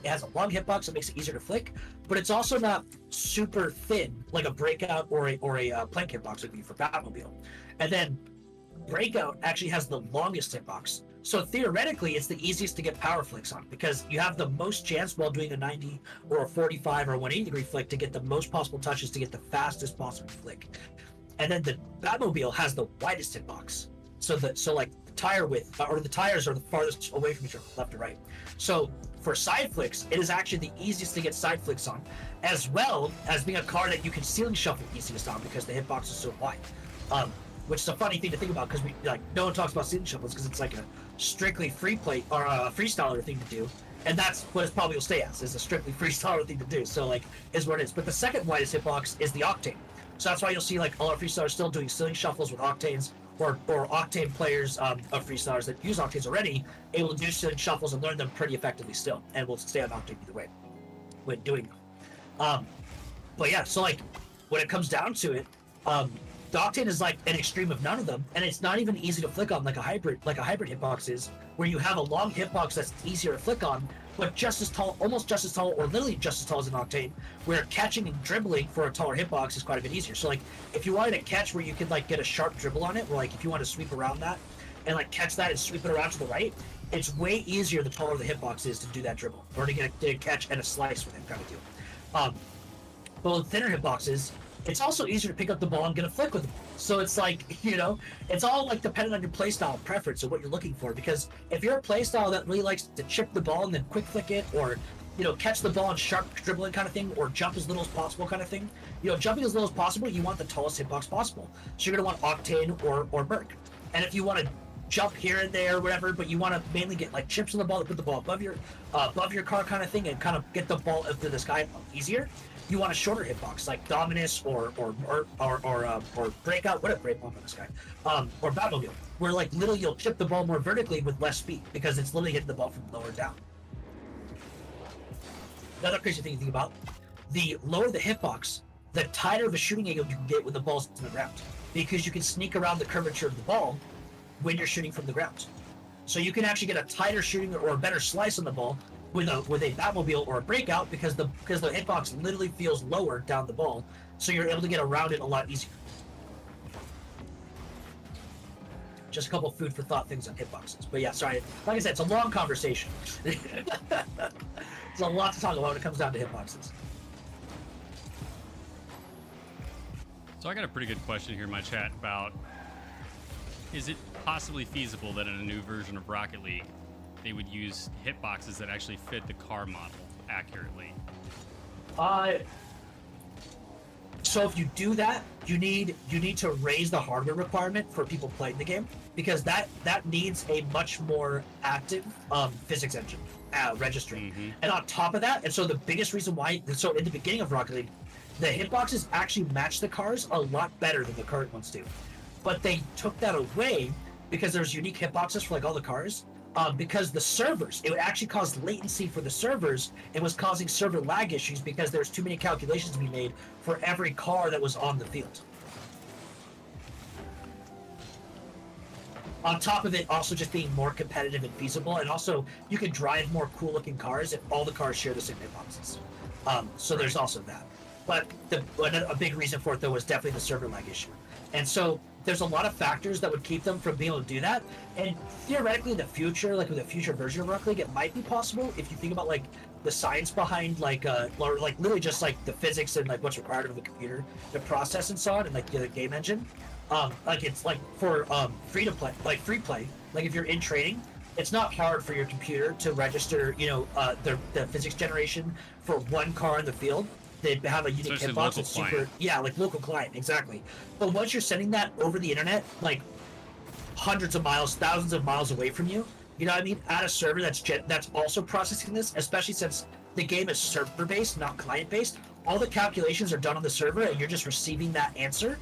has a long hitbox that makes it easier to flick, but it's also not super thin like a Breakout or a Plank hitbox would be for Batmobile. And then Breakout actually has the longest hitbox, So theoretically, it's the easiest to get power flicks on because you have the most chance while doing a 90 or a 45 or a 180 degree flick to get the most possible touches to get the fastest possible flick. And then the Batmobile has the widest hitbox. So like the tire width, or the tires are the farthest away from each other, left to right. So for side flicks, it is actually the easiest to get side flicks on, as well as being a car that you can ceiling shuffle easiest on because the hitbox is so wide. Which is a funny thing to think about because we like no one talks about ceiling shuffles because it's like a strictly free play or a freestyler thing to do, and that's what it probably will stay as, is a strictly freestyler thing to do. So like is what it is. But the second widest hitbox is the Octane. So that's why you'll see like a lot of freestylers still doing ceiling shuffles with Octanes, or Octane players of freestylers that use Octanes already able to do ceiling shuffles and learn them pretty effectively still, and will stay on Octane either way when doing them. But yeah, so like when it comes down to it, the Octane is like an extreme of none of them, and it's not even easy to flick on like a hybrid hitbox is, where you have a long hitbox that's easier to flick on, but just as tall, almost just as tall, or literally just as tall as an Octane, where catching and dribbling for a taller hitbox is quite a bit easier. So like if you wanted to catch where you could like get a sharp dribble on it, or like if you want to sweep around that and like catch that and sweep it around to the right, it's way easier the taller the hitbox is to do that dribble, or to get a catch and a slice with it kind of deal. But with thinner hitboxes, it's also easier to pick up the ball and get a flick with the ball. So it's like, you know, it's all like dependent on your playstyle and preference of what you're looking for. Because if you're a playstyle that really likes to chip the ball and then quick flick it, or, you know, catch the ball and sharp dribbling kind of thing, or jump as little as possible kind of thing, you know, jumping as little as possible, you want the tallest hitbox possible. So you're going to want Octane or Merc. And if you want to jump here and there or whatever, but you want to mainly get like chips on the ball to put the ball above your car kind of thing, and kind of get the ball up to the sky easier, you want a shorter hitbox like Dominus or Breakout, whatever, Breakout on this guy, or Batmobile, where like literally you'll chip the ball more vertically with less speed because it's literally hitting the ball from lower down. Another crazy thing to think about: the lower the hitbox, the tighter of a shooting angle you can get when the ball's in the ground, because you can sneak around the curvature of the ball when you're shooting from the ground. So you can actually get a tighter shooting or a better slice on the ball with a Batmobile or a Breakout because the hitbox literally feels lower down the ball, so you're able to get around it a lot easier. Just a couple food for thought things on hitboxes. But yeah, sorry, like I said, it's a long conversation. There's a lot to talk about when it comes down to hitboxes. So I got a pretty good question here in my chat about, is it possibly feasible that in a new version of Rocket League they would use hitboxes that actually fit the car model accurately? So if you do that, you need to raise the hardware requirement for people playing the game, because that needs a much more active physics engine registering. Mm-hmm. And on top of that, and so the biggest reason why, so in the beginning of Rocket League, the hitboxes actually match the cars a lot better than the current ones do. But they took that away because there's unique hitboxes for like all the cars. Because the servers, it would actually cause latency for the servers. It was causing server lag issues because there's too many calculations to be made for every car that was on the field. On top of it, also just being more competitive and feasible, and also you can drive more cool-looking cars if all the cars share the same hitboxes. So there's also that. But a big reason for it, though, was definitely the server lag issue. And so there's a lot of factors that would keep them from being able to do that. And theoretically, in the future, like with a future version of Rocket League, it might be possible if you think about like the science behind like literally just like the physics and like what's required of the computer to process and so on, and like the game engine. Like it's like for free play. Like if you're in training, it's not hard for your computer to register, you know, the physics generation for one car in the field. They have a unique hitbox that's super, like local client, exactly. But once you're sending that over the internet, like hundreds of miles, thousands of miles away from you, you know what I mean, at a server that's also processing this, especially since the game is server-based, not client-based, all the calculations are done on the server and you're just receiving that answer.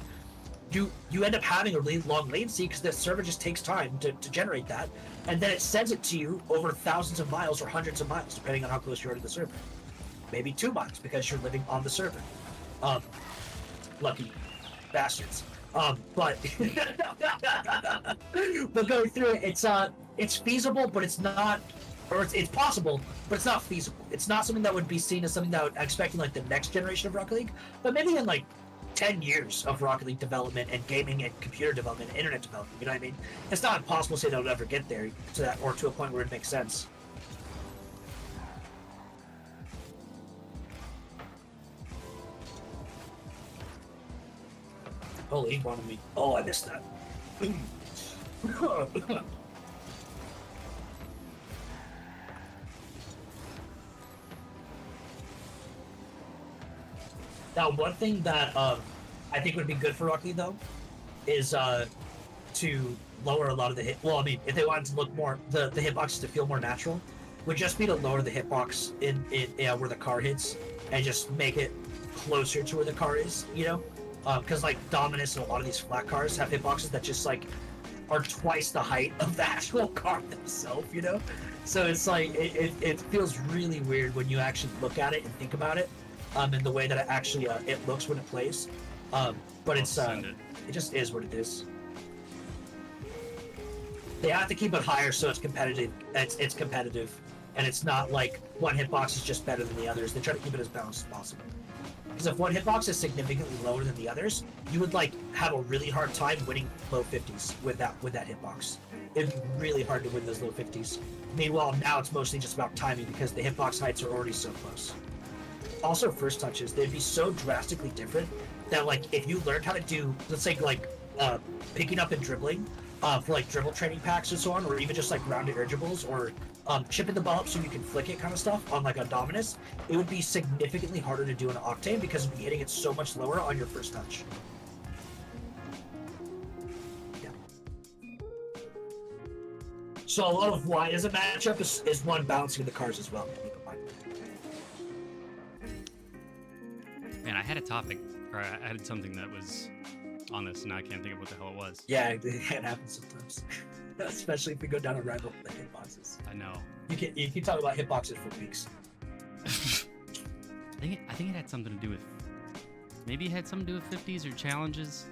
You end up having a really long latency because the server just takes time to generate that, and then it sends it to you over thousands of miles or hundreds of miles, depending on how close you are to the server. Maybe 2 months because you're living on the server. Lucky bastards. But going through it, it's feasible, but it's not, or it's possible, but it's not feasible. It's not something that would be seen as something that I would expect in like the next generation of Rocket League. But maybe in like 10 years of Rocket League development and gaming and computer development and internet development. You know what I mean? It's not impossible to say they'll ever get there to that, or to a point where it makes sense. Oh, he wanted me. Oh, I missed that. Now, one thing that I think would be good for Rocket League, though, is to lower a lot of the hit. Well, I mean, if they wanted to look more, the hitboxes to feel more natural, would just be to lower the hitbox in where the car hits and just make it closer to where the car is. You know, because like Dominus and a lot of these flat cars have hitboxes that just like are twice the height of the actual car themselves. You know, so it's like it feels really weird when you actually look at it and think about it. And the way that it actually it looks when it plays, but it just is what it is. They have to keep it higher so it's competitive. It's competitive, and it's not like one hitbox is just better than the others. They try to keep it as balanced as possible. Because if one hitbox is significantly lower than the others, you would like have a really hard time winning low 50s with that hitbox. It'd be really hard to win those low 50s. Meanwhile, now it's mostly just about timing because the hitbox heights are already so close. Also, first touches, they'd be so drastically different that like if you learned how to do, let's say like picking up and dribbling for like dribble training packs and so on, or even just like rounded air dribbles, or chipping the ball up so you can flick it kind of stuff on like a Dominus, it would be significantly harder to do in Octane because you'd be hitting it so much lower on your first touch. Yeah. So a lot of why is a matchup is one balancing the cars as well. Man, I had a topic, or I had something that was on this, and I can't think of what the hell it was. Yeah, it happens sometimes. Especially if we go down a rabbit hole with the hitboxes. I know. You can talk about hitboxes for weeks. I think it had something to do with, maybe it had something to do with 50s or challenges.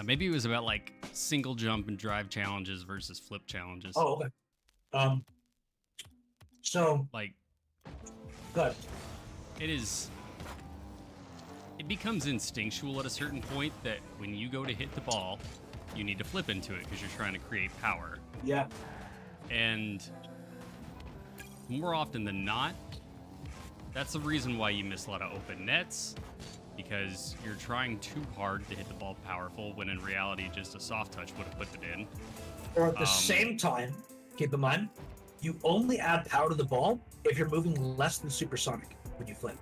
Maybe it was about like single jump and drive challenges versus flip challenges. Oh, okay. So like, good. It becomes instinctual at a certain point that when you go to hit the ball, you need to flip into it because you're trying to create power. Yeah. And more often than not, that's the reason why you miss a lot of open nets, because you're trying too hard to hit the ball powerful when in reality just a soft touch would have put it in. Or at the same time, keep in mind, you only add power to the ball if you're moving less than supersonic when you flip.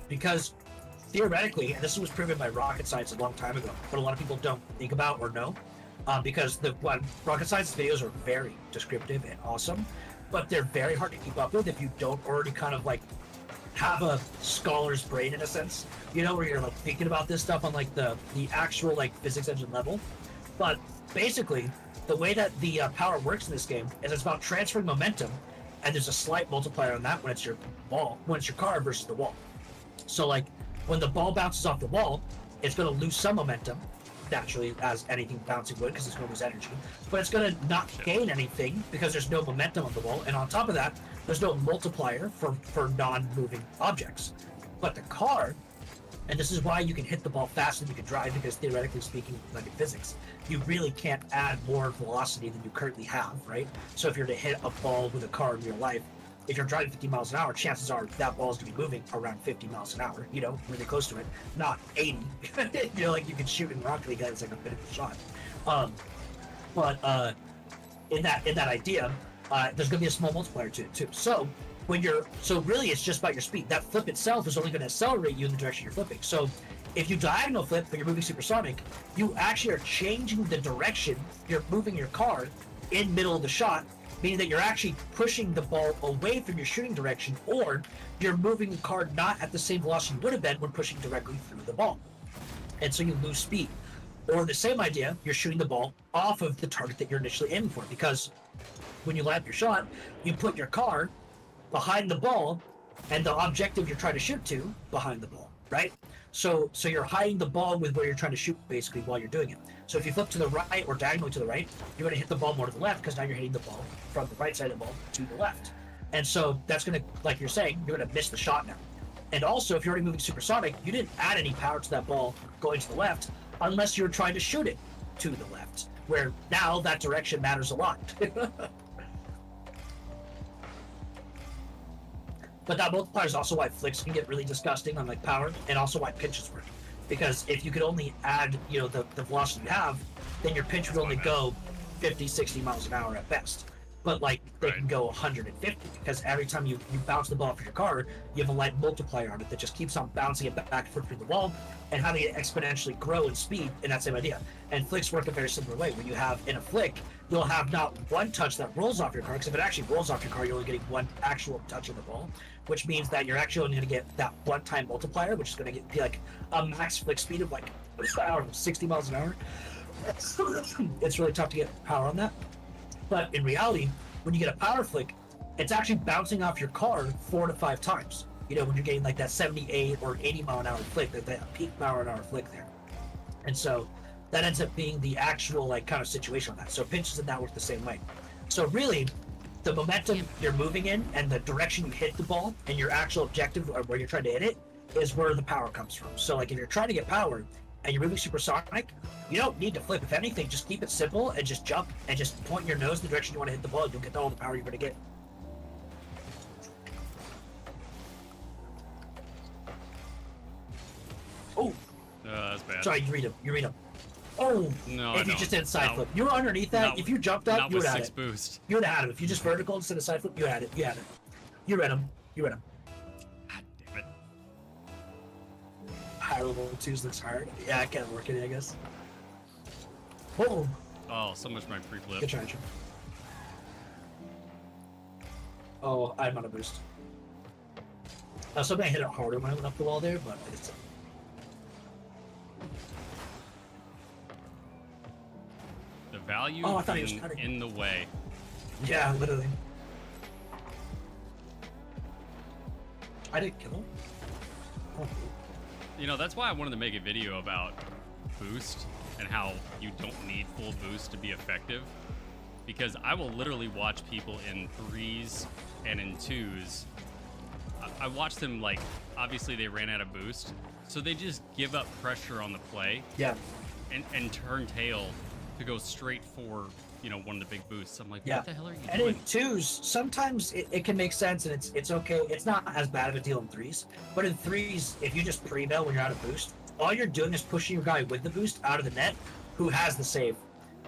Because theoretically, and this was proven by rocket science a long time ago, but a lot of people don't think about or know, because rocket science videos are very descriptive and awesome, but they're very hard to keep up with if you don't already kind of like have a scholar's brain in a sense, you know, where you're like thinking about this stuff on like the actual like physics engine level. But basically, the way that the power works in this game is it's about transferring momentum, and there's a slight multiplier on that when it's your car versus the wall. So like when the ball bounces off the wall, it's going to lose some momentum, naturally, as anything bouncing would, because it's going to lose energy. But it's going to not gain anything because there's no momentum on the wall, and on top of that, there's no multiplier for non-moving objects. But the car, and this is why you can hit the ball faster than you can drive, because theoretically speaking, like in physics, you really can't add more velocity than you currently have, right? So if you're to hit a ball with a car in real life, if you're driving 50 miles an hour, chances are that ball is going to be moving around 50 miles an hour, you know, really close to it, not 80. You know, like you can shoot in Rocket League, it's like a bit of a shot. But in that idea, there's going to be a small multiplier to it too. So really it's just about your speed. That flip itself is only going to accelerate you in the direction you're flipping. So if you diagonal flip but you're moving supersonic, you actually are changing the direction you're moving your car in middle of the shot, meaning that you're actually pushing the ball away from your shooting direction, or you're moving the car not at the same velocity you would have been when pushing directly through the ball. And so you lose speed. Or the same idea, you're shooting the ball off of the target that you're initially aiming for, because when you line up your shot, you put your car behind the ball and the objective you're trying to shoot to behind the ball, right? So you're hiding the ball with where you're trying to shoot basically while you're doing it. So if you flip to the right or diagonally to the right, you're going to hit the ball more to the left because now you're hitting the ball from the right side of the ball to the left. And so that's going to, like you're saying, you're going to miss the shot now. And also, if you're already moving supersonic, you didn't add any power to that ball going to the left unless you're trying to shoot it to the left, where now that direction matters a lot. But that multiplier is also why flicks can get really disgusting on like power, and also why pinches work. Because if you could only add, you know, the velocity you have, then your pinch would only go 50, 60 miles an hour at best. But like they can go 150 because every time you bounce the ball off your car, you have a light multiplier on it that just keeps on bouncing it back and forth through the wall and having it exponentially grow in speed in that same idea. And flicks work a very similar way. When you have in a flick, you'll have not one touch that rolls off your car, because if it actually rolls off your car, you're only getting one actual touch of the ball, which means that you're actually only going to get that one-time multiplier, which is going to be like a max flick speed of like 60 miles an hour. It's really tough to get power on that. But in reality, when you get a power flick, it's actually bouncing off your car 4 to 5 times. You know, when you're getting like that 78 or 80 mile an hour flick, that peak mile an hour flick there. And so that ends up being the actual like kind of situation on that. So pinches and that work the same way. So really, the momentum you're moving in and the direction you hit the ball and your actual objective or where you're trying to hit it is where the power comes from. So like if you're trying to get power and you're moving supersonic, you don't need to flip. If anything, just keep it simple and just jump and just point your nose in the direction you want to hit the ball. You'll get all the power you're going to get. Oh, that's bad. Sorry, you read him. Oh, no, if you just did side flip, you were underneath that. If you jumped up, you would have it. Boost. You would have had it. If you just vertical instead of side flip, you had it. You had it. You read him. God damn it. Higher level 2s looks hard. Yeah, I can't work it, I guess. Oh. Oh, so much for my free flip. Good try, Jim. Oh, I'm on a boost. I was hoping I hit it harder when I went up the wall there, but it's... The value I thought he was cutting. in the way. Yeah, literally. I didn't kill him. Oh. You know, that's why I wanted to make a video about boost and how you don't need full boost to be effective. Because I will literally watch people in 3s and in 2s. I watched them, like, obviously they ran out of boost, so they just give up pressure on the play. Yeah. And turn tail to go straight for, you know, one of the big boosts. I'm like, yeah. What the hell are you and doing? In 2s, sometimes it can make sense and it's okay. It's not as bad of a deal in 3s. But in 3s, if you just pre-bail when you're out of boost, all you're doing is pushing your guy with the boost out of the net who has the save.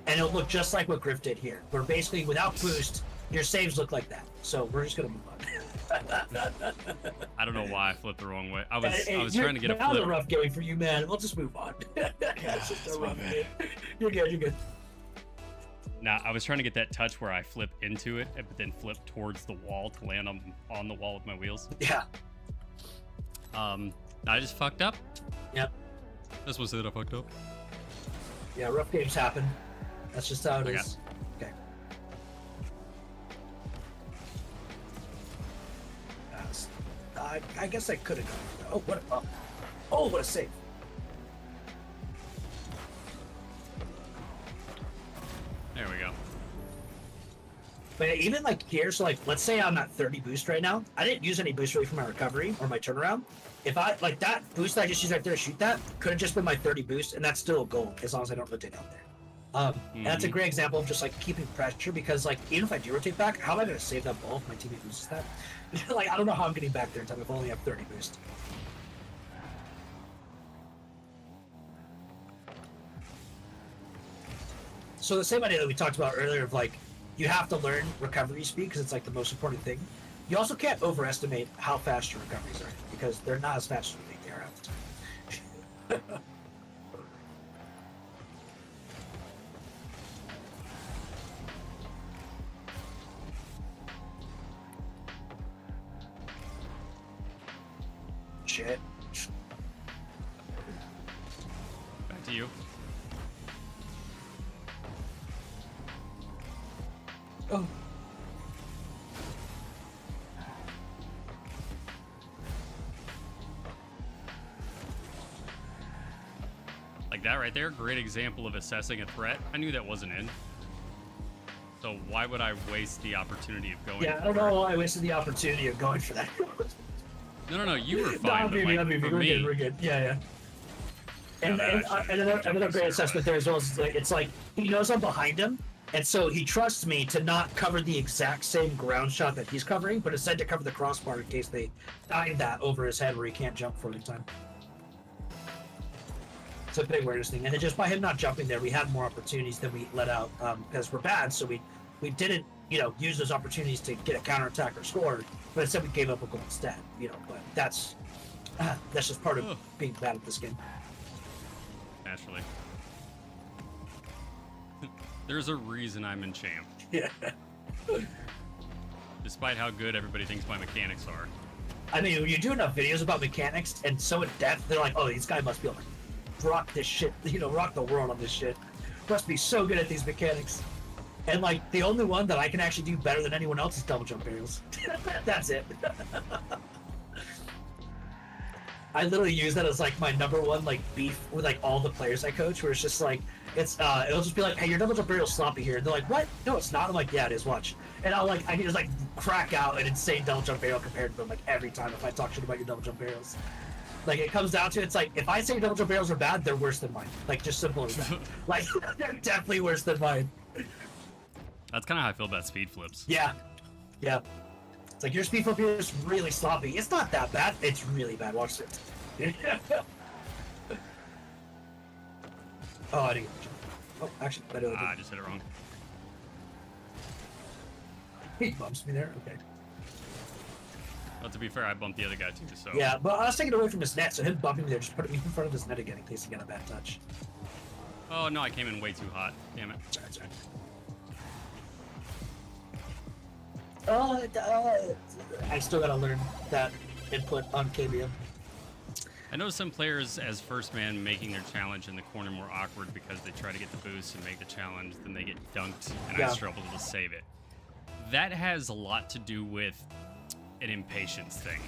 And it'll look just like what Griff did here, where basically without boost, your saves look like that. So we're just going to move on. I don't know why I flipped the wrong way. I was trying to get a flip. That was flip. a rough game for you, man. We'll just move on. It's just a rough game. You're good. Nah, I was trying to get that touch where I flip into it, but then flip towards the wall to land on the wall with my wheels. Yeah. I just fucked up. Yep. This was it. I fucked up. Yeah, rough games happen. That's just how it is. Okay. I guess I could have gone. Oh, what a save. There we go. But even like here, so like let's say I'm at 30 boost right now. I didn't use any boost really for my recovery or my turnaround. If I like that boost that I just used right there to shoot that, could have just been my 30 boost, and that's still a goal as long as I don't rotate out there. And that's a great example of just like keeping pressure, because like even if I do rotate back, how am I going to save that ball if my teammate loses that? Like I don't know how I'm getting back there in time if I only have 30 boost. So the same idea that we talked about earlier of like you have to learn recovery speed because it's like the most important thing. You also can't overestimate how fast your recoveries are, because they're not as fast as you think they are half the time. Shit. Back to you. Oh. Like that right there, great example of assessing a threat. I knew that wasn't in. So why would I waste the opportunity of going? Yeah, I don't know why I wasted the opportunity of going for that. No, you were No, fine. But like, for we're me, good, we're good. Yeah. And, that and, actually another great assessment there as well is it's like he knows I'm behind him, and so he trusts me to not cover the exact same ground shot that he's covering, but instead to cover the crossbar in case they dive that over his head where he can't jump for it in time. It's a big awareness thing, and then just by him not jumping there, we had more opportunities than we let out because we're bad, so we didn't use those opportunities to get a counterattack or score, but instead we gave up a goal instead. But that's just part of being bad at this game. Naturally. There's a reason I'm in champ. Yeah. Despite how good everybody thinks my mechanics are. I mean, when you do enough videos about mechanics and so in depth, they're like, oh, these guys must be able to rock this shit, rock the world on this shit. Must be so good at these mechanics. And like, the only one that I can actually do better than anyone else is double jump aerials. That's it. I literally use that as like my number one like beef with like all the players I coach, where it's just like it'll just be like, hey, your double jump aerial's sloppy here, and they're like, what? No, it's not. I'm like, yeah, it is. Watch. And I can just like crack out an insane double jump aerial compared to them like every time if I talk shit about your double jump aerials. Like it comes down to it's like if I say your double jump aerials are bad, they're worse than mine. Like just simple as that. Like they're definitely worse than mine. That's kind of how I feel about speed flips. Yeah. It's like your speed flip here is really sloppy. It's not that bad. It's really bad. Watch this. Oh, I didn't. Oh, actually, I don't. I just hit it wrong. He bumps me there. Okay. Well, to be fair, I bumped the other guy too. So Yeah, but I was taking it away from his net, so him bumping me there just put me in front of his net again in case he got a bad touch. Oh no, I came in way too hot. Damn it. Sorry. I still gotta learn that input on KBM. I know some players as first man making their challenge in the corner more awkward because they try to get the boost and make the challenge, then they get dunked, and I struggle to save it. That has a lot to do with an impatience thing.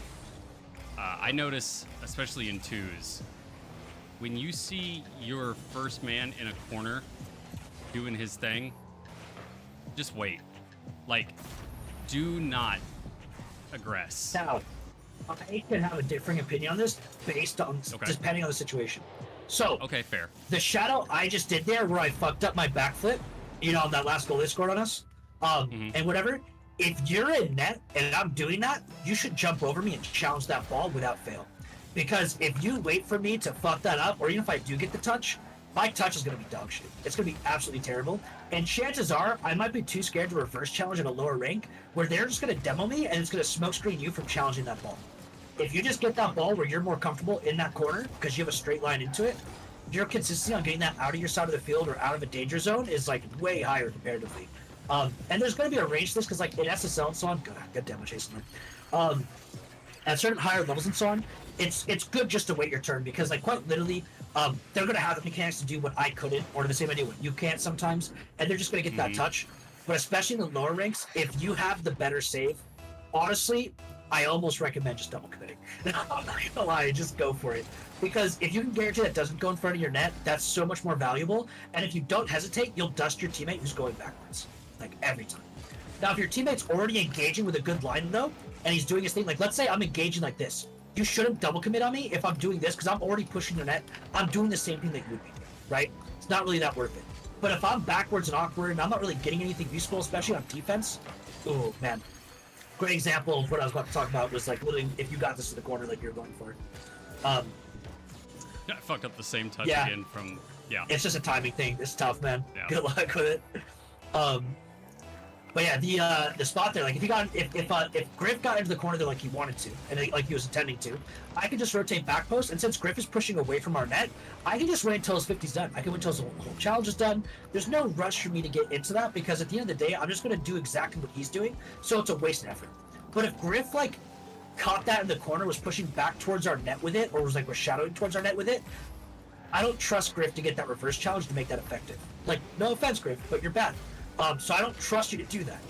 I notice, especially in twos, when you see your first man in a corner doing his thing, just wait. Like, do not aggress. Now, I can have a differing opinion on this based on depending on the situation. So, okay, fair. The shadow I just did there, where I fucked up my backflip, on that last goal they scored on us, and whatever. If you're in net and I'm doing that, you should jump over me and challenge that ball without fail. Because if you wait for me to fuck that up, or even if I do get the touch, my touch is going to be dog shit. It's going to be absolutely terrible. And chances are, I might be too scared to reverse challenge at a lower rank, where they're just going to demo me and it's going to smoke screen you from challenging that ball. If you just get that ball where you're more comfortable in that corner, because you have a straight line into it, your consistency on getting that out of your side of the field or out of a danger zone is like way higher comparatively. And there's going to be a range to this, because like in SSL and so on, good demo chasing them. At certain higher levels and so on, it's good just to wait your turn, because like quite literally, they're going to have the mechanics to do what I couldn't, or the same idea what you can't sometimes, and they're just going to get that touch. But especially in the lower ranks, if you have the better save, honestly, I almost recommend just double committing. I'm not gonna lie, just go for it. Because if you can guarantee that doesn't go in front of your net, that's so much more valuable. And if you don't hesitate, you'll dust your teammate who's going backwards. Like every time. Now, if your teammate's already engaging with a good line though, and he's doing his thing, like let's say I'm engaging like this. You shouldn't double commit on me if I'm doing this, because I'm already pushing the net. I'm doing the same thing that you would be doing, right? It's not really that worth it. But if I'm backwards and awkward and I'm not really getting anything useful, especially on defense, oh man. Great example of what I was about to talk about was like literally if you got this to the corner like you're going for. I fucked up the same touch again from It's just a timing thing. It's tough, man. Yeah. Good luck with it. But yeah, the spot there, like if Griff got into the corner there like he wanted to, and like he was intending to, I could just rotate back post, and since Griff is pushing away from our net, I can just wait until his 50's done. I can wait until his whole challenge is done. There's no rush for me to get into that, because at the end of the day, I'm just gonna do exactly what he's doing, so it's a waste of effort. But if Griff like caught that in the corner, was pushing back towards our net with it, or was shadowing towards our net with it, I don't trust Griff to get that reverse challenge to make that effective. Like, no offense, Griff, but you're bad. So I don't trust you to do that.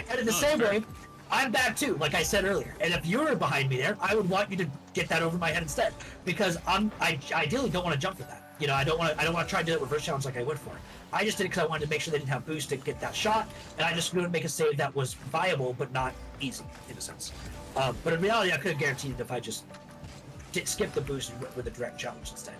And in the same way, I'm bad too, like I said earlier. And if you were behind me there, I would want you to get that over my head instead, because I ideally don't want to jump for that. You know, I don't want to try to do that reverse challenge like I would for. I just did it because I wanted to make sure they didn't have boost to get that shot, and I just wanted to make a save that was viable but not easy in a sense. But in reality, I could have guaranteed it if I just skip the boost with a direct challenge instead.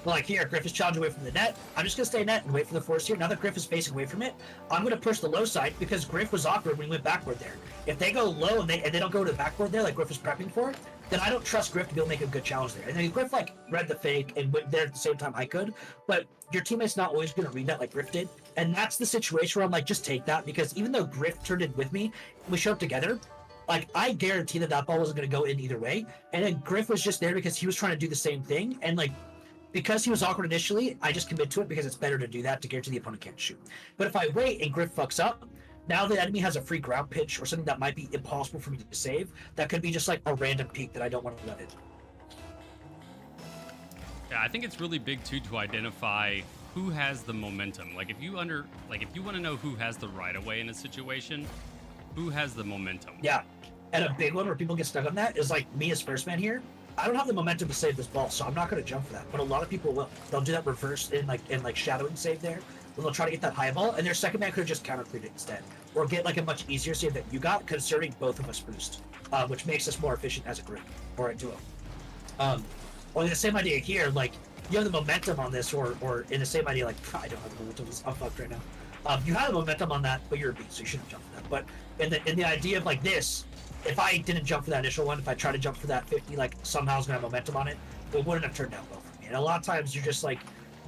Like here, Griff is challenged away from the net. I'm just going to stay net and wait for the force here. Now that Griff is facing away from it, I'm going to push the low side because Griff was awkward when he went backward there. If they go low and they don't go to the backward there like Griff was prepping for, then I don't trust Griff to be able to make a good challenge there. And then Griff like read the fake and went there at the same time I could, but your teammate's not always going to read that like Griff did. And that's the situation where I'm like, just take that, because even though Griff turned it with me, we showed up together, like I guarantee that ball wasn't going to go in either way. And then Griff was just there because he was trying to do the same thing. And like, because he was awkward initially, I just commit to it because it's better to do that to guarantee the opponent can't shoot. But if I wait and Griff fucks up, now the enemy has a free ground pitch or something that might be impossible for me to save. That could be just like a random peek that I don't want to let in. Yeah, I think it's really big too to identify who has the momentum. Like if you want to know who has the right of way in a situation, who has the momentum. Yeah. And a big one where people get stuck on that is like me as first man here. I don't have the momentum to save this ball, so I'm not going to jump for that. But a lot of people will. They'll do that reverse in like shadowing save there. And they'll try to get that high ball, and their second man could have just counter cleared it instead, or get like a much easier save that you got, considering both of us boost, which makes us more efficient as a group or a duo. Or the same idea here, like you have the momentum on this, or in the same idea, like I don't have the momentum. I'm fucked right now. You have the momentum on that, but you're a beast, so you shouldn't jump for that. But in the idea of like this. If I didn't jump for that initial one, if I tried to jump for that 50, like somehow it's gonna have momentum on it, it wouldn't have turned out well for me. And a lot of times you're just like,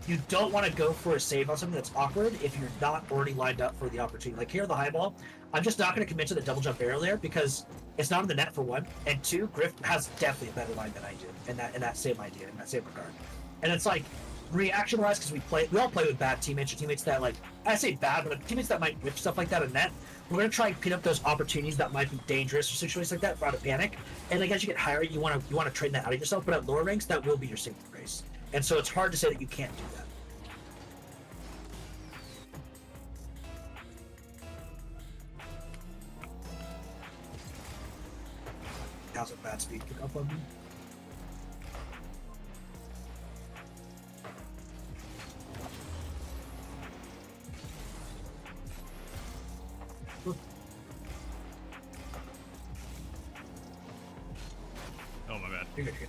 you don't want to go for a save on something that's awkward if you're not already lined up for the opportunity. Like here, the high ball, I'm just not gonna commit to the double jump barrel there because it's not in the net for one, and two, Griff has definitely a better line than I do in that same idea, in that same regard. And it's like, reaction-wise, because we all play with bad teammates, or teammates that like, I say bad, but teammates that might whip stuff like that in net. We're going to try and pin up those opportunities that might be dangerous or situations like that out of panic. And like as you get higher, you want to train that out of yourself. But at lower ranks, that will be your saving grace. And so it's hard to say that you can't do that. How's a bad speed pick up on me? Oh, my bad. You're good, you're good.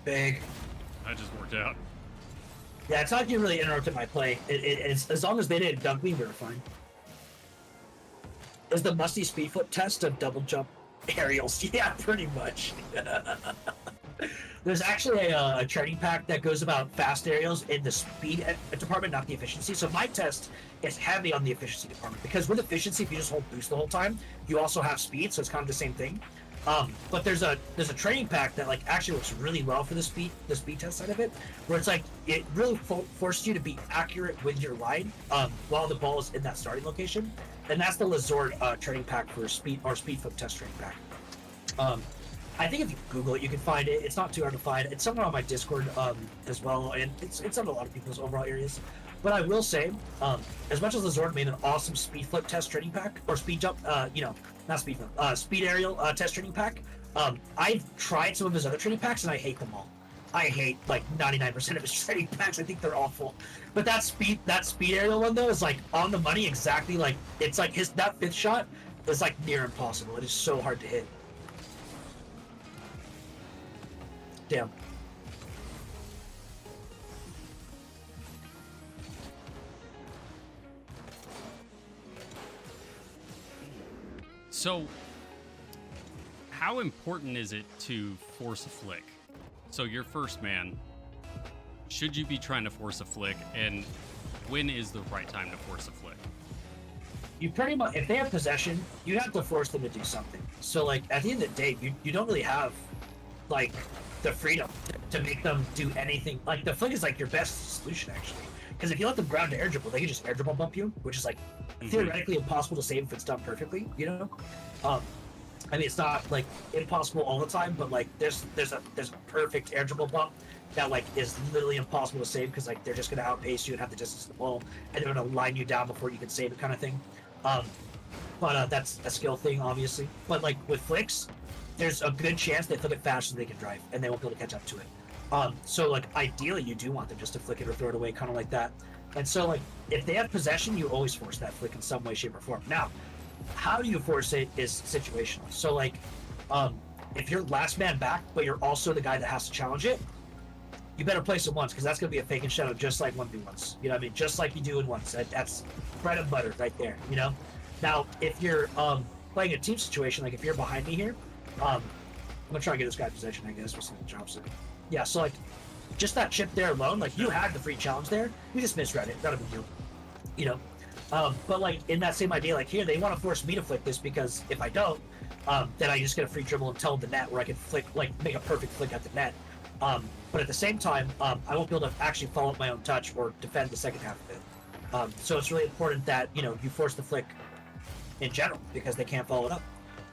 Big. That just worked out. Yeah, it's not like you really interrupted my play. It's, as long as they didn't dunk me, we were fine. Is the musty speed flip test of double jump aerials? Yeah, pretty much. There's actually a training pack that goes about fast aerials in the speed department, not the efficiency. So my test is heavy on the efficiency department because with efficiency, if you just hold boost the whole time, you also have speed, so it's kind of the same thing. But there's a training pack that like actually works really well for the speed test side of it, where it's like it really forces you to be accurate with your line while the ball is in that starting location, and that's the Lazord training pack for speed flip test training pack. I think if you Google it, you can find it. It's not too hard to find. It's somewhere on my Discord as well, and it's on a lot of people's overall areas. But I will say, as much as Lazord made an awesome speed flip test training pack, or speed jump, not speed flip, speed aerial test training pack, I've tried some of his other training packs and I hate them all. I hate like 99% of his training packs. I think they're awful. But that speed aerial one though is like on the money exactly. Like it's like that fifth shot is like near impossible. It is so hard to hit. Damn. So, how important is it to force a flick? So, you're first man. Should you be trying to force a flick? And when is the right time to force a flick? You pretty much, if they have possession, you have to force them to do something. So, like, at the end of the day, you don't really have, like, the freedom to make them do anything. Like, the flick is, like, your best solution, actually. Because if you let them ground to air dribble, they can just air dribble bump you, which is, like, theoretically impossible to save if it's done perfectly, you know? I mean, it's not like impossible all the time, but like there's a perfect air dribble bump that like is literally impossible to save because like they're just gonna outpace you and have to distance the ball and they're gonna line you down before you can save it, kind of thing. But that's a skill thing, obviously. But like with flicks, there's a good chance they flick it faster than they can drive, and they won't be able to catch up to it. So like ideally, you do want them just to flick it or throw it away, kind of like that. And so like if they have possession, you always force that flick in some way, shape, or form. Now, how do you force it is situational. So like, if you're last man back, but you're also the guy that has to challenge it, you better place it once because that's gonna be a fake and shadow, just like 1v1s. You know what I mean? Just like you do in ones. That's bread and butter right there. You know. Now, if you're playing a team situation, like if you're behind me here, I'm gonna try and get this guy possession. I guess we'll see the drops it. Yeah. So like, just that chip there alone, like you had the free challenge there, you just misread it. Not a big deal. You know. But like in that same idea, like here, they want to force me to flick this because if I don't, then I just get a free dribble and tell the net where I can flick, like make a perfect flick at the net. But at the same time, I won't be able to actually follow up my own touch or defend the second half of it. So it's really important that you force the flick in general because they can't follow it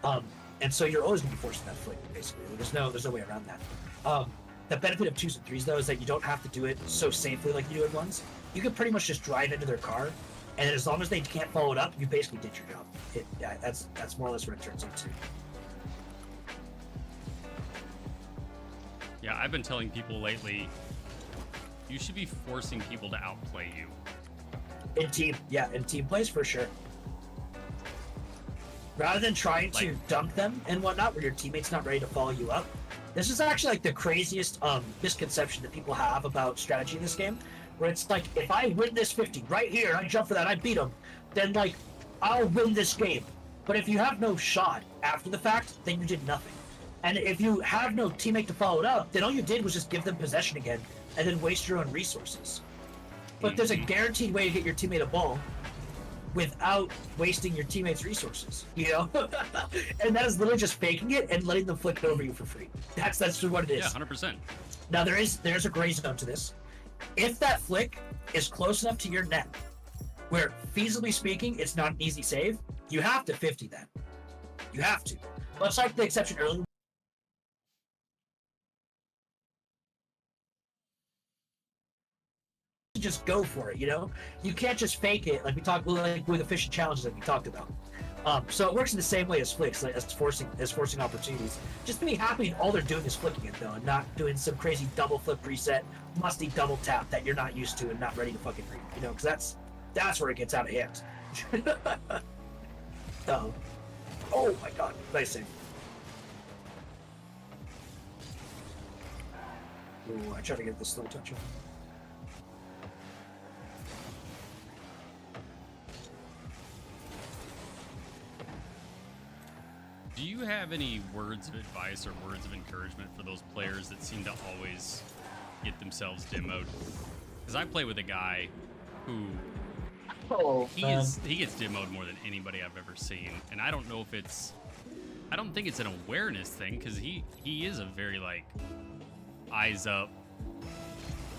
up. And so you're always going to be forcing that flick, basically. There's no way around that. The benefit of 2s and 3s though is that you don't have to do it so safely like you do in 1s. You can pretty much just drive into their car, and as long as they can't follow it up, you basically did your job. Yeah, that's more or less what it turns into. Yeah, I've been telling people lately, you should be forcing people to outplay you. In team plays for sure. Rather than trying to dump them and whatnot, where your teammate's not ready to follow you up. This is actually like the craziest misconception that people have about strategy in this game, where it's like, if I win this 50 right here, I jump for that, I beat them, then like, I'll win this game. But if you have no shot after the fact, then you did nothing. And if you have no teammate to follow it up, then all you did was just give them possession again and then waste your own resources. But there's a guaranteed way to get your teammate a ball without wasting your teammate's resources, And that is literally just faking it and letting them flick it over you for free. That's what it is. Yeah, 100%. Now there's a gray zone to this. If that flick is close enough to your net, where feasibly speaking, it's not an easy save, you have to 50 that. You have to. Much like the exception earlier, just go for it, You can't just fake it like we talked like with efficient challenges that we talked about. So it works in the same way as flicks, like as forcing opportunities. Just be happy all they're doing is flicking it though, and not doing some crazy double flip reset, musty double tap that you're not used to and not ready to fucking read, because that's where it gets out of hand. Oh my god, nice save. Ooh, I try to get this slow touch on. Do you have any words of advice or words of encouragement for those players that seem to always get themselves demoed? Because I play with a guy who he gets demoed more than anybody I've ever seen, and I don't know if I don't think it's an awareness thing because he is a very like eyes up,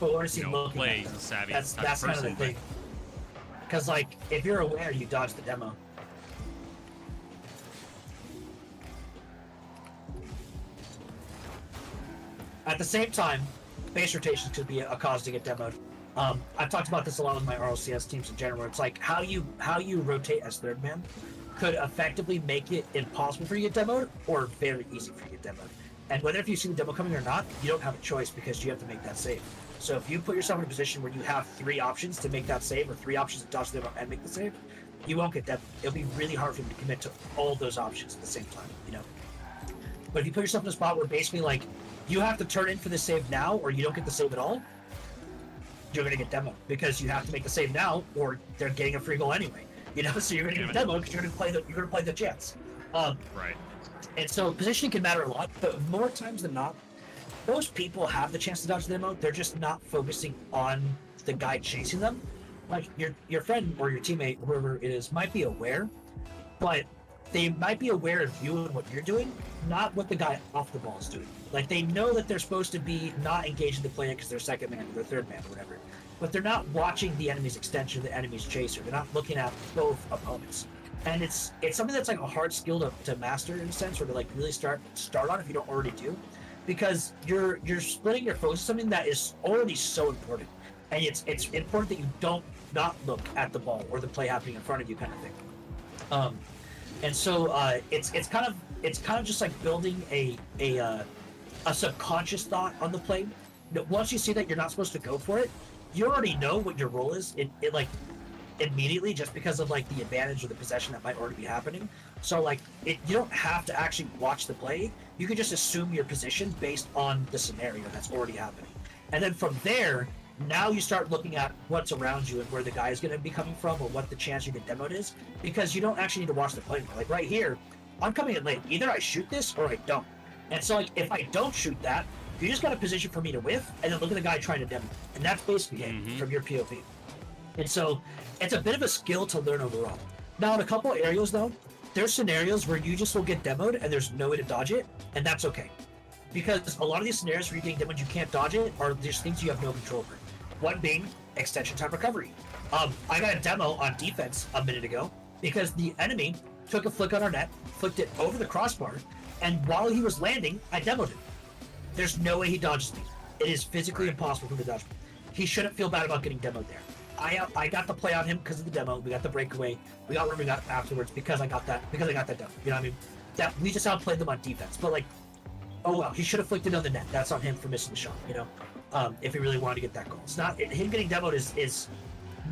play savvy that's type kind of the thing. Because like if you're aware, you dodge the demo. At the same time, base rotations could be a cause to get demoed. I've talked about this a lot with my RLCS teams in general. It's like how you rotate as third man could effectively make it impossible for you to get demoed or very easy for you to get demoed. And whether if you see the demo coming or not, you don't have a choice because you have to make that save. So if you put yourself in a position where you have 3 options to make that save or 3 options to dodge the demo and make the save, you won't get demoed. It'll be really hard for you to commit to all those options at the same time, But if you put yourself in a spot where basically like you have to turn in for the save now or you don't get the save at all, you're going to get demoed because you have to make the save now or they're getting a free goal anyway. So you're going to get demoed because you're going to play the chance. Right. And so positioning can matter a lot, but more times than not, most people have the chance to dodge the demo. They're just not focusing on the guy chasing them. Like your friend or your teammate, whoever it is, might be aware, but they might be aware of you and what you're doing, not what the guy off the ball is doing. Like they know that they're supposed to be not engaging the player because they're second man or they're third man or whatever, but they're not watching the enemy's extension, the enemy's chaser. They're not looking at both opponents. and it's something that's like a hard skill to master in a sense, or to like really start on if you don't already do, because you're splitting your focus, something that is already so important, and it's important that you don't not look at the ball or the play happening in front of you, kind of thing. And so it's kind of just like building a subconscious thought on the play. Once you see that you're not supposed to go for it, you already know what your role is. It like immediately, just because of like the advantage of the possession that might already be happening. So like you don't have to actually watch the play. You can just assume your position based on the scenario that's already happening, and then from there, now you start looking at what's around you and where the guy is going to be coming from, or what the chance you get demoed is, because you don't actually need to watch the play. Like right here, I'm coming in late. Either I shoot this or I don't. And so like if I don't shoot that, you just got a position for me to whiff, and then look at the guy trying to demo. And that's basically game from your POV. And so it's a bit of a skill to learn overall. Now in a couple of areas though, there's scenarios where you just will get demoed and there's no way to dodge it, and that's okay. Because a lot of these scenarios where you're getting demoed, you can't dodge it, are just things you have no control over. One being extension time recovery. I got a demo on defense a minute ago because the enemy took a flick on our net, flicked it over the crossbar, and while he was landing, I demoed him. There's no way he dodges me. It is physically impossible for him to dodge me. He shouldn't feel bad about getting demoed there. I got the play on him because of the demo. We got the breakaway. We got what we got afterwards because I got that demo. You know what I mean? That we just outplayed them on defense. But like, oh well, he should have flicked it on the net. That's on him for missing the shot, you know? If he really wanted to get that goal. It's not him getting demoed is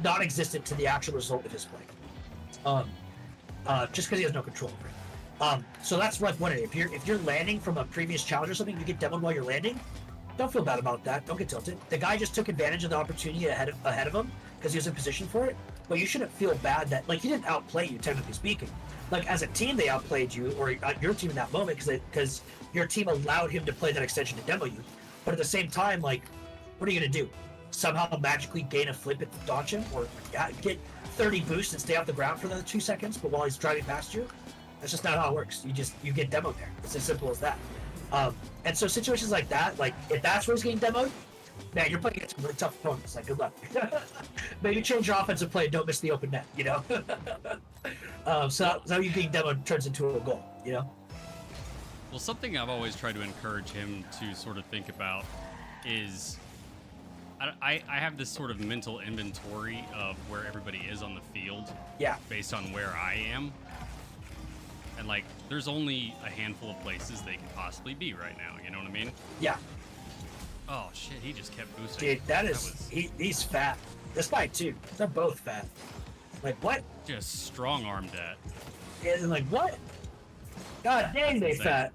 non-existent to the actual result of his play. Just because he has no control over it. So that's like one. If you're landing from a previous challenge or something, you get demoed while you're landing. Don't feel bad about that. Don't get tilted. The guy just took advantage of the opportunity ahead of him because he was in position for it. But you shouldn't feel bad that like he didn't outplay you, technically speaking. Like as a team, they outplayed you, or your team in that moment, because your team allowed him to play that extension to demo you. But at the same time, like, what are you gonna do? Somehow magically gain a flip and dodge him, or get 30 boosts and stay off the ground for another 2 seconds, but while he's driving past you? That's just not how it works. You get demoed there. It's as simple as that. And so situations like that, like if that's where he's getting demoed, man, you're playing against some really tough opponents. Like, good luck. Maybe change your offensive play and don't miss the open net, you know? So you getting demoed turns into a goal, you know? Well, something I've always tried to encourage him to sort of think about is I have this sort of mental inventory of where everybody is on the field. Yeah. Based on where I am. And like, there's only a handful of places they could possibly be right now. You know what I mean? Yeah. Oh shit, he just kept boosting. Dude, he's fat. This guy too. They're both fat. Like what? Just strong armed that. And like what? God dang, they fat.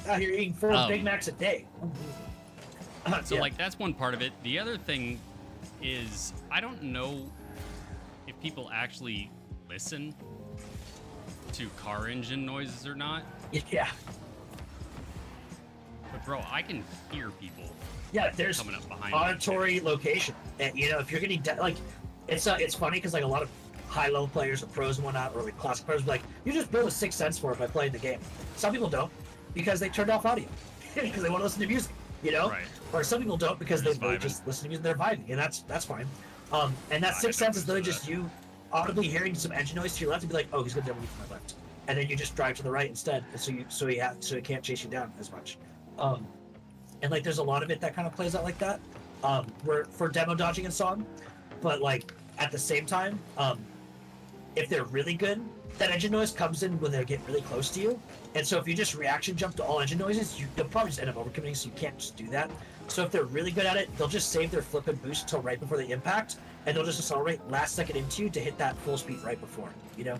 Out here eating 4 Big Macs a day. So like that's one part of it. The other thing is I don't know if people actually listen to car engine noises or not. Yeah. But bro, I can hear people. Yeah, there's coming up behind auditory location. And, you know, if you're getting like, it's funny because like a lot of high-level players or pros and whatnot, or like classic players, like you just build a sixth sense for it by playing the game. Some people don't because they turned off audio because they want to listen to music, you know. Right. Or some people don't because they just listen to music. They're vibing, and that's fine. And that sixth sense is literally just you audibly hearing some engine noise to your left and be like, oh, he's gonna demo me to my left, and then you just drive to the right instead, so he can't chase you down as much. And like there's a lot of it that kind of plays out like that, where for demo dodging and so on. But like at the same time, if they're really good, that engine noise comes in when they get really close to you. And so if you just reaction jump to all engine noises, you'll probably just end up overcommitting, so you can't just do that. So if they're really good at it, they'll just save their flip and boost until right before the impact, and they'll just accelerate last second into you to hit that full speed right before, you know?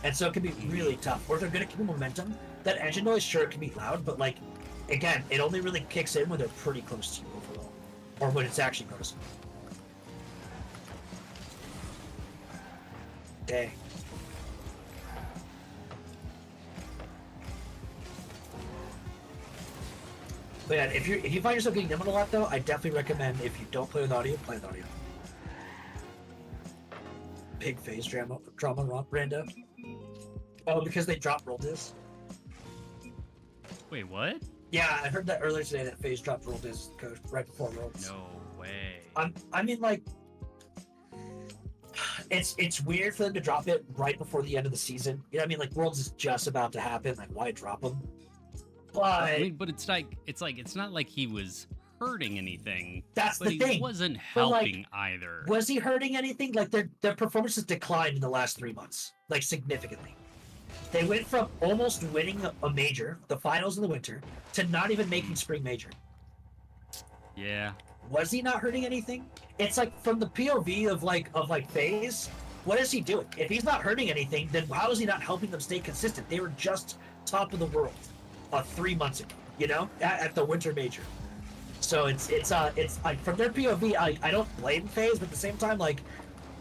And so it can be really tough. Or if they're good at keeping momentum, that engine noise, sure, it can be loud, but like, again, it only really kicks in when they're pretty close to you overall, or when it's actually noticeable. Dang. But yeah, if you find yourself getting demoed a lot though, I definitely recommend, if you don't play with audio, play with audio. Pig phase drama rando. Oh, because they dropped roll disc. Wait, what? Yeah, I heard that earlier today that phase dropped roll disc code right before rolls. No way. I mean, like, it's weird for them to drop it right before the end of the season. You know what I mean? Like Worlds is just about to happen. Like why drop them? But I mean, but it's not like he was hurting anything. That's but the thing. He wasn't But, like, helping either. was he hurting anything? Like their performance has declined in the last 3 months, like significantly. They went from almost winning a major, the finals in the winter, to not even making spring major. Yeah. Was he not hurting anything? It's like from the POV of FaZe, what is he doing? If he's not hurting anything, then how is he not helping them stay consistent? They were just top of the world 3 months ago, you know, at the winter major. So it's like from their POV, I don't blame FaZe, but at the same time, like,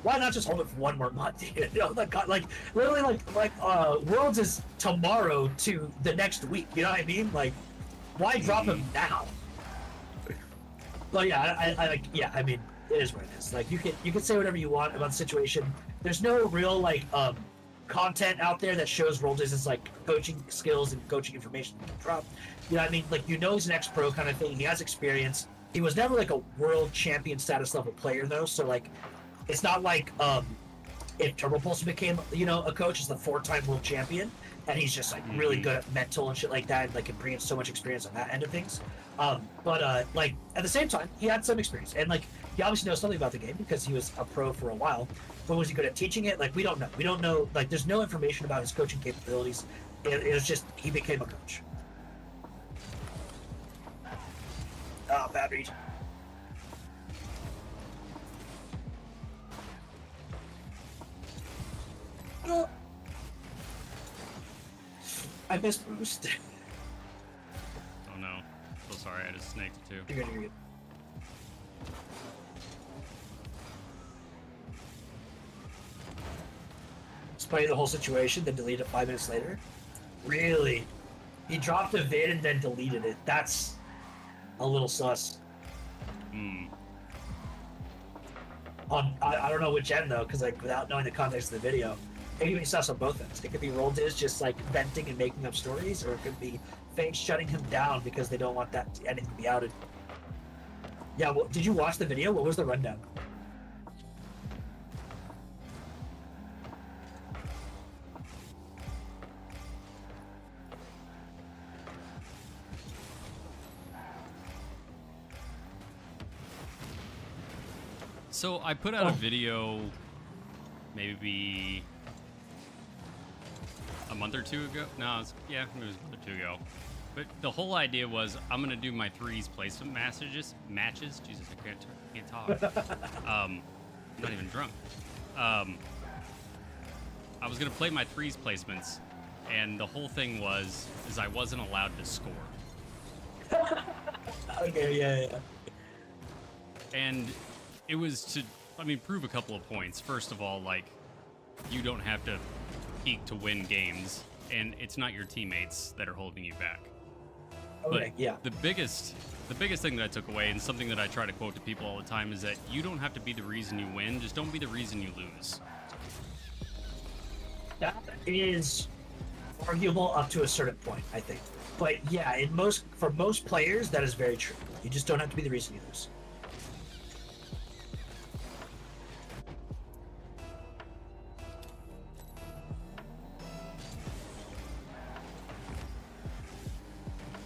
why not just hold it for 1 more month? You know, like literally, like Worlds is tomorrow to the next week. You know what I mean? Like, why drop him now? But yeah, I mean, it is what it is. Like, you can say whatever you want about the situation. There's no real like content out there that shows Worlds' like coaching skills and coaching information you can drop. You know what I mean? Like, you know, he's an ex-pro kind of thing. He has experience. He was never like a world champion status level player though, so like, it's not like if TurboPulse became, you know, a coach as the 4-time world champion, and he's just like really good at mental and shit like that, and like can bring in so much experience on that end of things. But like at the same time, he had some experience, and like he obviously knows something about the game because he was a pro for a while. But was he good at teaching it? Like, we don't know. We don't know. Like, there's no information about his coaching capabilities. It was just he became a coach. Ah, bad read. Oh. I missed boost. Oh no. So sorry, I just snaked it too. You're good. Explain the whole situation, then delete it 5 minutes later. Really? He dropped a vid and then deleted it. That's a little sus. I don't know which end though, because like without knowing the context of the video, it could be sus on both ends. It could be Rolled is just like venting and making up stories, or it could be FaZe shutting him down because they don't want that anything to be outed. Yeah, well, did you watch the video? What was the rundown? So I put out a video maybe a month or two ago. No, it was a month or two ago. But the whole idea was I'm gonna do my threes placement matches. Jesus, I can't talk. I'm not even drunk. I was gonna play my threes placements, and the whole thing was I wasn't allowed to score. Okay, yeah. And it was to, prove a couple of points. First of all, like, you don't have to peak to win games, and it's not your teammates that are holding you back. Okay, but yeah. The biggest thing that I took away, and something that I try to quote to people all the time, is that you don't have to be the reason you win, just don't be the reason you lose. That is arguable up to a certain point, I think. But yeah, for most players, that is very true. You just don't have to be the reason you lose.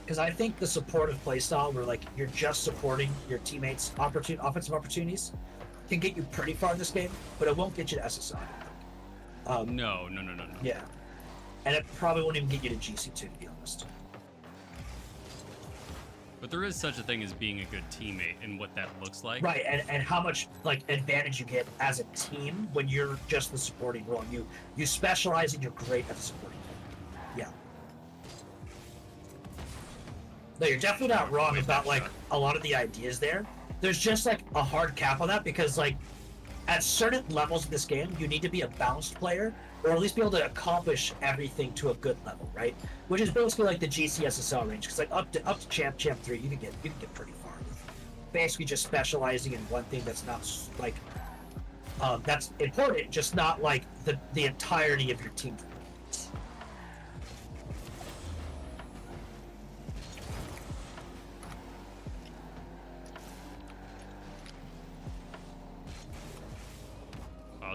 Because I think the supportive playstyle, where like you're just supporting your teammates' offensive opportunities, can get you pretty far in this game, but it won't get you to SSI. No. Yeah, and it probably won't even get you to GC2, to be honest. But there is such a thing as being a good teammate and what that looks like. Right, and how much like advantage you get as a team when you're just the supporting role. You specialize and you're great at the supporting role. Yeah. No, you're definitely not wrong about like a lot of the ideas there. There's just like a hard cap on that because like at certain levels of this game, you need to be a balanced player or at least be able to accomplish everything to a good level, right? Which is basically like the GCSSL range, because like up to champ 3, you can get pretty far. Basically, just specializing in one thing that's not like that's important, just not like the entirety of your team.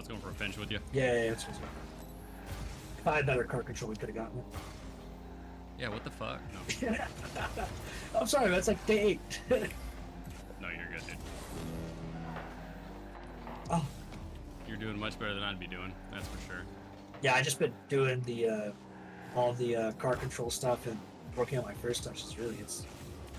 was going for a pinch with you. Yeah, that's what's up. If I had better card control, we could have gotten it. Yeah, what the fuck? No, I'm sorry, man. It's like day 8. no, you're good, dude. Oh. You're doing much better than I'd be doing. That's for sure. Yeah, I just been doing the all the car control stuff and working on my first touch.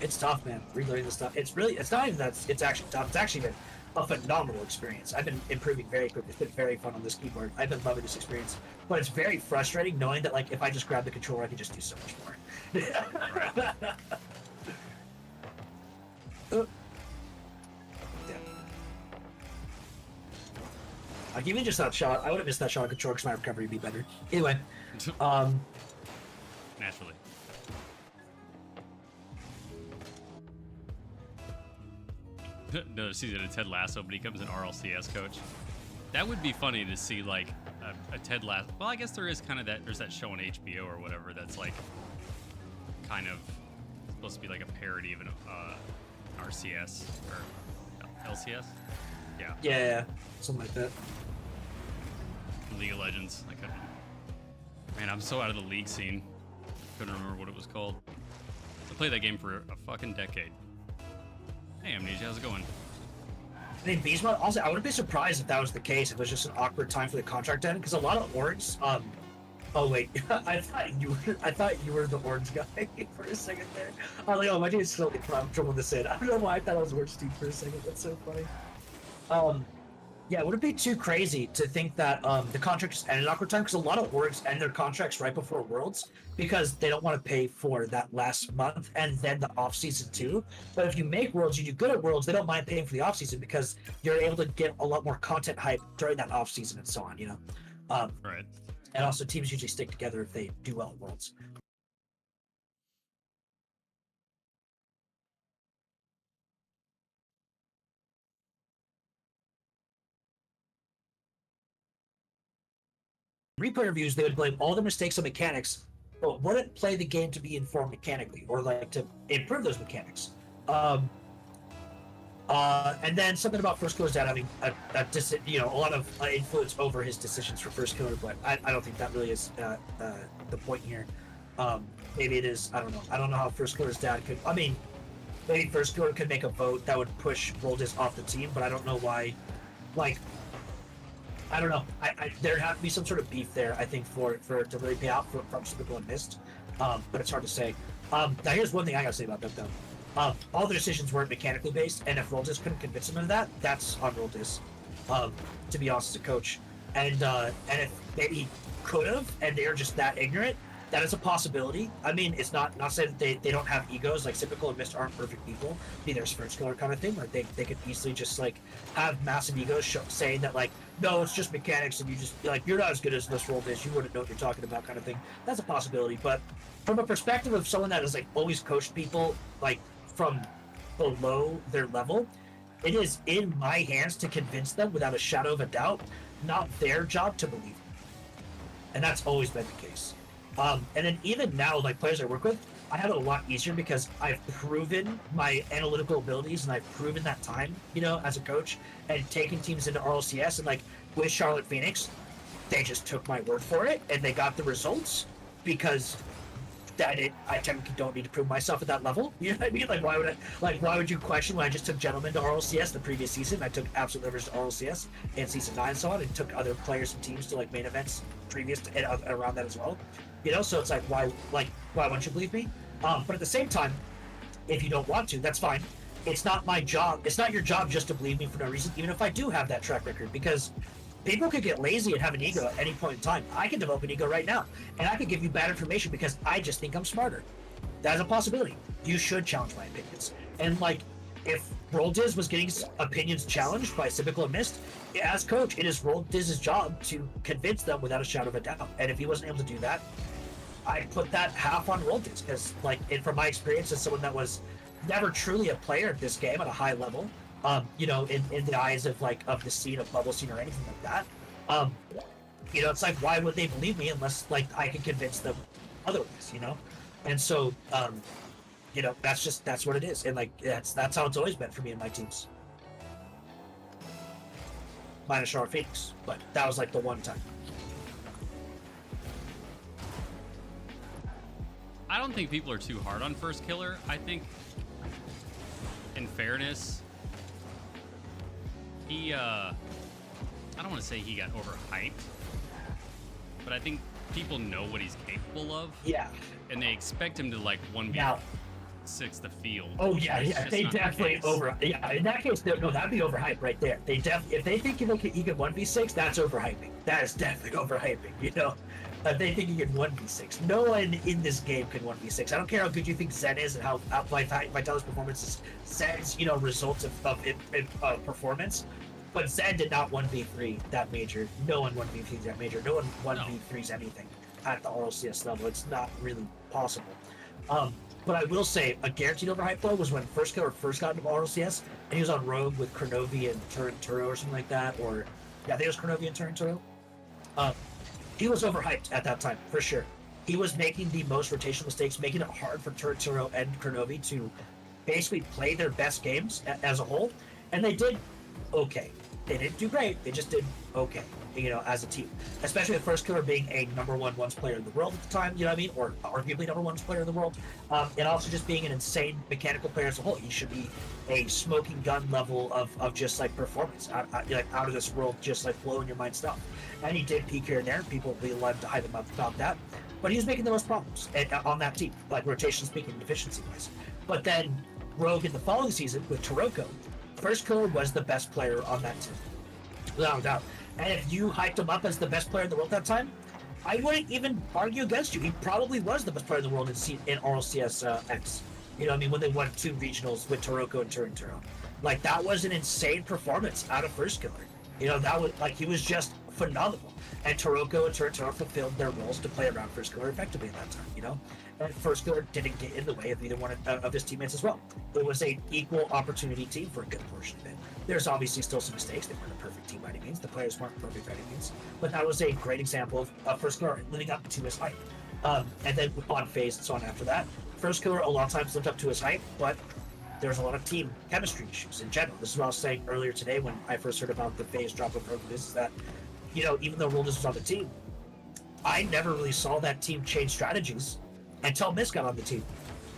It's tough, man. Relearning the stuff. It's not even that it's actually tough. It's actually been a phenomenal experience. I've been improving very quickly. It's been very fun on this keyboard. I've been loving this experience, but it's very frustrating knowing that like if I just grab the controller, I can just do so much more. I'll give you just that shot. I would have missed that shot on control because my recovery would be better. Anyway, Naturally. No, season of Ted Lasso, but he becomes an RLCS coach. That would be funny to see, like, a Ted Lasso. Well, I guess there is kind of that. There's that show on HBO or whatever that's like kind of supposed to be like a parody of an RCS or LCS. Yeah. Yeah, something like that. League of Legends. I couldn't. Man, I'm so out of the league scene. Couldn't remember what it was called. I played that game for a fucking decade. Hey, Amnesia, how's it going? I think Beastmod, also, I wouldn't be surprised if that was the case, if it was just an awkward time for the contract to end, because a lot of orgs, oh wait, I thought you were the orgs guy for a second there. I was like, oh, my dude's slowly throwing this in. I don't know why I thought I was orgs dude for a second, that's so funny. Yeah, would it be too crazy to think that the contract just ended at awkward time? Because a lot of orgs end their contracts right before Worlds because they don't want to pay for that last month and then the off season too. But if you make Worlds, you do good at Worlds, they don't mind paying for the off season because you're able to get a lot more content hype during that off season and so on, you know. Right. And also, teams usually stick together if they do well at Worlds. Replay reviews, they would blame all the mistakes on mechanics, but wouldn't play the game to be informed mechanically or like to improve those mechanics. And then something about First Killer's dad having a lot of influence over his decisions for First Killer, but I don't think that really is the point here. Maybe it is. I don't know. I don't know how First Killer's dad could. I mean, maybe First Killer could make a vote that would push Roldis off the team, but I don't know why. Like, I don't know. There'd have to be some sort of beef there, I think, for it to really pay out from Typical and Mist. But it's hard to say. Now, here's one thing I gotta say about that, though. All the decisions weren't mechanically based, and if Roldis couldn't convince him of that, that's on Roldis, to be honest, as a coach. And if maybe he could have, and they're just that ignorant, that is a possibility. I mean, it's not saying that they don't have egos, like Typical and Mist aren't perfect people, be their First Killer kind of thing. Like, they could easily just, like, have massive egos saying that, like, no, it's just mechanics, and you just, like, you're not as good as this Roldis, you wouldn't know what you're talking about kind of thing. That's a possibility, but from a perspective of someone that has, like, always coached people, like, from below their level, it is in my hands to convince them without a shadow of a doubt, not their job to believe. And that's always been the case. And then even now, like, players I work with, I have it a lot easier because I've proven my analytical abilities and I've proven that time, you know, as a coach, and taking teams into RLCS. And like with Charlotte Phoenix, they just took my word for it and they got the results because I technically don't need to prove myself at that level. You know what I mean? Like, why would you question when I just took Gentlemen to RLCS the previous season? I took Absolute Livers to RLCS in season 9 and so on, and took other players and teams to like main events previous to, and around that as well. You know, so it's like, why wouldn't you believe me? But at the same time, if you don't want to, that's fine. It's not my job. It's not your job just to believe me for no reason, even if I do have that track record, because people could get lazy and have an ego at any point in time. I can develop an ego right now, and I could give you bad information because I just think I'm smarter. That's a possibility. You should challenge my opinions. And like, if Roldis was getting opinions challenged by Cybical and Mist, as coach, it is Roldis' job to convince them without a shadow of a doubt. And if he wasn't able to do that, I put that half on Roldis, because like, from my experience as someone that was never truly a player at this game at a high level, you know, in the eyes of like of the scene, of bubble scene or anything like that, you know, it's like, why would they believe me unless like I can convince them otherwise, you know? And so, you know, that's what it is, and like that's how it's always been for me and my teams. minus Charlotte Phoenix, but that was like the one time. I don't think people are too hard on First Killer. I think, in fairness, he, I don't want to say he got overhyped, but I think people know what he's capable of. Yeah. And they expect him to, like, 1v6 the field. Oh, yeah, they definitely Yeah, in that case, no, that'd be overhyped right there. If they think he can 1v6, that's overhyping. That is definitely overhyping, you know? They think he can 1v6. No one in this game can 1v6. I don't care how good you think Zen is and how Vitalis' performance is Zen's, results of performance. But Zen did not 1v3 that major. No one 1v3 that major. No one 1v3s anything at the RLCS level. It's not really possible. But I will say, a guaranteed overhype though was when First Killer first got into RLCS, and he was on Rogue with Kronovi and Turinturo or something like that. Or, yeah, I think it was Kronovi and Turinturo. He was overhyped at that time, for sure. He was making the most rotational mistakes, making it hard for Turinturo and Kronovi to basically play their best games as a whole. And they did okay. They didn't do great, they just did okay, as a team. Especially with First Killer being a number one once player in the world at the time, you know what I mean? Or arguably number one player in the world. And also just being an insane mechanical player as a whole. He should be a smoking gun level of just like performance, out of this world, just like blowing your mind stuff. And he did peak here and there. People really loved to hype him up about that. But he was making the most problems on that team, like rotation speaking, efficiency wise. But then Rogue in the following season with Taroko, First Killer was the best player on that team, without a doubt. And if you hyped him up as the best player in the world that time, I wouldn't even argue against you. He probably was the best player in the world in RLCS X. You know what I mean? When they won 2 regionals with Taroko and Turinturo. Like, that was an insane performance out of First Killer. That was, he was just phenomenal. And Taroko and Turinturo fulfilled their roles to play around First Killer effectively at that time, And First Killer didn't get in the way of either one of his teammates as well. It was an equal opportunity team for a good portion of it. There's obviously still some mistakes. They weren't a perfect team by any means. The players weren't perfect by any means. But that was a great example of First Killer living up to his hype. And then on phase and so on after that, First Killer a lot of times lived up to his hype, but there's a lot of team chemistry issues in general. This is what I was saying earlier today when I first heard about the phase drop of Rogue. Is that, even though Roldis was on the team, I never really saw that team change strategies until Mist got on the team.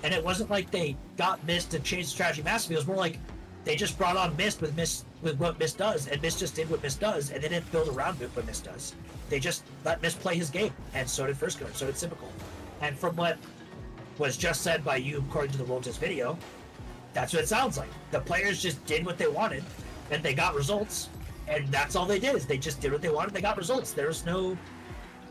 And it wasn't like they got Mist to change the strategy massively. It was more like they just brought on Mist with what Mist does, and Mist just did what Mist does, and they didn't build around what Mist does. They just let Mist play his game, and so did First Killer, so did Simple. And from what was just said by you according to the Roldis video, that's what it sounds like. The players just did what they wanted, and they got results, and that's all they did, is they just did what they wanted, they got results. There's no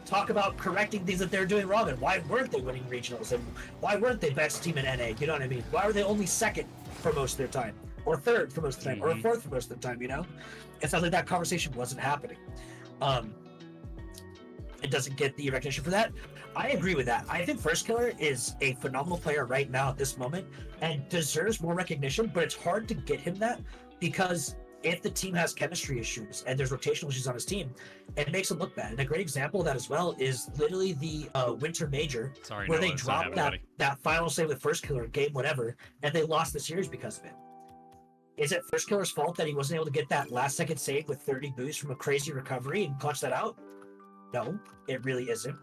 talk about correcting things that they're doing wrong, and why weren't they winning regionals, and why weren't they best team in NA, you know what I mean? Why were they only second for most of their time, or third for most of the time, or fourth for most of the time, It sounds like that conversation wasn't happening. It doesn't get the recognition for that. I agree with that. I think First Killer is a phenomenal player right now at this moment and deserves more recognition, but it's hard to get him that because if the team has chemistry issues and there's rotational issues on his team, it makes him look bad. And a great example of that as well is literally the Winter Major, where they dropped that final save with First Killer, game whatever, and they lost the series because of it. Is it First Killer's fault that he wasn't able to get that last second save with 30 boosts from a crazy recovery and clutch that out? No, it really isn't.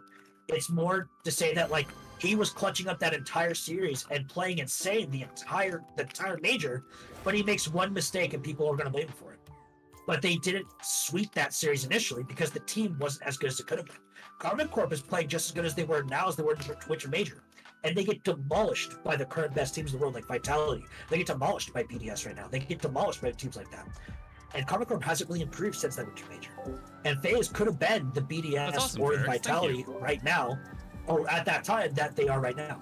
It's more to say that he was clutching up that entire series and playing insane the entire major, but he makes one mistake and people are going to blame him for it. But they didn't sweep that series initially because the team wasn't as good as it could have been. Garmin Corp is playing just as good as they were now as they were in the Winter Major. And they get demolished by the current best teams in the world, like Vitality. They get demolished by BDS right now. They get demolished by teams like that. And Karma Corp hasn't really improved since that Winter Major. And FaZe could have been the BDS awesome, or the Ferris. Vitality right now, or at that time that they are right now.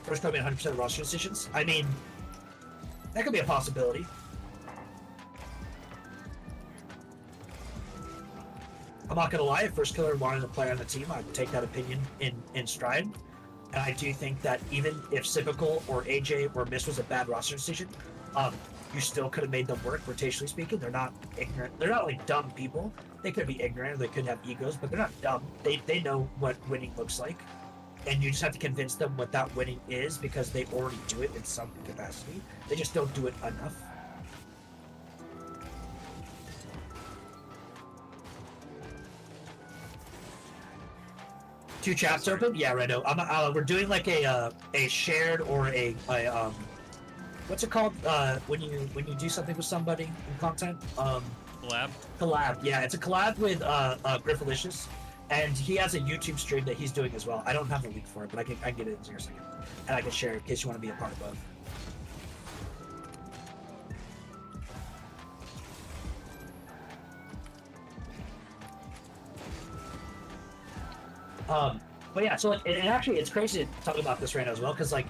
First Corp made 100% of roster decisions. I mean, that could be a possibility. I'm not gonna lie, if First Killer wanted to play on the team, I'd take that opinion in stride. And I do think that even if Cyclical or AJ or Mist was a bad roster decision, you still could have made them work, rotationally speaking. They're not ignorant. They're not dumb people. They could be ignorant, or they could have egos, but they're not dumb. They know what winning looks like. and you just have to convince them what that winning is because they already do it in some capacity. They just don't do it enough. Two chats open? Yeah, right. No, we're doing like a shared or a what's it called when you do something with somebody in content? Collab. Yeah, it's a collab with Grifflicious, and he has a YouTube stream that he's doing as well. I don't have the link for it, but I can get it in here a second, and I can share it in case you want to be a part of both. But yeah, so like, and actually, it's crazy to talk about this right now as well, because like,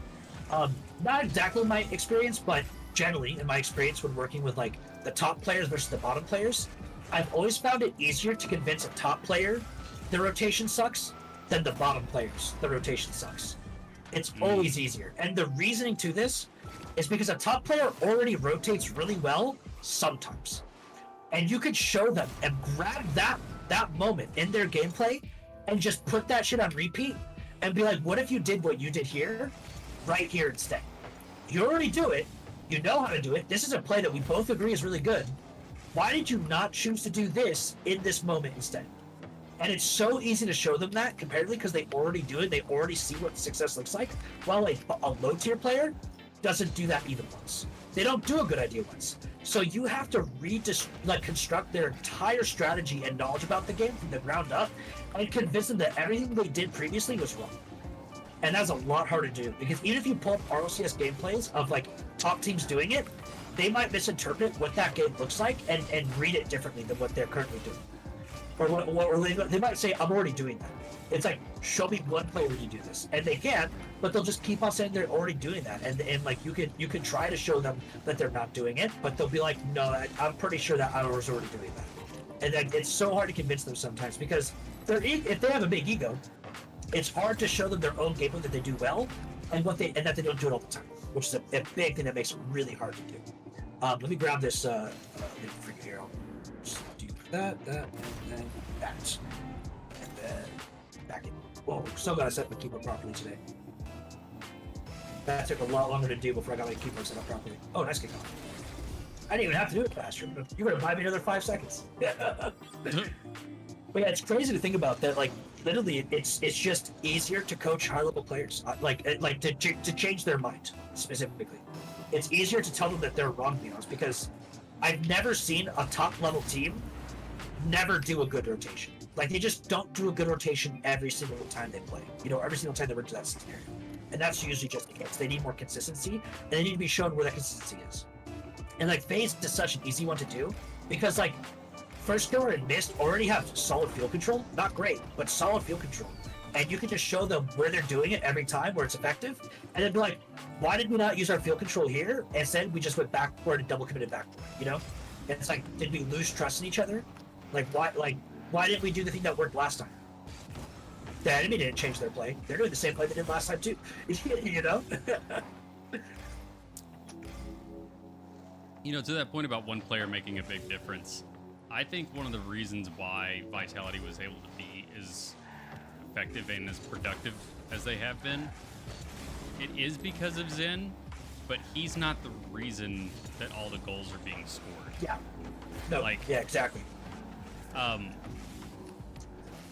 not exactly my experience, but generally in my experience when working with like the top players versus the bottom players, I've always found it easier to convince a top player the rotation sucks than the bottom players the rotation sucks. It's always easier, and the reasoning to this is because a top player already rotates really well sometimes, and you could show them and grab that moment in their gameplay and just put that shit on repeat and be like, what if you did what you did here, right here instead? You already do it. You know how to do it. This is a play that we both agree is really good. Why did you not choose to do this in this moment instead? And it's so easy to show them that comparatively because they already do it. They already see what success looks like. While a low tier player doesn't do that even once. They don't do a good idea once. So you have to construct their entire strategy and knowledge about the game from the ground up and convince them that everything they did previously was wrong. And that's a lot harder to do because even if you pull up RLCS gameplays of like top teams doing it, they might misinterpret what that game looks like and read it differently than what they're currently doing. Or they might say, I'm already doing that. It's like, show me one play where you do this. And they can't, but they'll just keep on saying they're already doing that. And like, you can try to show them that they're not doing it, but they'll be like, no, I'm pretty sure that I was already doing that. And then it's so hard to convince them sometimes because if they have a big ego, it's hard to show them their own gameplay that they do well and that they don't do it all the time, which is a big thing that makes it really hard to do. Let me grab this freaking here. I'll just do that, and then that. And then back in. Whoa, so glad I set my keyboard properly today. That took a lot longer to do before I got my keyboard set up properly. Oh, nice kickoff. I didn't even have to do it faster. You're gonna buy me another 5 seconds. But yeah, it's crazy to think about that. Like, literally, it's just easier to coach high level players, like to change their mind specifically. It's easier to tell them that they're wrong, to be honest, because I've never seen a top level team never do a good rotation. Like, they just don't do a good rotation every single time they play. You know, every single time they run to that scenario, and that's usually just the case. They need more consistency, and they need to be shown where that consistency is. And like, phase is such an easy one to do because like. First Killer and Mist already have solid field control. Not great, but solid field control. And you can just show them where they're doing it every time, where it's effective. And then be like, why did we not use our field control here? Instead, we just went backward and double committed backward, you know? And it's like, did we lose trust in each other? Why didn't we do the thing that worked last time? The enemy didn't change their play. They're doing the same play they did last time too. You know? You know, to that point about one player making a big difference, I think one of the reasons why Vitality was able to be as effective and as productive as they have been, it is because of Zen, but he's not the reason that all the goals are being scored. Yeah. No. Yeah, exactly.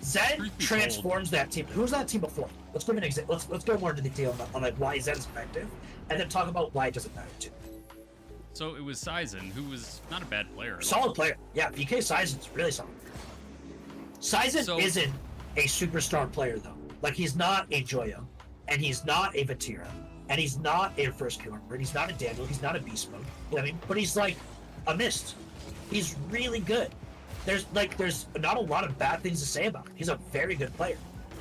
Zen transforms that team. Who's that team before? Let's give an example. Let's go more into detail on like why Zen's effective, and then talk about why it doesn't matter too. So it was Sizen, who was not a bad player. Solid player. Yeah, VK Sizen's really solid. Sizen isn't a superstar player, though. Like, he's not a Joyo, and he's not a Vatira, and he's not a First Killer, and he's not a Daniel, he's not a Beast Mode. You know what I mean? But he's like a Mist. He's really good. There's not a lot of bad things to say about him. He's a very good player,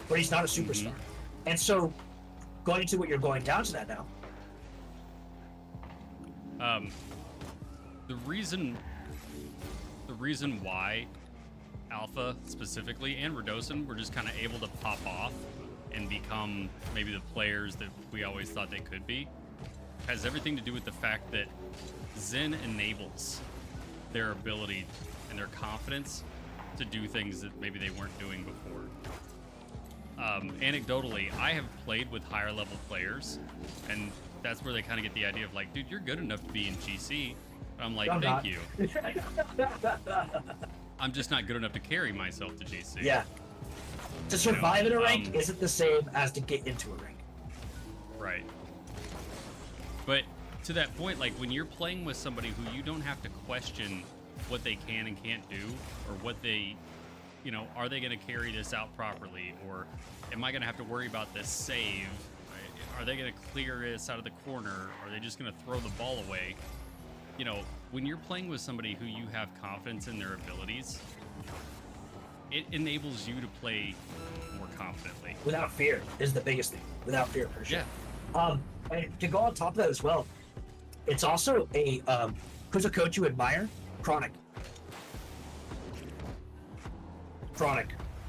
but he's not a superstar. Mm-hmm. And so, going to what you're going down to that now, the reason why Alpha specifically and Radosin were just kind of able to pop off and become maybe the players that we always thought they could be has everything to do with the fact that Zen enables their ability and their confidence to do things that maybe they weren't doing before. anecdotally, I have played with higher level players, and that's where they kind of get the idea of like, dude, you're good enough to be in GC. I'm like, thank you. I'm just not good enough to carry myself to GC. Yeah. To survive in a rank isn't the same as to get into a rank. Right. But to that point, like when you're playing with somebody who you don't have to question what they can and can't do, or what they, you know, are they going to carry this out properly, or am I going to have to worry about this save? Are they going to clear this out of the corner? Are they just going to throw the ball away? You know, when you're playing with somebody who you have confidence in their abilities, it enables you to play more confidently. Without fear is the biggest thing. Without fear, for sure. Yeah. And to go on top of that as well, it's also who's a coach you admire? Chronic.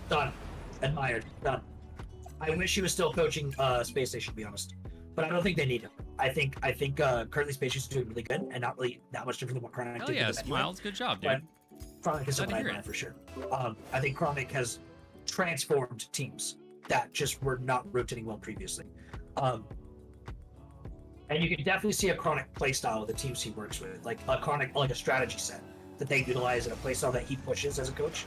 Done. Admired. Done. I wish he was still coaching Space Station, to be honest. But I don't think they need him. I think currently Space Station is doing really good and not really that much different than what Chronic Hell did. yeah, Smiles, good job, dude. But Chronic is a Glad to hear man it. for sure. I think Chronic has transformed teams that just were not rotating well previously. And you can definitely see a Chronic playstyle with the teams he works with, like a Chronic, like a strategy set that they utilize in a playstyle that he pushes as a coach,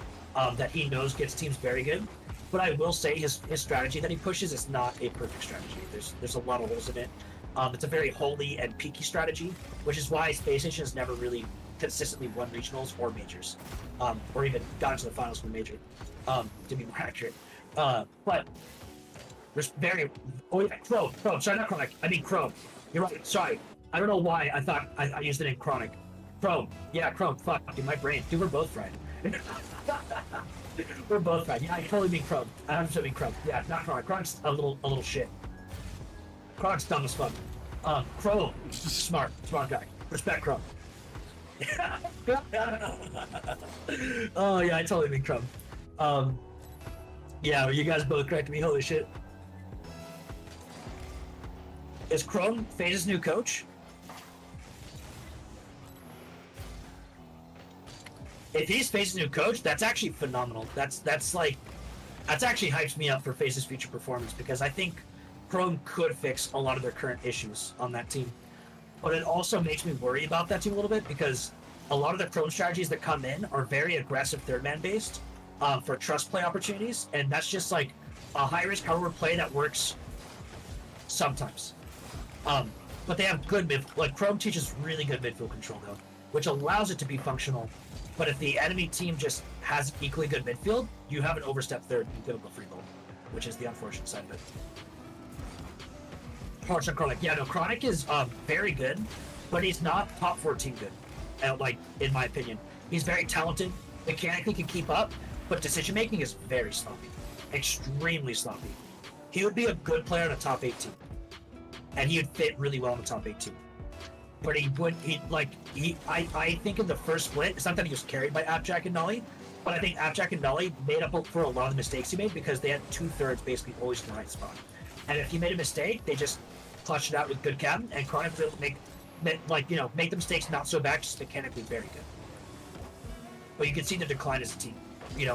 that he knows gets teams very good. But I will say his strategy that he pushes is not a perfect strategy. There's a lot of holes in it. It's a very holy and peaky strategy, which is why Space Station has never really consistently won regionals or majors, or even gotten to the finals from a major, to be more accurate. But there's very Chrome. Sorry, not Chronic. I mean Chrome. You're right. Sorry. I don't know why I thought I used the name Chronic. Chrome. Yeah, Chrome. Fuck, dude, my brain. Dude, we're both fried. We're both fried. Yeah, I totally mean Chrome. I 100% mean Chrome. Yeah, not Chronic. Chronic's a little shit. Chronic's dumb as fuck. Chrome. Smart guy. Respect Chrome. Oh yeah, I totally mean Chrome. Yeah, you guys both corrected me. Holy shit. Is Chrome FaZe's new coach? If he's FaZe's new coach, that's actually phenomenal. That's actually hypes me up for FaZe's future performance, because I think Chrome could fix a lot of their current issues on that team. But it also makes me worry about that team a little bit, because a lot of the Chrome strategies that come in are very aggressive third man based for trust play opportunities, and that's just like a high risk hardware play that works sometimes. But they have good like Chrome teaches really good midfield control though, which allows it to be functional. But if the enemy team just has equally good midfield, you have an overstep third and typical free goal, which is the unfortunate side of it. Chronic. Yeah, no, Chronic is very good, but he's not top 14 good. Like, in my opinion, he's very talented, mechanically can keep up, but decision making is very sloppy, extremely sloppy. He would be a good player in a top 8 team, and he would fit really well in the top 8 team. But I think in the first split, it's not that he was carried by Appjack and Nolly, but I think Appjack and Nolly made up for a lot of the mistakes he made, because they had 2/3 basically always in the right spot. And if he made a mistake, they just clutched it out with good chem, and Chronic was able to make the mistakes not so bad, just mechanically very good. But you can see the decline as a team,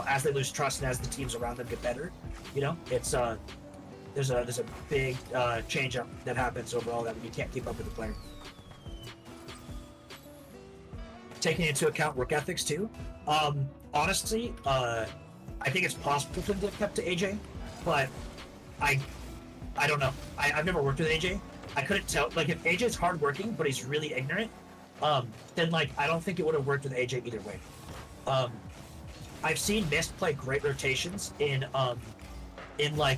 as they lose trust and as the teams around them get better. It's there's a big change up that happens overall that you can't keep up with the player. Taking into account work ethics too. Honestly, I think it's possible for them to have kept to AJ, but I don't know. I've never worked with AJ. I couldn't tell. Like, if AJ's hardworking but he's really ignorant, then I don't think it would have worked with AJ either way. I've seen Mist play great rotations in Envy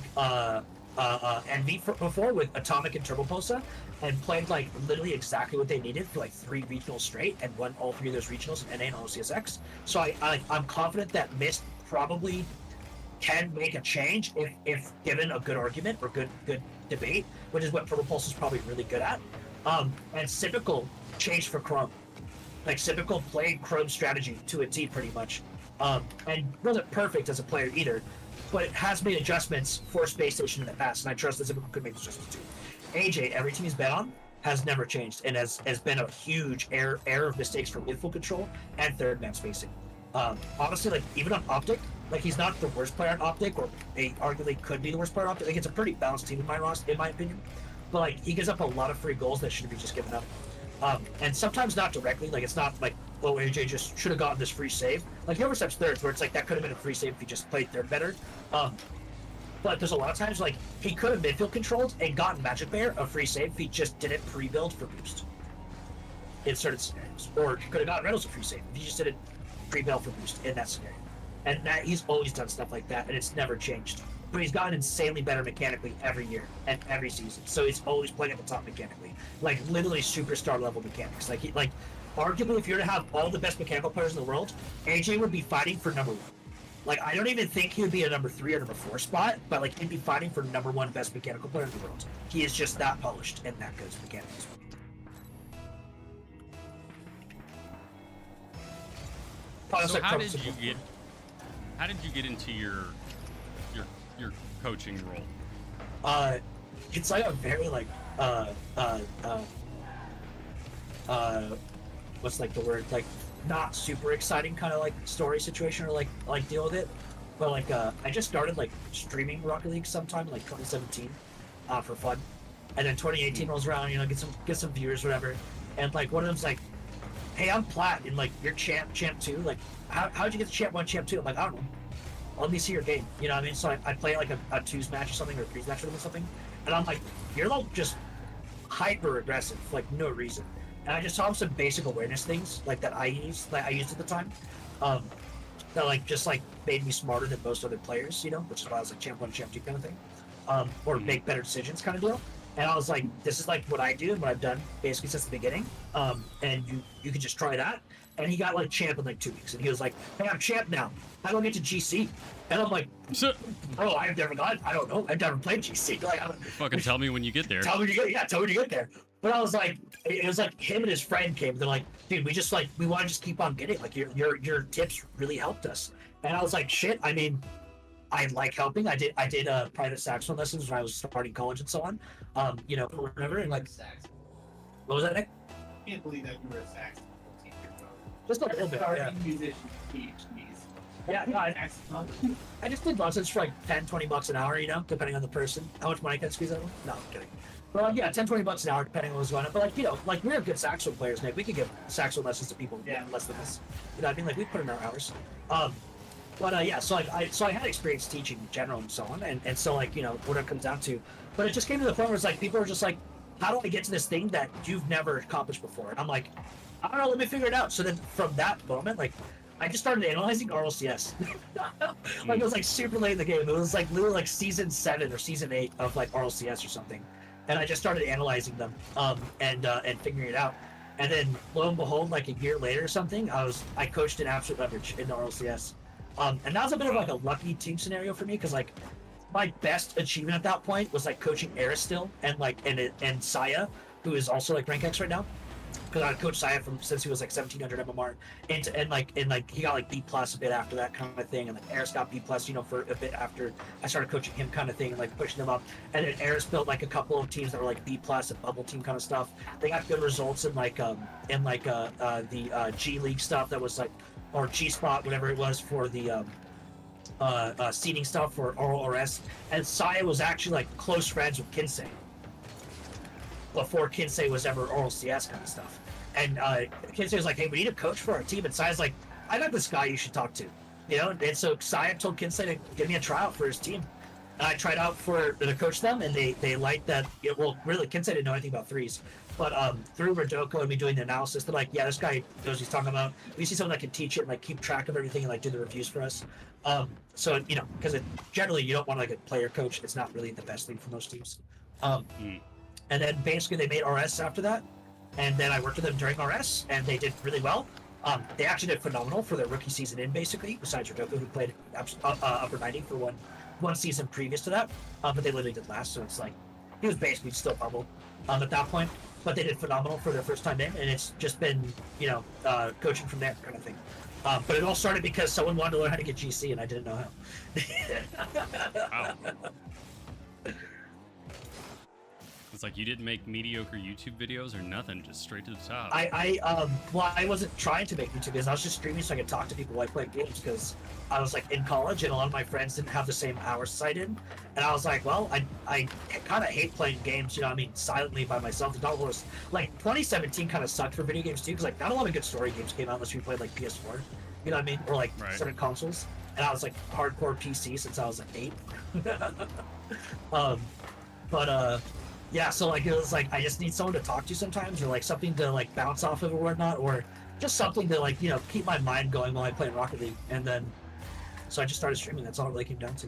before with Atomic and Turboposa, and played literally exactly what they needed for 3 regionals straight, and won all 3 of those regionals in NA and OCSX. So I'm confident that Mist probably can make a change if given a good argument or good debate, which is what Turbopulse is probably really good at. And Cybical changed for Chrome. Cybical played Chrome strategy to a T pretty much. And wasn't perfect as a player either, but it has made adjustments for Space Station in the past, and I trust that Cybical could make adjustments too. AJ, every team he's been on, has never changed, and has been a huge error of mistakes for midfield control and third man spacing. Honestly, even on Optic, Like he's not the worst player on Optic, or he arguably could be the worst player on Optic. Like it's a pretty balanced team in my opinion. But like he gives up a lot of free goals that shouldn't be just given up. And sometimes not directly. Like it's not like, oh, AJ just should have gotten this free save. Like he oversteps thirds, where it's like that could have been a free save if he just played third better. But there's a lot of times like he could have midfield controlled and gotten Magic Bear a free save if he just didn't pre-build for boost in certain scenarios. Or he could have gotten Reynolds a free save if he just didn't pre-build for boost in that scenario. And that he's always done stuff like that, and it's never changed. But he's gotten insanely better mechanically every year and every season. So he's always playing at the top mechanically, like literally superstar level mechanics. Like arguably, if you were to have all the best mechanical players in the world, AJ would be fighting for number 1. Like I don't even think he would be a number 3 or number 4 spot, but like he'd be fighting for number 1 best mechanical player in the world. He is just that polished and that good at mechanics. So how did you get into your coaching role? It's like a very like what's like the word, like not super exciting kind of like story situation or like deal with it. But like I just started like streaming Rocket League sometime like 2017 for fun, and then 2018 rolls around, you know, get some viewers, whatever, and like one of them's like, hey, I'm plat and like you're champ 2, like how'd you get to champ 1, champ 2? I'm like, I don't know, let me see your game, you know what I mean? So I play like a 2s match or something, or a 3s match with him or something, and I'm like, you're like just hyper aggressive, like no reason. And I just saw some basic awareness things like that I used at the time, that like just like made me smarter than most other players, you know, which is why I was like champ 1, champ 2 kind of thing, or make better decisions kind of deal. And I was like, this is like what I do and what I've done basically since the beginning. And you could just try that. And he got like champ in like 2 weeks, and he was like, hey, I'm champ now. How do I get to GC? And I'm like, bro, I don't know. I've never played GC. Like, Fucking tell me when you get there. Tell me when you get there. But I was like, it was like him and his friend came. They're like, dude, we want to just keep on getting. Like your tips really helped us. And I was like, shit. I mean, I like helping. I did private saxophone lessons when I was starting college and so on. You know, or whatever. And like, what was that, Nick? I can't believe that you were a saxophone teacher. Just a little bit. Yeah. Musician PhDs. Yeah, no, I just did lessons for like $10-20 an hour, you know, depending on the person. How much money can I squeeze out of them? No, I'm kidding. But yeah, $10-20 an hour, depending on what's going on. But like, you know, like we're good saxophone players, Nick. We could give saxophone lessons to people less than this. You know what I mean? Like we put in our hours. But yeah, so I had experience teaching in general and so on, and so like, you know, what it comes down to. But it just came to the point where it's like people are just like, how do I get to this thing that you've never accomplished before? And I'm like, I don't know, let me figure it out. So then from that moment, like, I just started analyzing RLCS. Like it was like super late in the game. It was like literally like season 7 or season 8 of like RLCS or something. And I just started analyzing them and figuring it out. And then lo and behold, like a year later or something, I coached in Absolute Leverage in the RLCS. And that was a bit of like a lucky team scenario for me, because like my best achievement at that point was like coaching Aristil and like and Saya, who is also like rank X right now. Because I coached Saya since he was like 1700 MMR, and like he got like B+ a bit after that kind of thing, and like Eris got B+, you know, for a bit after I started coaching him kind of thing, and like pushing them up. And then Eris built like a couple of teams that were like B+ and bubble team kind of stuff. They got good results in the G League stuff that was like, or G Spot, whatever it was, for the seeding stuff for RLRS. And Saya was actually like close friends with Kinsei before Kinsei was ever RLCS kind of stuff. And Kinsei was like, hey, we need a coach for our team. And Saya's like, I got this guy you should talk to. You know, and so Saya told Kinsei to give me a tryout for his team. And I tried out to coach them, and they liked that. Well, really, Kinsei didn't know anything about threes. But through Rodoko and me doing the analysis, they're like, yeah, this guy knows what he's talking about. We see someone that can teach it and like keep track of everything and like do the reviews for us. So, you know, because generally you don't want like a player coach. It's not really the best thing for most teams. And then basically they made RS after that. And then I worked with them during RS, and they did really well. They actually did phenomenal for their rookie season in, basically, besides Rodoko, who played upper 90 for one season previous to that. But they literally did last, so it's like, he was basically still bubble at that point. But they did phenomenal for their first time in, and it's just been, you know, coaching from there kind of thing. But it all started because someone wanted to learn how to get GC, and I didn't know how. Wow. It's like you didn't make mediocre YouTube videos or nothing, just straight to the top. I wasn't trying to make YouTube videos. I was just streaming so I could talk to people while I played games because I was like in college and a lot of my friends didn't have the same hours as I did. And I was like, well, I kind of hate playing games, you know what I mean, silently by myself. The dog was like 2017 kind of sucked for video games too because like not a lot of good story games came out unless you played like PS4, you know what I mean, or like certain consoles. And I was like hardcore PC since I was like 8. Yeah, so like it was like I just need someone to talk to sometimes, or like something to like bounce off of or whatnot, or just something to like, you know, keep my mind going while I play Rocket League. And then so I just started streaming. That's all it really came down to.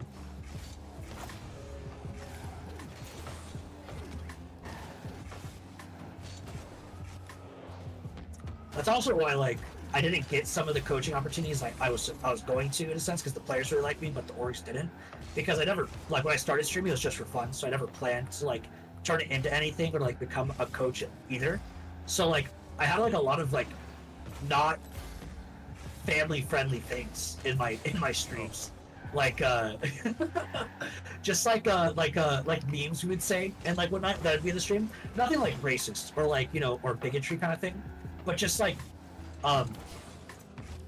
That's also why like I didn't get some of the coaching opportunities like I was going to, in a sense, because the players really liked me, but the orgs didn't. Because I never, like when I started streaming, it was just for fun, so I never planned to like turn it into anything or like become a coach either. So like I had like a lot of like not family friendly things in my streams, like just like memes we would say and like whatnot that'd be in the stream. Nothing like racist or like, you know, or bigotry kind of thing, but just like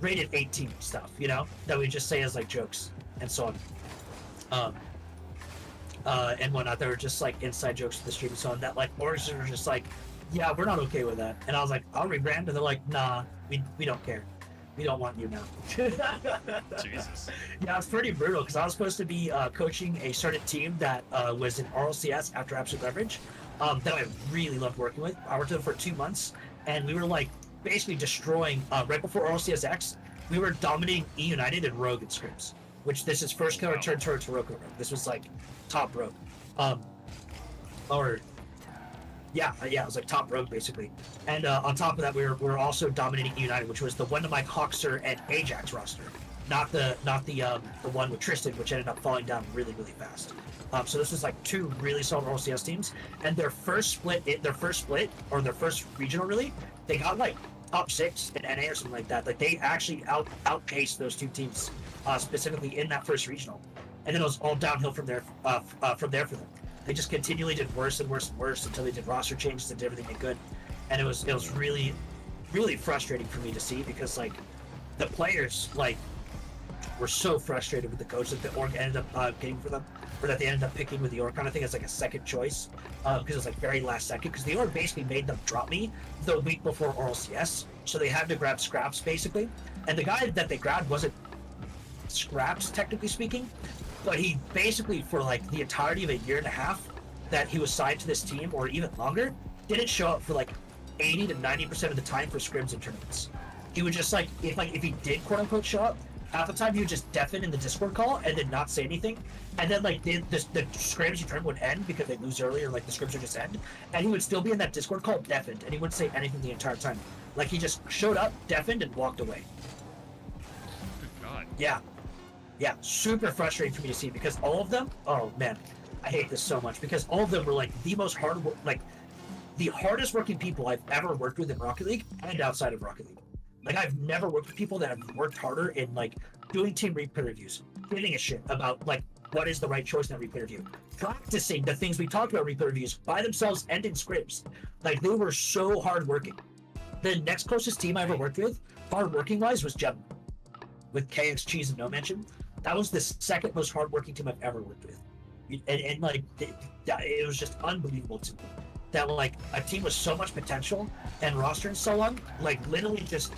rated 18 stuff, you know, that we just say as like jokes and so on. And whatnot. They were just like inside jokes to the stream and so on that like orgs were just like, yeah, we're not okay with that. And I was like, I'll rebrand, and they're like, nah, we don't care. We don't want you now. Jesus. Yeah, it's pretty brutal because I was supposed to be coaching a certain team that was in RLCS after Absolute Leverage that I really loved working with. I worked with them for 2 months, and we were like basically destroying right before RLCS, we were dominating E United and Rogue in scrims, which this is first killer turn to Rogue. This was like top Rogue. It was like top Rogue basically. And on top of that, we were also dominating E United, which was the one to Mike Hawkser and Ajax roster, not the one with Tristan, which ended up falling down really fast. So this was like 2 really solid RLCS teams, and their first regional really, they got like top 6 in NA or something like that. Like they actually outpaced those 2 teams specifically in that first regional, and then it was all downhill from there for them. They just continually did worse and worse and worse until they did roster changes and did everything they could, and it was really frustrating for me to see because like the players like were so frustrated with the coach that the org ended up getting for them, or that they ended up picking with the org kind of thing as like a second choice because it was like very last second, because the org basically made them drop me the week before RLCS, so they had to grab Scraps basically, and the guy that they grabbed wasn't Scraps technically speaking, but he basically for like the entirety of a year and a half that he was signed to this team, or even longer, didn't show up for like 80 to 90% of the time for scrims and tournaments. He would just like if he did quote unquote show up, half the time he would just deafen in the Discord call and then not say anything, and then like the scrims and tournament would end because they lose early, or like the scrims would just end, and he would still be in that Discord call deafened, and he wouldn't say anything the entire time. Like he just showed up, deafened, and walked away. Good God. Yeah, super frustrating for me to see because all of them, oh man, I hate this so much because all of them were like the hardest working people I've ever worked with in Rocket League and outside of Rocket League. Like I've never worked with people that have worked harder in like doing team replay reviews, giving a shit about like what is the right choice in that replay review, practicing the things we talked about replay reviews by themselves and in scripts. Like they were so hardworking. The next closest team I ever worked with, hard working wise, was Gem, with KX Cheese and No Mention. That was the second most hardworking team I've ever worked with, and like it was just unbelievable to me that like a team with so much potential and roster in so long, like literally just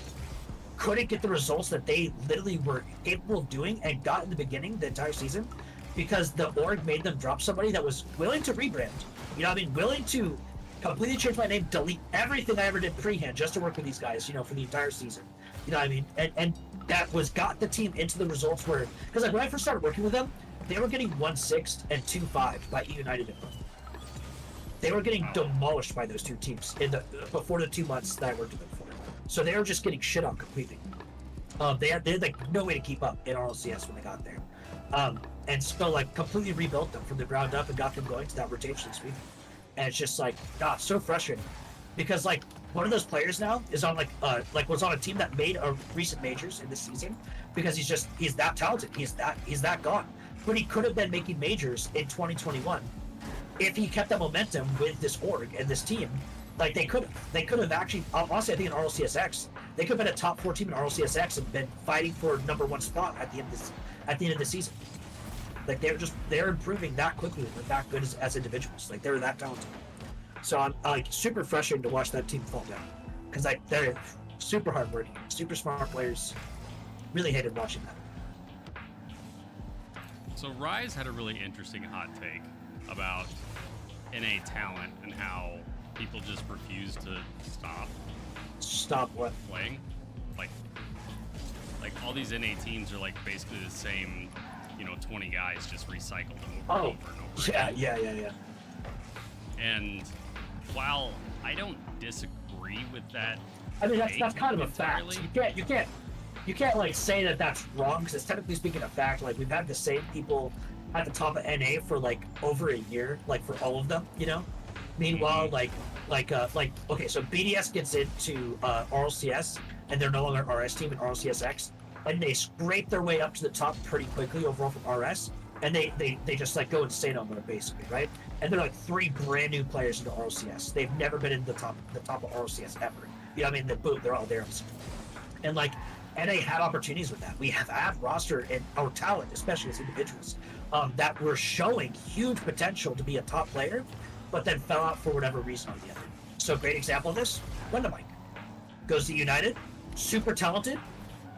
couldn't get the results that they literally were capable of doing and got in the beginning the entire season because the org made them drop somebody that was willing to rebrand, you know what I mean, willing to completely change my name, delete everything I ever did pre-hand just to work with these guys, you know, for the entire season, you know what I mean, and that got the team into the results where, because like when I first started working with them, they were getting 1-6 and 2-5 by E United in them. They were getting demolished by those 2 teams before the 2 months that I worked with them for. So they were just getting shit on completely. They had like no way to keep up in RLCS when they got there. And so like completely rebuilt them from the ground up and got them going to that rotation speed. And it's just like, God, so frustrating. Because like one of those players now is on was on a team that made a recent majors in this season because he's that talented. He's that gone. But he could have been making majors in 2021 if he kept that momentum with this org and this team, like they could have actually, honestly, I think in RLCSX, they could have been a top 4 team in RLCSX and been fighting for #1 spot at the end of the season. Like they're improving that quickly and that good as individuals. Like they're that talented. So I'm like super frustrated to watch that team fall down because like they're super hardworking, super smart players. Really hated watching that. So Rise had a really interesting hot take about NA talent and how people just refuse to Stop what? playing. Like all these NA teams are like basically the same, 20 guys just recycled over and over and over. Yeah. And while I don't disagree with that, I mean that's kind of a entirely, fact. You can't like say that that's wrong because it's technically speaking a fact. Like we've had the same people at the top of NA for like over a year, like for all of them, Meanwhile, okay, so BDS gets into RLCS and they're no longer RS team in RLCSX, and they scrape their way up to the top pretty quickly overall from RS, and they just like go insane on them basically, right? And they're like 3 brand new players into RLCS. They've never been in the top of RLCS ever. Boom, they're all there. And like NA had opportunities with that. We have roster and our talent, especially as individuals, that were showing huge potential to be a top player, but then fell out for whatever reason or the other. So great example of this, Mike goes to United, super talented,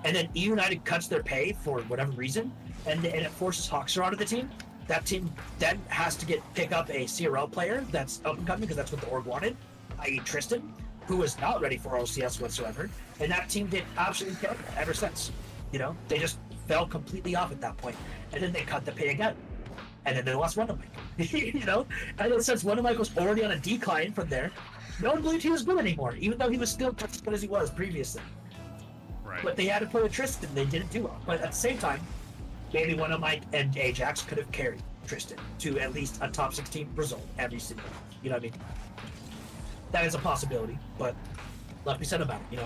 and then United cuts their pay for whatever reason, and it forces Hawkstar out of the team. That team then has to pick up a CRL player that's up and coming because that's what the org wanted, i.e. Tristan, who was not ready for OCS whatsoever, and that team did absolutely care ever since. They just fell completely off at that point, and then they cut the pay again, and then they lost Mike. And then since Mike was already on a decline from there, no one believed he was good anymore, even though he was still just as good as he was previously. right. But they had to play with Tristan, they didn't do well. But at the same time, maybe Mike and Ajax could have carried Tristan to at least a top 16 result every single month. You know what I mean? That is a possibility, but let me said about it,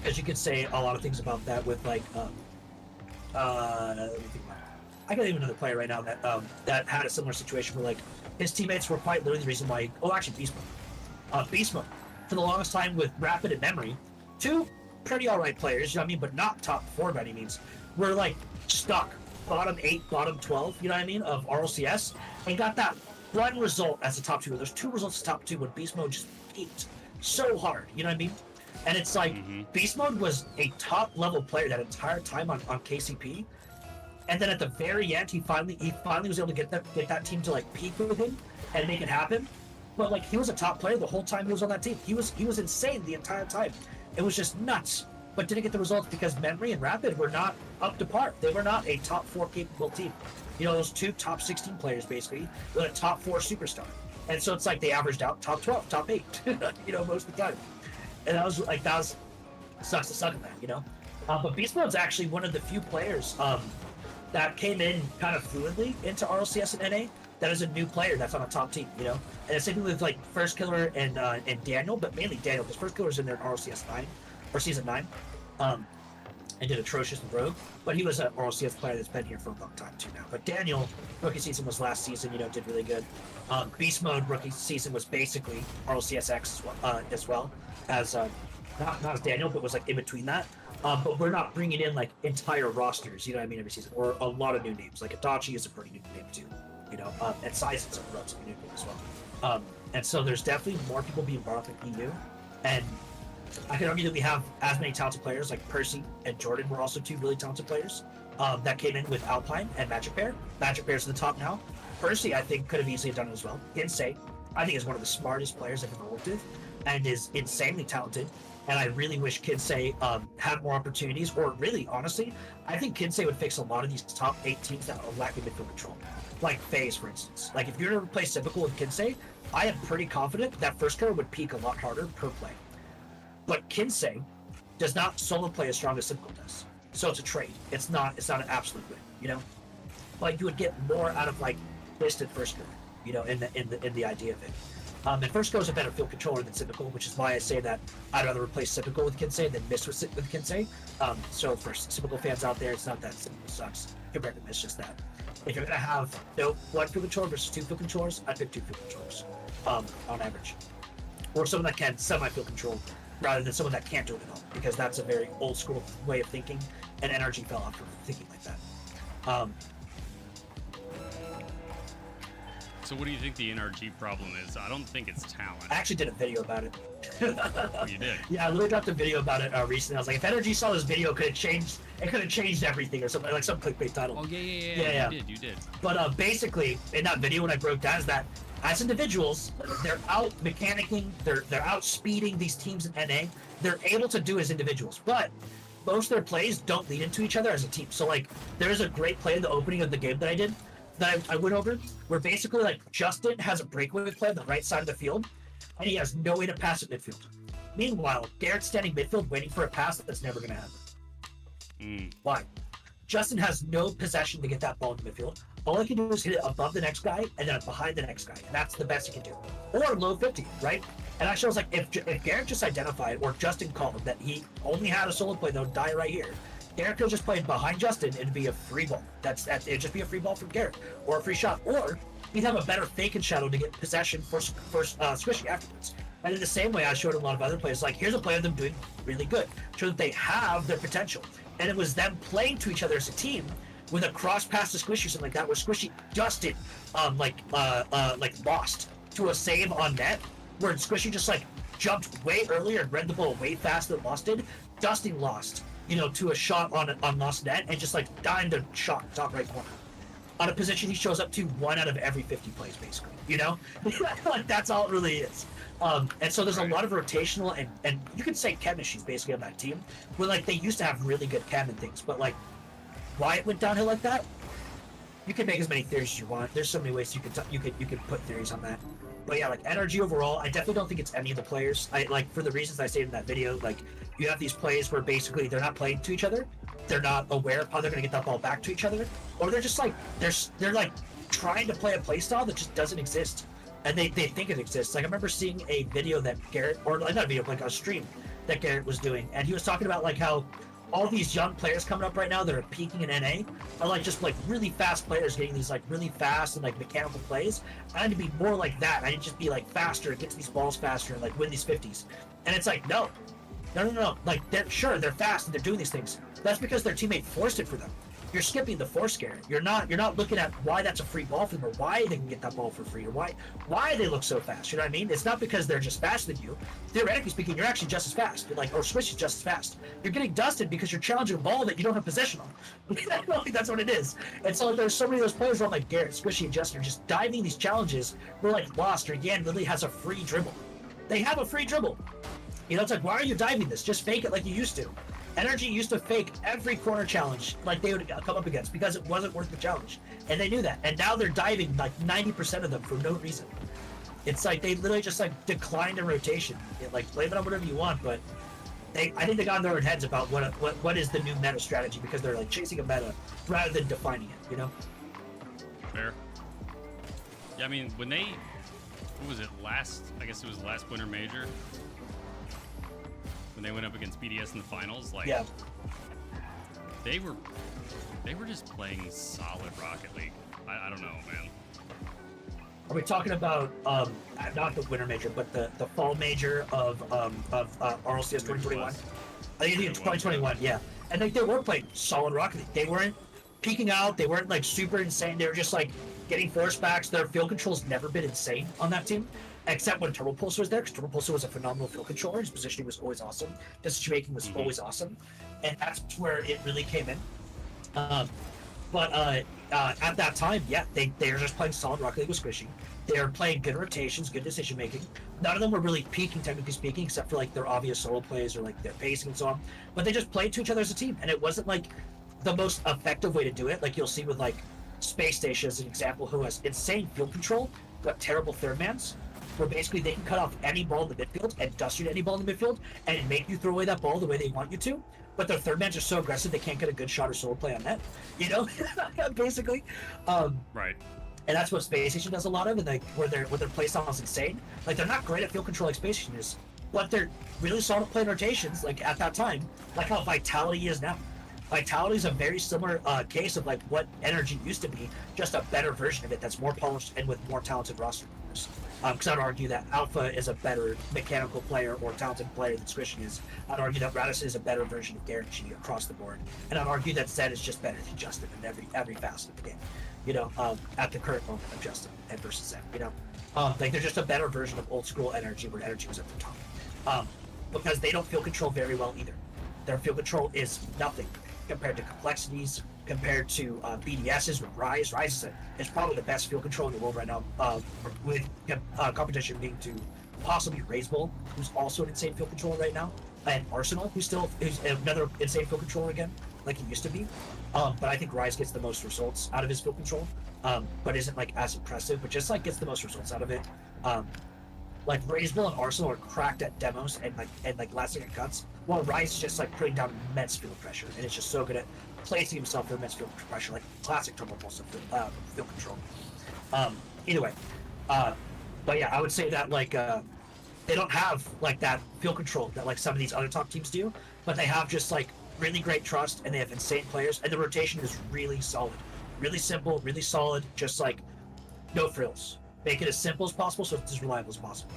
as you could say a lot of things about that with like let me think about it. I got even another player right now that had a similar situation where like his teammates were quite literally the reason why. Beast Mode for the longest time with Rapid and Memory, 2 pretty alright players, but not top 4 by any means. Were like stuck bottom 8, bottom 12, of RLCS, and got that one result as a top 2. There's 2 results as top 2 when Beast Mode just peaked so hard, And it's like Beast Mode was a top level player that entire time on KCP. And then at the very end, he finally was able to get that team to like peak with him and make it happen. But like he was a top player the whole time he was on that team. He was insane the entire time. It was just nuts. But didn't get the results because Memory and Rapid were not up to par. They were not a top 4 capable team. Those 2 top 16 players basically were a top 4 superstar. And so it's like they averaged out top 12, top 8, most of the time. And that was sucks to suck at that, But Beast Mode's actually one of the few players that came in kind of fluidly into RLCS and NA that is a new player that's on a top team, And the same thing with like First Killer and Daniel, but mainly Daniel, because First Killer's in there in RLCS 9 or Season 9, and did atrocious in Rogue. But he was an RLCS player that's been here for a long time too now. But Daniel, rookie season was last season, did really good. Beast Mode rookie season was basically RLCSX as well as not as Daniel, but was like in between that. But we're not bringing in like entire rosters, every season, or a lot of new names. Like Adachi is a pretty new name too, and Sizen's a relatively new name as well. And so there's definitely more people being brought up in EU, and I can argue that we have as many talented players like Percy and Jordan were also 2 really talented players that came in with Alpine and Magic Bear. Magic Bear's at the top now. Percy, I think, could have easily done it as well. Insane, I think, is one of the smartest players I've ever worked with, and is insanely talented. And I really wish Kinsei had more opportunities, or really, honestly, I think Kinsei would fix a lot of these top 8 teams that are lacking midfield control. Like FaZe, for instance. Like, if you're going to play Cynical with Kinsei, I am pretty confident that First Killer would peak a lot harder per play. But Kinsei does not solo play as strong as Cynical does. So it's a trade. It's not an absolute win, Like, you would get more out of, like, listed First Killer, in the idea of it. And First Killer is a better field controller than Cynical, which is why I say that I'd rather replace Cynical with Kinsei than Mist with Kinsei. So for Cynical fans out there, it's not that Cynical sucks compared to Mist, just that if you're gonna have one field controller versus two field controllers, I'd pick two field controllers, on average, or someone that can semi-field control rather than someone that can't do it at all, because that's a very old school way of thinking, and NRG fell off from thinking like that. So what do you think the NRG problem is? I don't think it's talent. I actually did a video about it. Oh, you did? Yeah, I literally dropped a video about it recently. I was like, if NRG saw this video, it could have changed everything, or something, like some clickbait title. Oh, yeah. You did. But basically, in that video, when I broke down, is that as individuals, they're out mechanicking, they're out speeding these teams in NA. They're able to do as individuals, but most of their plays don't lead into each other as a team. So like, there is a great play in the opening of the game that I did, that I went over, where basically like Justin has a breakaway play on the right side of the field, and he has no way to pass at midfield. Meanwhile, Garrett's standing midfield waiting for a pass that's never going to happen. Why? Justin has no possession to get that ball into midfield. All he can do is hit it above the next guy and then behind the next guy, and that's the best he can do. Or low 50, right? And actually, I was like, if Garrett just identified, or Justin called that he only had a solo play that would die right here, Garrett could just play behind Justin and it'd be a free ball. It'd just be a free ball from Garrett, or a free shot, or he'd have a better fake and shadow to get possession for Squishy afterwards. And in the same way, I showed a lot of other players, like, here's a play of them doing really good, show that they have their potential. And it was them playing to each other as a team with a cross pass to Squishy, something like that, where Squishy Justin lost to a save on net, where Squishy just like jumped way earlier and read the ball way faster than Lost did. Dustin lost, to a shot on Lost net, and just like dimed a shot top right corner on a position he shows up to 1 out of every 50 plays, basically. Like, that's all it really is. And so there's a lot of rotational and you could say chem issues basically on that team, where like they used to have really good chem and things, but like why it went downhill like that, you can make as many theories as you want. There's so many ways you could put theories on that. But yeah, like NRG overall, I definitely don't think it's any of the players. I like, for the reasons I stated in that video, like you have these plays where basically they're not playing to each other, they're not aware of how they're gonna get that ball back to each other, or they're just like they're like trying to play a play style that just doesn't exist, and they think it exists. Like I remember seeing a video that Garrett, or not a video, like a stream that Garrett was doing, and he was talking about like how all these young players coming up right now that are peaking in NA are like just like really fast players getting these like really fast and like mechanical plays. I need to be more like that. I need to just be like faster, get to these balls faster, and like win these 50s. And it's like, no. Like they're fast and they're doing these things. That's because their teammate forced it for them. You're skipping the force, Garrett. You're not looking at why that's a free ball for them, or why they can get that ball for free, or why they look so fast. You know what I mean? It's not because they're just faster than you. Theoretically speaking, you're actually just as fast. You're like, or Squish is just as fast. You're getting dusted because you're challenging a ball that you don't have possession on. Like, that's what it is. And so there's so many of those players where I'm like, Garrett, Squishy, and Justin are just diving these challenges. We're like Lost, or Yan literally has a free dribble. They have a free dribble. It's like, why are you diving this? Just fake it like you used to. NRG used to fake every corner challenge like they would come up against because it wasn't worth the challenge, and they knew that. And now they're diving like 90% of them for no reason. It's like they literally just like declined a rotation. Like, blame it on whatever you want, but I think they got in their own heads about what is the new meta strategy, because they're like chasing a meta rather than defining it. Fair. Yeah, I mean, when they, what was it, I guess it was last Winter Major, when they went up against BDS in the finals, like, yeah, they were just playing solid Rocket League. I don't know, man. Are we talking about not the Winter Major, but the fall major of RLCS 2021? I think it's 2021, yeah. And like they were playing solid Rocket League. They weren't peaking out. They weren't like super insane. They were just like getting force backs. Their field control's never been insane on that team, except when Turbo Pulsar was there, because Turbo Pulsar was a phenomenal field controller. His positioning was always awesome. Decision making was always awesome, and that's where it really came in. But at that time, yeah, they were just playing solid Rocket League with Squishy. They were playing good rotations, good decision making. None of them were really peaking, technically speaking, except for like their obvious solo plays or like their pacing and so on. But they just played to each other as a team, and it wasn't like the most effective way to do it. Like you'll see with like Space Station as an example, who has insane field control but terrible third mans, where basically they can cut off any ball in the midfield and dust you to any ball in the midfield and make you throw away that ball the way they want you to. But their third mans are so aggressive they can't get a good shot or solo play on net, basically. Right. And that's what Space Station does a lot of, and like where their play style is insane. Like they're not great at field control like Space Station is, but they're really solid at playing rotations. Like at that time, like how Vitality is now. Vitality is a very similar case of like what energy used to be, just a better version of it that's more polished and with more talented roster members. Because I'd argue that Alpha is a better mechanical player or talented player than Squishy is. I'd argue that Radisson is a better version of Guarantee across the board, and I'd argue that Zed is just better than Justin in every facet of the game. You know, at the current moment of Justin and versus Zed. You know, like they're just a better version of old school energy where energy was at the top. Because they don't feel control very well either. Their field control is nothing compared to complexities, compared to BDSs with Rise. Rise is probably the best field control in the world right now, with competition being to possibly Razebull, who's also an insane field controller right now, and Arsenal, who's another insane field controller again, like he used to be. But I think Rise gets the most results out of his field control, but isn't like as impressive, but just like gets the most results out of it. Like Razebull and Arsenal are cracked at demos and last second cuts, while Rise is just like putting down immense field pressure, and it's just so good at placing himself for immense field pressure, like classic Turbo Pulse field control. Either way, but yeah, I would say that like they don't have like that field control that like some of these other top teams do, but they have just like really great trust, and they have insane players, and the rotation is really solid, really simple, really solid, just like no frills. Make it as simple as possible so it's as reliable as possible.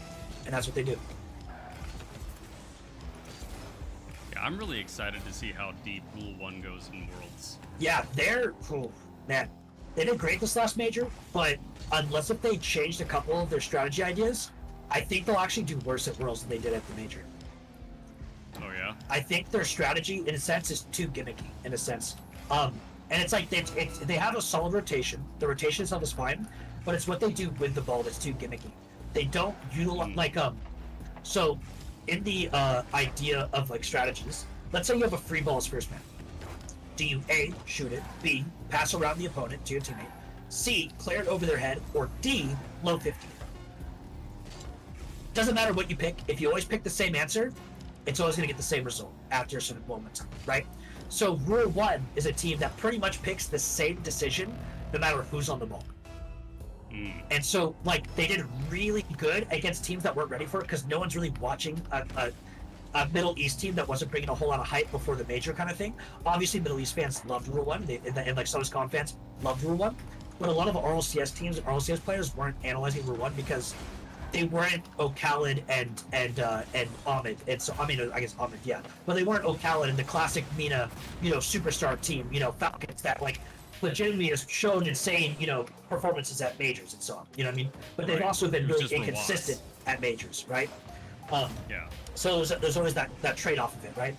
And that's what they do. Yeah, I'm really excited to see how deep Rule 1 goes in Worlds. Yeah, man, they did great this last major, but unless if they changed a couple of their strategy ideas, I think they'll actually do worse at Worlds than they did at the major. Oh, yeah? I think their strategy, in a sense, is too gimmicky, in a sense. And it's like they have a solid rotation. The rotation itself is fine, but it's what they do with the ball that's too gimmicky. They don't utilize so in the idea of like strategies, let's say you have a free ball as first man. Do you A, shoot it, B, pass around the opponent to your teammate, C, clear it over their head, or D, low 50? Doesn't matter what you pick. If you always pick the same answer, it's always going to get the same result after a certain moment, right? So Rule 1 is a team that pretty much picks the same decision no matter who's on the ball. And so, like, they did really good against teams that weren't ready for it because no one's really watching a Middle East team that wasn't bringing a whole lot of hype before the major kind of thing. Obviously, Middle East fans loved Rule 1, and like SousCon fans loved Rule 1, but a lot of RLCS teams and RLCS players weren't analyzing Rule 1 because they weren't O'Khaled and Ahmed. And so, I mean, I guess Ahmed, yeah. But they weren't O'Khaled and the classic MENA, superstar team, Falcons that, like, legitimately has shown insane, performances at majors and so on. You know what I mean? But they've also been really inconsistent at majors, right? Yeah. So there's always that trade-off of it, right?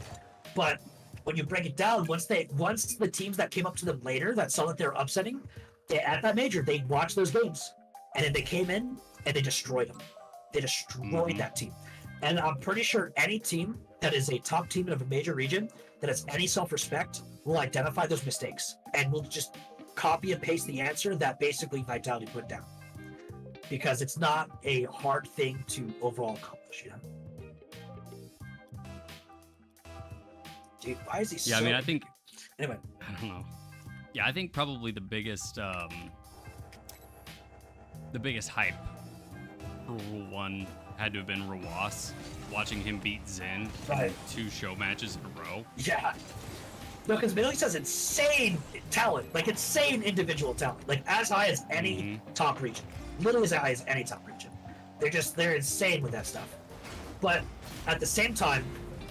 But when you break it down, once the teams that came up to them later that saw that they were upsetting, at that major, they watched those games. And then they came in and they destroyed them. They destroyed that team. And I'm pretty sure any team that is a top team of a major region that has any self-respect will identify those mistakes and will just copy and paste the answer that basically Vitality put down. Because it's not a hard thing to overall accomplish, Dude, why is he Yeah, so... I mean, I think... Anyway. I don't know. Yeah, I think probably the biggest hype for Rule 1 had to have been Rawas, watching him beat Zen in 2 show matches in a row. Yeah. No, because Middle East has insane talent, like insane individual talent, like as high as any top region. Literally as high as any top region. They're insane with that stuff. But at the same time,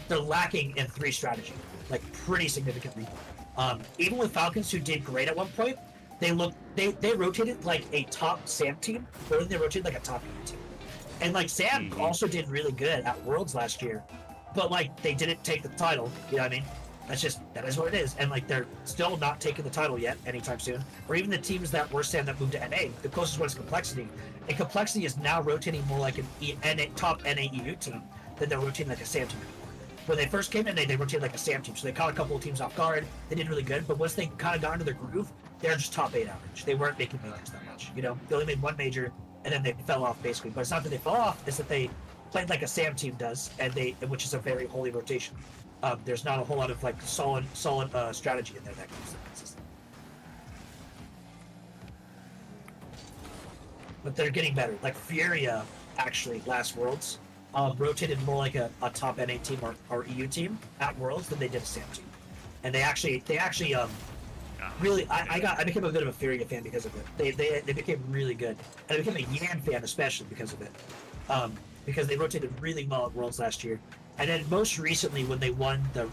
they're lacking in 3 strategy, like pretty significantly. Even with Falcons, who did great at one point, they rotated like a top SAM team, more than they rotated like a top EU team. And like SAM also did really good at Worlds last year, but like they didn't take the title. You know what I mean? That is what it is. And like they're still not taking the title yet anytime soon. Or even the teams that were SAM that moved to NA, the closest one is Complexity. And Complexity is now rotating more like an top NA EU team than they're rotating like a SAM team anymore. When they first came in, they rotated like a SAM team, so they caught a couple of teams off guard. They did really good, but once they kind of got into their groove, they're just top 8 average. They weren't making majors that much, They only made 1 major, and then they fell off basically. But it's not that they fell off; it's that they played like a SAM team does, which is a very holy rotation. There's not a whole lot of like solid strategy in there that keeps them consistent. But they're getting better. Like Furia, actually, last Worlds, rotated more like a top NA team or EU team at Worlds than they did a SAM team. and they actually really I became a bit of a Furia fan because of it. They became really good, and I became a Yan fan especially because of it, because they rotated really well at Worlds last year, and then most recently when they won the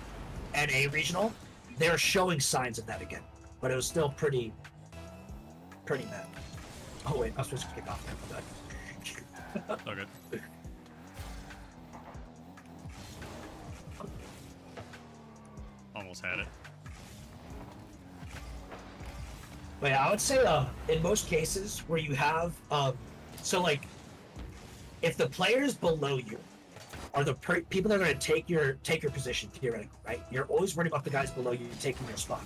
NA regional, they're showing signs of that again, but it was still pretty bad. Oh wait, I was supposed to kick off now. Okay. Almost had it. But yeah, I would say in most cases where you have so like if the players below you are the people that are going to take your position theoretically, right? You're always worried about the guys below you taking your spot,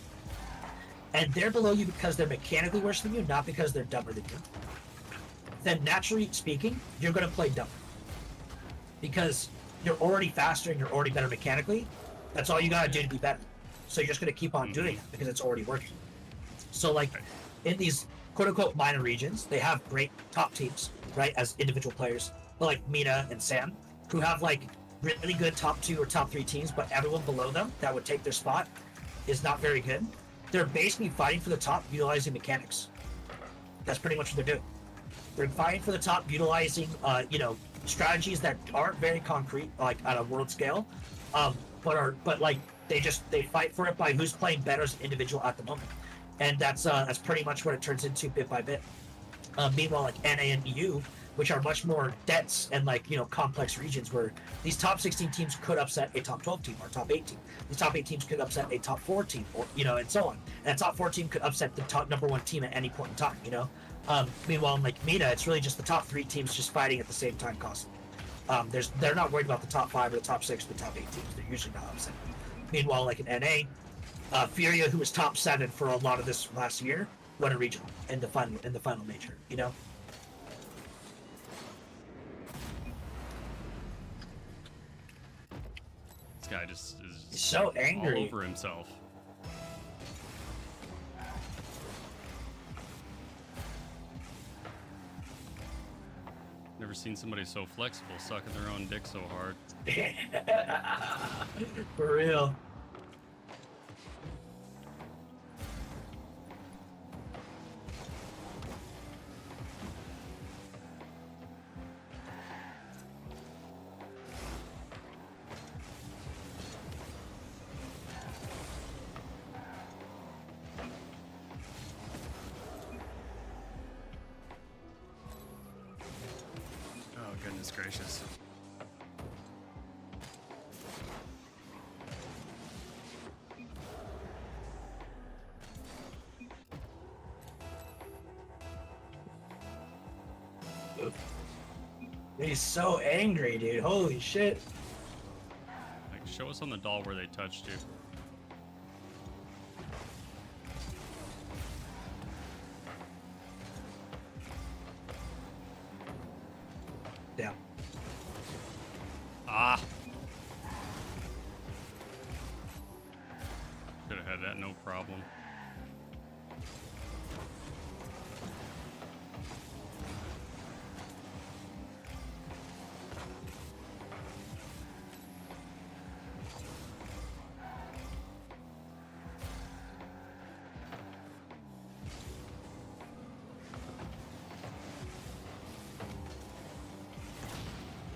and they're below you because they're mechanically worse than you, not because they're dumber than you. Then naturally speaking, you're going to play dumber because you're already faster and you're already better mechanically. That's all you got to do to be better. So you're just going to keep on doing it because it's already working. So like in these quote unquote minor regions, they have great top teams, right? As individual players, like Mina and Sam, who have like really good top 2 or top 3 teams, but everyone below them that would take their spot is not very good. They're basically fighting for the top utilizing mechanics. That's pretty much what they're doing. They're fighting for the top utilizing, strategies that aren't very concrete, like on a world scale, but like they fight for it by who's playing better as an individual at the moment. And that's pretty much what it turns into bit by bit. Meanwhile, like NA and EU, which are much more dense and complex regions, where these top 16 teams could upset a top 12 team or top 8 team. These top 8 teams could upset a top 4 team, or and so on. And a top 4 team could upset the top number 1 team at any point in time. Meanwhile, in like MENA, it's really just the top 3 teams just fighting at the same time constantly. They're not worried about the top 5 or the top 6 or the top 8 teams. They're usually not upset. Meanwhile, like in NA, Furia, who was top 7 for a lot of this last year, won a regional in the final major. This guy just is He's so angry. all over himself. Never seen somebody so flexible, sucking their own dick so hard. For real. Oh, goodness gracious. He's so angry, dude. Holy shit. Like, show us on the doll where they touched you. Yeah. Ah! Could have had that, no problem.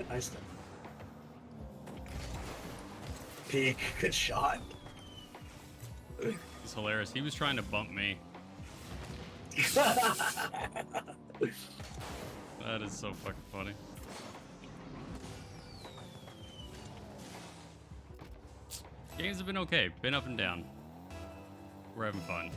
Nice. Peek. Good shot. It's hilarious. He was trying to bump me. That is so fucking funny. Games have been okay. Been up and down. We're having fun.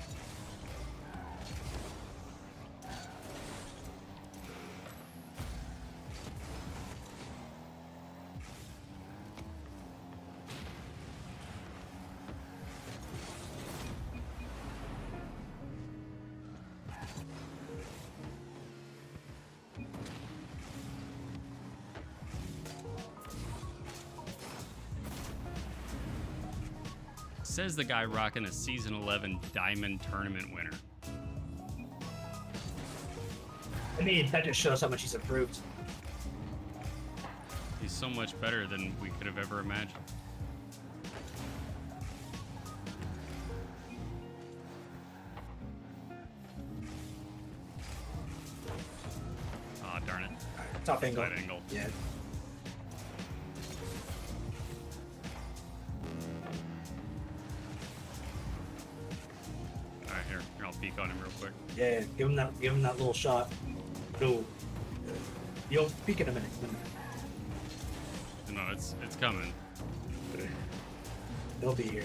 Says the guy rocking a Season 11 Diamond Tournament winner. I mean, that just shows how much he's improved. He's so much better than we could have ever imagined. darn it. Alright, top angle. Side angle. Yeah. Alright, here I'll peek on him real quick. Yeah, give him that little shot. No. You'll peek in a minute. No, it's coming. They'll be here.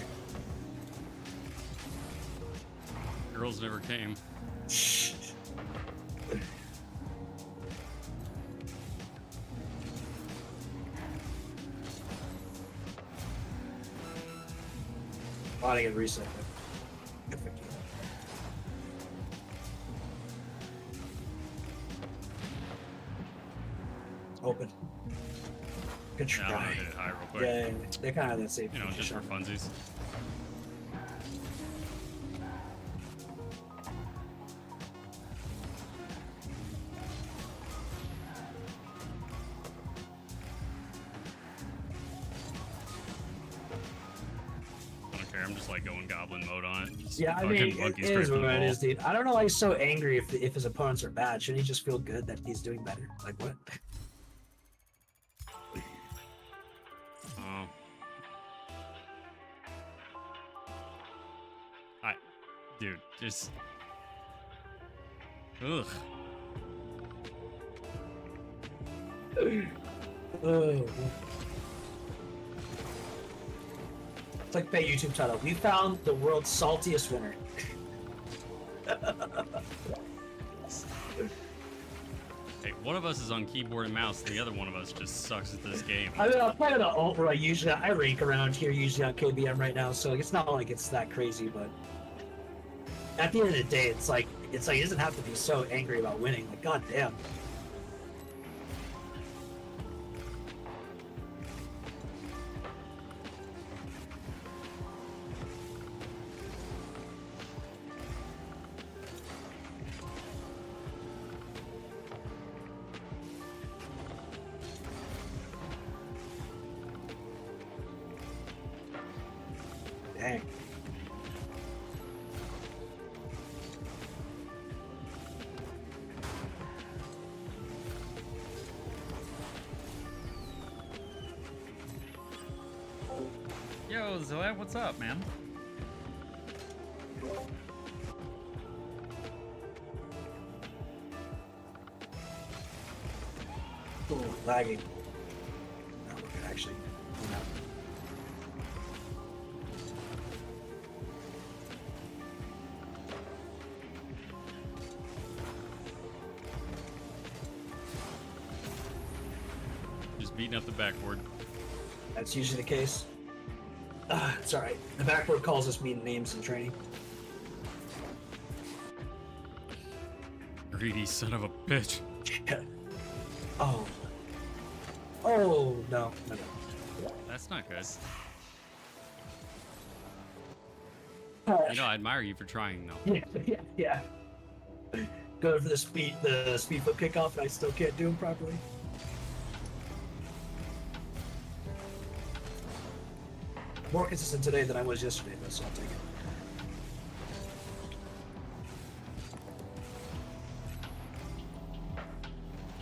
Girls never came. Shh. Oh, I get reset. Good for you. Open. Good Yeah, I'm gonna try. hit it high real quick. Yeah, they kind of have that same. You know, just for funsies. I don't care. I'm just like going goblin mode on it. Just Yeah, I fucking mean, monkey it straight is from what the it ball. is, dude. I don't know why he's so angry if his opponents are bad. Shouldn't he just feel good that he's doing better? Like what? Oh. Dude, just. Ugh. Oh. It's like that YouTube title. We found the world's saltiest winner. Hey, one of us is on keyboard and mouse, the other one of us just sucks at this game. I mean, I'm playing the alt where I rank around here usually on KBM right now, so it's not like it's that crazy, but at the end of the day, it's like he doesn't have to be so angry about winning. Like, god damn. Dang. Yo, Zoe, what's up, man? Ooh, lagging. No, we're good, actually. No. Just beating up the backboard. That's usually the case. It's alright. The backboard calls us mean names in training. Greedy son of a bitch. Oh. Oh, no. No, no. That's not good. Oh, You know, I admire you for trying, though. yeah. Going for the speed foot kickoff, and I still can't do them properly. More consistent today than I was yesterday, though, so I'll take it.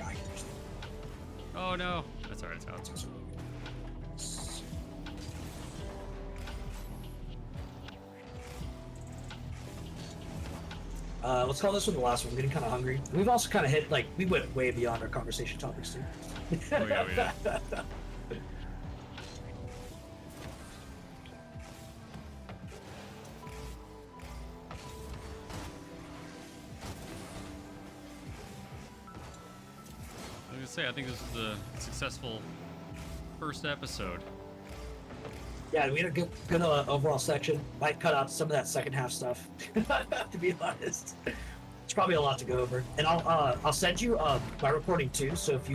Ah, I can understand. Oh no. That's alright, it's out. Let's call this one the last one. I'm getting kind of hungry. We've also kind of hit, like, we went way beyond our conversation topics, too. Oh, yeah. I was gonna say, I think this is a successful first episode. Yeah, we had a good overall section. Might cut out some of that second half stuff, to be honest. It's probably a lot to go over, and I'll send you my recording too. So if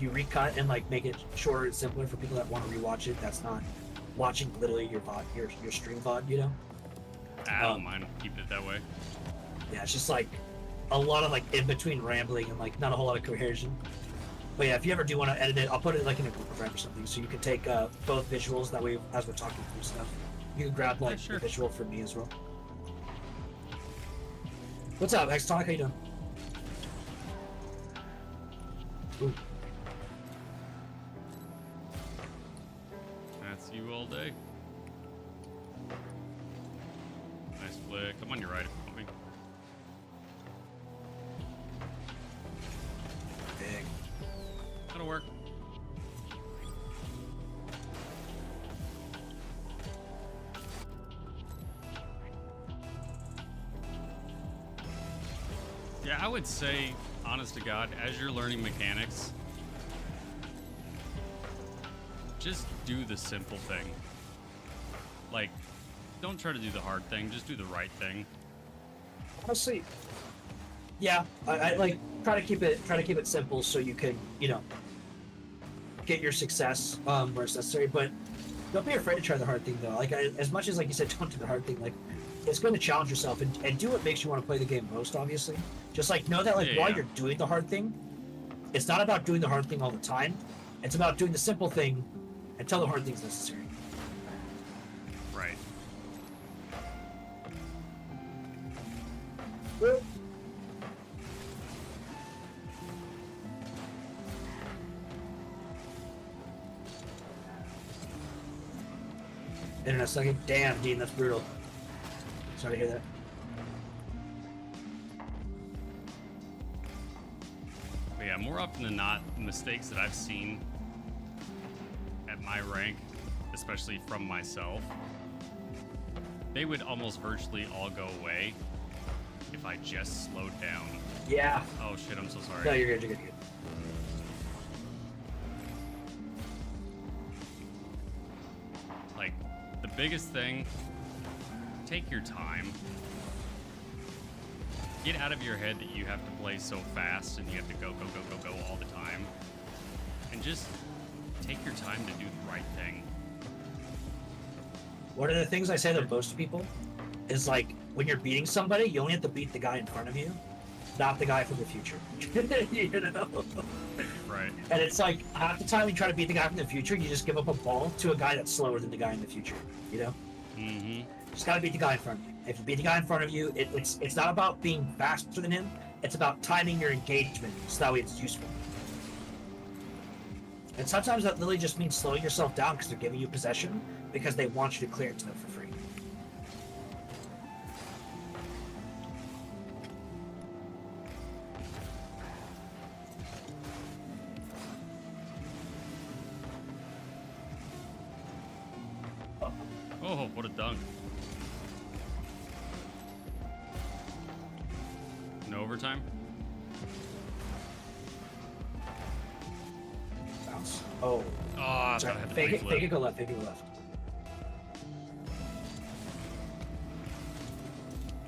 you recut and like make it shorter and simpler for people that want to rewatch it, that's not watching literally your VOD, your stream VOD, you know. I don't mind keeping it that way. Yeah, it's just like a lot of like in between rambling and like not a whole lot of cohesion. But yeah, if you ever do want to edit it, I'll put it like in a Google Drive or something, so you can take both visuals. That way, as we're talking through stuff, you can grab like sure. the visual for me as well. What's up, X-Talk? How you doing? Ooh. That's you all day. Nice flick. Come on your right if you want me. Big. That'll work. Yeah, I would say, honest to God, as you're learning mechanics, just do the simple thing. Like, don't try to do the hard thing, just do the right thing. Honestly, yeah, I like try to keep it simple so you can, you know, get your success where it's necessary. But don't be afraid to try the hard thing though. Like as much as like you said, don't do the hard thing. Like it's going to challenge yourself and do what makes you want to play the game most. Obviously, just like know that like while you're doing the hard thing, it's not about doing the hard thing all the time. It's about doing the simple thing until the hard thing's necessary. Right. Well, internet sucking. Damn, Dean, that's brutal. Sorry to hear that. But yeah, more often than not, mistakes that I've seen at my rank, especially from myself, they would almost virtually all go away if I just slowed down. Yeah. Oh shit, I'm so sorry. No, you're good, you're good, you're good. Like, the biggest thing, take your time. Get out of your head that you have to play so fast and you have to go all the time. And just take your time to do the right thing. One of the things I say to most people is like, when you're beating somebody, you only have to beat the guy in front of you, not the guy from the future. You know? Right. And it's like, half the time you try to beat the guy from the future, you just give up a ball to a guy that's slower than the guy in the future, you know? Mm-hmm. Just gotta beat the guy in front of you. If you beat the guy in front of you, it's not about being faster than him, it's about timing your engagement so that way it's useful. And sometimes that literally just means slowing yourself down because they're giving you possession because they want you to clear it to them for free. Oh, what a dunk. No overtime? Bounce. Oh. Oh, I Sorry. thought I had to Fake flip. it, go left, fake it, go left.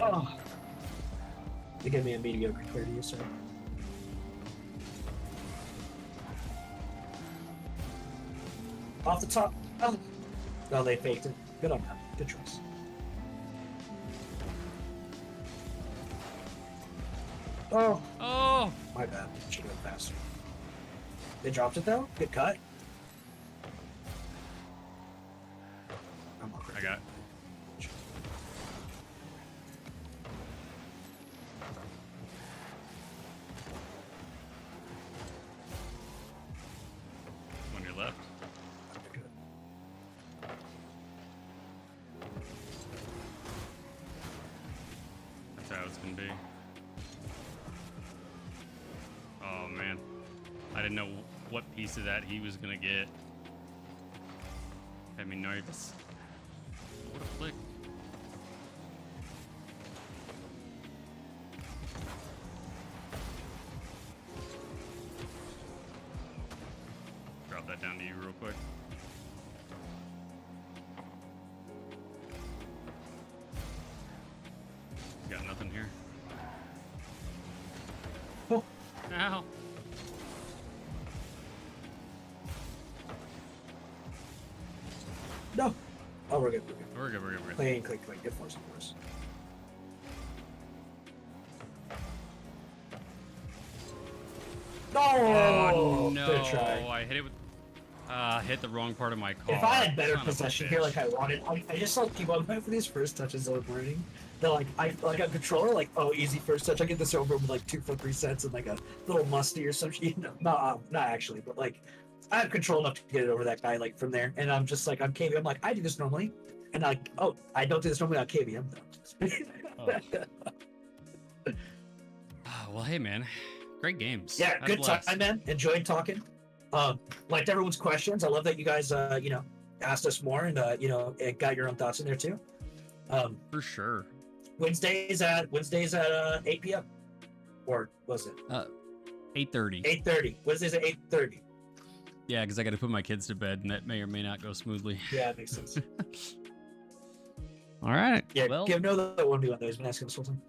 Oh. They give me a mediocre clear to you, sir. Off the top. Oh. No, they faked it. Good on them. Good choice. Oh. Oh! My bad. Should have been faster. They dropped it though? Good cut. I'm all I got it. On your left. good. That's how it's gonna be. Oh man. I didn't know what piece of that he was gonna get. Had me nervous. What a flick. Drop that down to you real quick. Got nothing here. Oh. Ow. No. Oh, we're good. We're good. We're good, we're good, we're good. Clean, clean, clean. Good force, of course. No! Oh no! Good try. I hit it with. Hit the wrong part of my car. If I had better Son of a possession here, bitch. like I wanted, I just like keep on going for these first touches that I'm learning. They're like, I like a controller, like, oh, easy first touch. I get this over with like 2 foot resets and like a little musty or some shit. Not actually, but like, I have control enough to get it over that guy like from there. And I'm just like, I'm KV. I'm like, I do this normally, and like, oh, I don't do this normally on KV. I'm done. Oh, well, hey, man. Great games. Yeah, Had a good blast. time, man. Enjoyed talking. Liked everyone's questions. I love that you guys, asked us more and it got your own thoughts in there too. For sure. Wednesdays at 8 p.m. Or was it 8:30. 8:30? Wednesdays at 8:30. Yeah, because I got to put my kids to bed, and that may or may not go smoothly. Yeah, it makes sense. All right. Yeah, Well, give no that one though. He's been asking this whole time.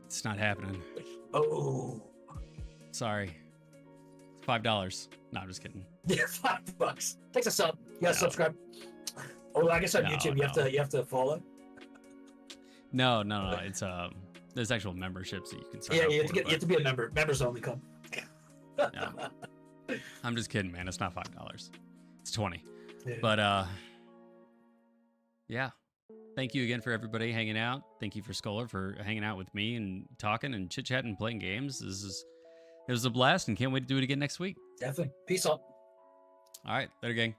it's not happening. Oh, Sorry. $5. No, I'm just kidding. yeah, $5. Takes a sub. You gotta No. subscribe. Oh, I guess on No, YouTube you have to follow. No. It's there's actual memberships that you can sign Yeah, up you have for, to you have to be a member. Members only come. No. I'm just kidding, man. It's not $5. It's 20. Yeah. But yeah. Thank you again for everybody hanging out. Thank you for Scholar for hanging out with me and talking and chit chatting and playing games. It was a blast and can't wait to do it again next week. Definitely. Peace out. All right, later, gang.